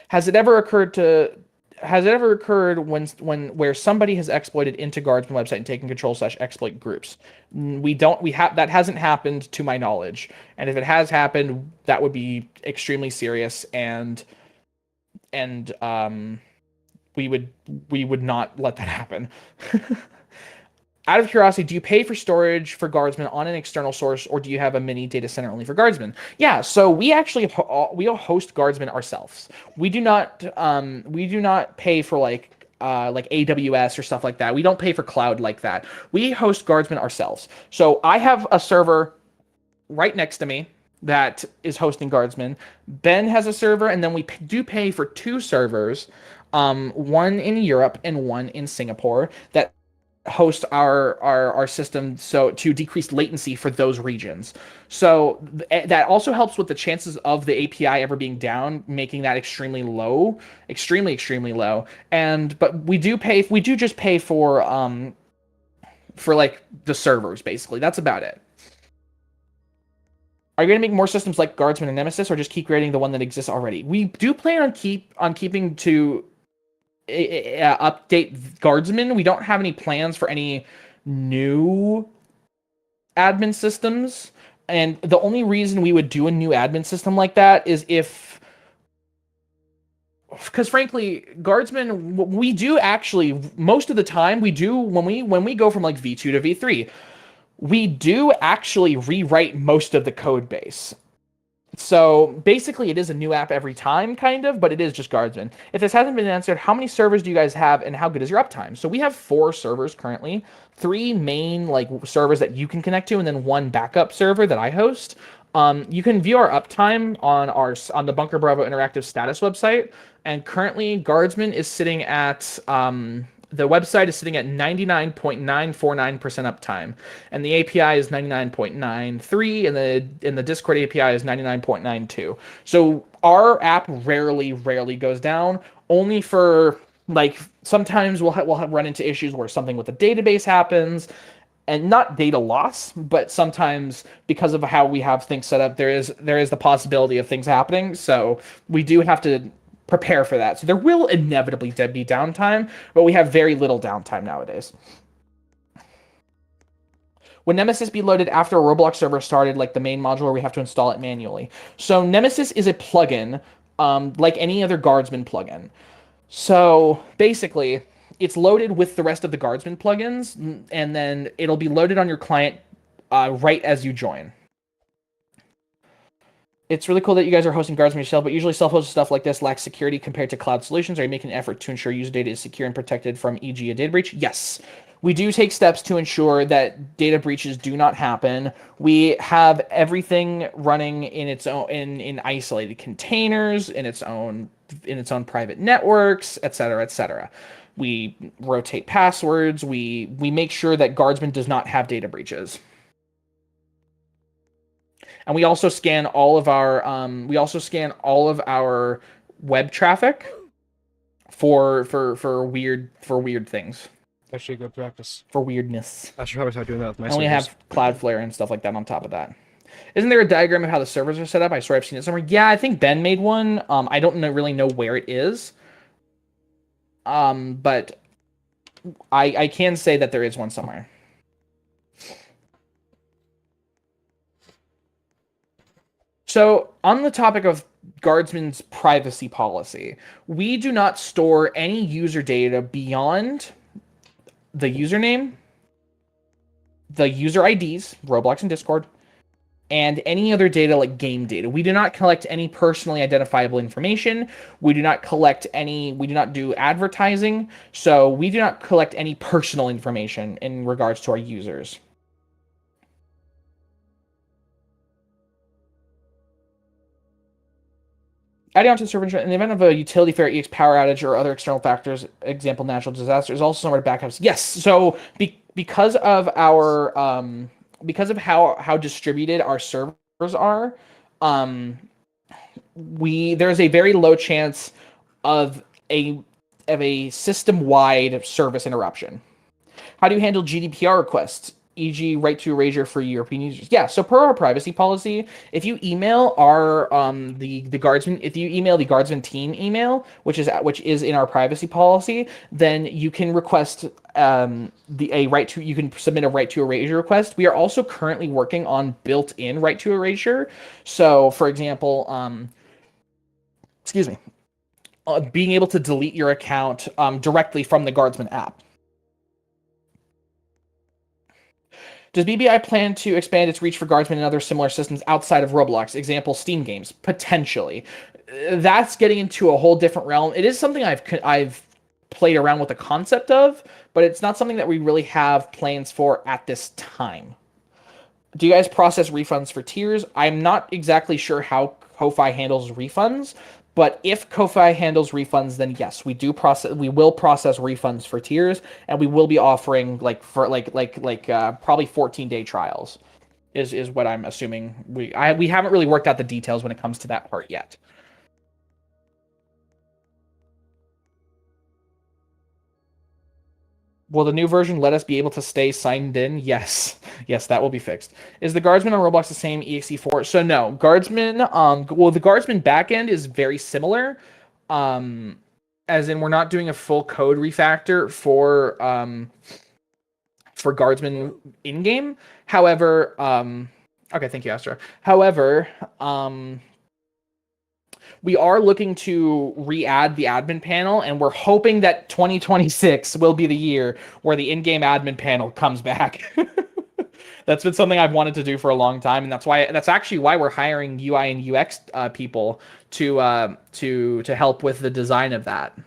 Q: Has it ever occurred where somebody has exploited into Guardsman website and taken control / exploit groups? That hasn't happened to my knowledge. And if it has happened, that would be extremely serious, and we would not let that happen. Out of curiosity, do you pay for storage for Guardsman on an external source, or do you have a mini data center only for Guardsman? Yeah, so we actually host Guardsman ourselves. We do not pay for like AWS or stuff like that. We don't pay for cloud like that. We host Guardsman ourselves. So I have a server right next to me that is hosting Guardsman. Ben has a server, and then we do pay for 2 servers, one in Europe and one in Singapore, that host our system, so to decrease latency for those regions. So that also helps with the chances of the API ever being down, making that extremely low, extremely low. But we do just pay for like the servers, basically. That's about it. Are you going to make more systems like Guardsman and Nemesis, or just keep creating the one that exists already? We do plan on keeping to update Guardsman. We don't have any plans for any new admin systems, and the only reason we would do a new admin system like that is because frankly, Guardsman, we do actually, most of the time, we do, when we go from like V2 to V3, we do actually rewrite most of the code base. So basically, it is a new app every time, kind of, but it is just Guardsman. If this hasn't been answered, how many servers do you guys have, and how good is your uptime? So we have 4 servers currently, 3 main like servers that you can connect to, and then 1 backup server that I host. You can view our uptime on the Bunker Bravo Interactive status website, and currently Guardsman is sitting at the website is sitting at 99.949% uptime, and the API is 99.93, and the Discord API is 99.92. So our app rarely goes down. Only for like sometimes we'll run into issues where something with the database happens, and not data loss, but sometimes because of how we have things set up, there is the possibility of things happening. So we do have to prepare for that. So there will inevitably be downtime, but we have very little downtime nowadays. Would Nemesis be loaded after a Roblox server started, like the main module where we have to install it manually? So Nemesis is a plugin, like any other Guardsman plugin. So basically, it's loaded with the rest of the Guardsman plugins, and then it'll be loaded on your client right as you join. It's really cool that you guys are hosting Guardsman yourself, but usually self-hosted stuff like this lacks security compared to cloud solutions. Are you making an effort to ensure user data is secure and protected from, e.g., a data breach? Yes. We do take steps to ensure that data breaches do not happen. We have everything running in its own in isolated containers, in its own private networks, etc., etc. We rotate passwords. We make sure that Guardsman does not have data breaches. And we also scan all of our web traffic for weird things.
E: Actually, good practice.
Q: For weirdness.
E: I should probably start doing that with my
Q: And we
E: servers.
Q: have Cloudflare and stuff like that on top of that. Isn't there a diagram of how the servers are set up? I swear I've seen it somewhere. Yeah, I think Ben made one. I don't really know where it is. But I can say that there is one somewhere. So, on the topic of Guardsman's privacy policy, we do not store any user data beyond the username, the user IDs, Roblox and Discord, and any other data like game data. We do not collect any personally identifiable information. We do not do advertising, so we do not collect any personal information in regards to our users. Adding on to the server, in the event of a utility failure, EX power outage, or other external factors, example natural disasters, also somewhere to backups. Yes, so because of our because of how distributed our servers are, there's a very low chance of a system-wide service interruption. How do you handle GDPR requests? E.g., right to erasure for European users. Yeah, so per our privacy policy, if you email our the Guardsman, if you email the Guardsman team email, which is in our privacy policy, then you can request you can submit a right to erasure request. We are also currently working on built-in right to erasure. So, for example, being able to delete your account directly from the Guardsman app. Does BBI plan to expand its reach for Guardsmen and other similar systems outside of Roblox? Example, Steam games. Potentially. That's getting into a whole different realm. It is something I've played around with the concept of, but it's not something that we really have plans for at this time. Do you guys process refunds for tiers? I'm not exactly sure how Ko-Fi handles refunds, but if Ko-Fi handles refunds, then yes, we will process refunds for tiers, and we will be offering probably 14-day trials is what I'm assuming. We haven't really worked out the details when it comes to that part yet. Will the new version let us be able to stay signed in? Yes. Yes, that will be fixed. Is the Guardsman on Roblox the same exe4? So no, Guardsman, the Guardsman backend is very similar. As in we're not doing a full code refactor for Guardsman in-game. However, okay, thank you, Astra. However, we are looking to re-add the admin panel, and we're hoping that 2026 will be the year where the in-game admin panel comes back. That's been something I've wanted to do for a long time, and that's actually why we're hiring UI and UX people to help with the design of that.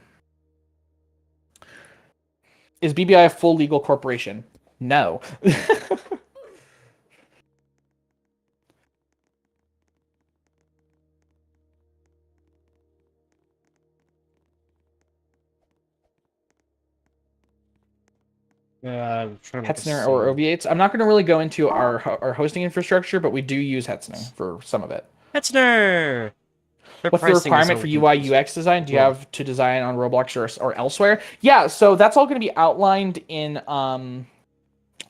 Q: Is BBI a full legal corporation? No. Hetzner or OV8s. I'm not going to really go into our hosting infrastructure, but we do use Hetzner for some of it.
E: Hetzner!
Q: What's the requirement for UI UX design? Do you have to design on Roblox or elsewhere? Yeah, so that's all going to be outlined in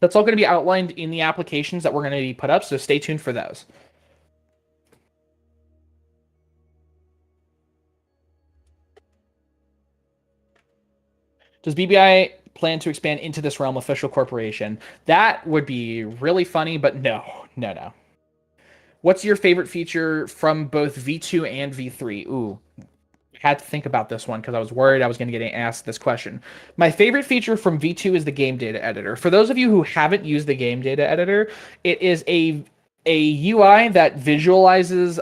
Q: the applications that we're going to be put up. So stay tuned for those. Does BBI plan to expand into this realm official corporation? That would be really funny, but no. What's your favorite feature from both V2 and V3? Ooh, I had to think about this one because I was worried I was going to get asked this question. My favorite feature from V2 is the game data editor. For those of you who haven't used the game data editor, it is a UI that visualizes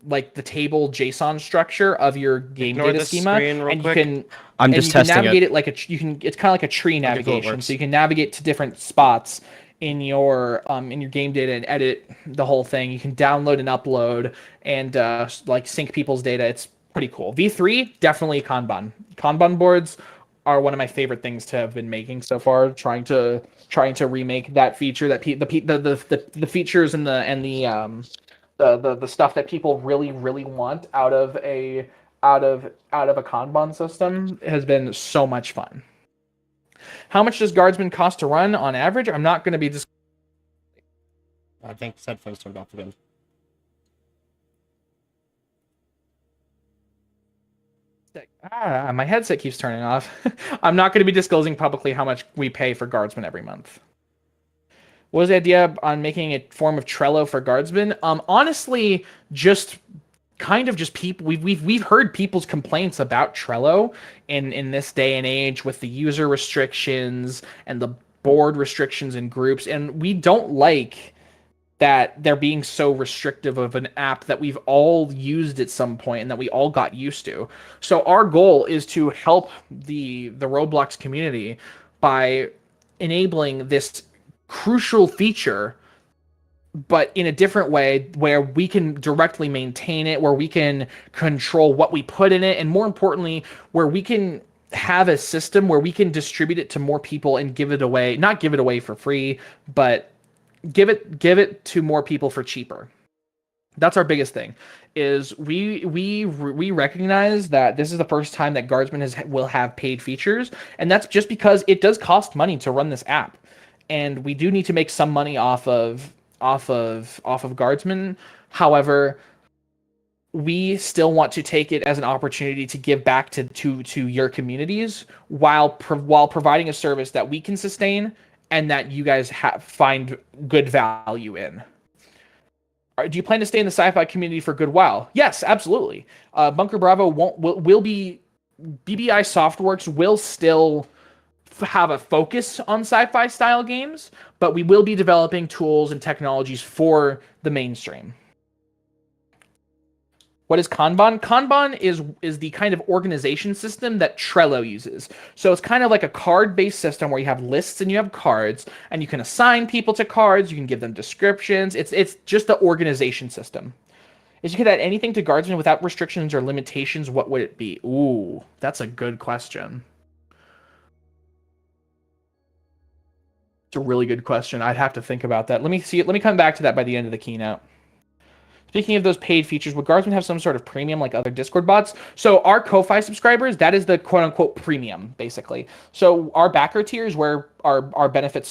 Q: like the table JSON structure of your game data schema, and you can navigate it like it's kind of like a tree navigation. So you can navigate to different spots in your game data and edit the whole thing. You can download and upload and like sync people's data. It's pretty cool. V3 definitely Kanban. Kanban boards are one of my favorite things to have been making so far. Trying to remake that feature, that the features and the stuff that people really want out of a Kanban system has been so much fun. How much does Guardsman cost to run on average? I'm not going to be just.
E: I think his headphones turned off again.
Q: My headset keeps turning off. I'm not going to be disclosing publicly how much we pay for Guardsman every month. What was the idea on making a form of Trello for Guardsmen? Honestly, just people. We've heard people's complaints about Trello in this day and age with the user restrictions and the board restrictions in groups, and we don't like that they're being so restrictive of an app that we've all used at some point and that we all got used to. So our goal is to help the Roblox community by enabling this crucial feature, but in a different way where we can directly maintain it, where we can control what we put in it, and more importantly, where we can have a system where we can distribute it to more people and give it away, not give it away for free, but give it to more people for cheaper. That's our biggest thing. Is we recognize that this is the first time that Guardsman will have paid features, and that's just because it does cost money to run this app, and we do need to make some money off of Guardsman. However, we still want to take it as an opportunity to give back to your communities while providing a service that we can sustain and that you guys find good value in. Do you plan to stay in the sci-fi community for a good while? Yes, absolutely. Bunker Bravo will be BBI Softworks will still have a focus on sci-fi style games, but we will be developing tools and technologies for the mainstream. What is Kanban? Kanban is the kind of organization system that Trello uses. So it's kind of like a card-based system where you have lists and you have cards, and you can assign people to cards, you can give them descriptions. It's just the organization system. If you could add anything to Guardsman without restrictions or limitations, what would it be? Ooh, that's a good question. It's a really good question. I'd have to think about that. Let me come back to that by the end of the keynote. Speaking of those paid features, would Guardsman have some sort of premium like other Discord bots? So our Ko-Fi subscribers, that is the quote-unquote premium, basically. So our backer tiers where our benefits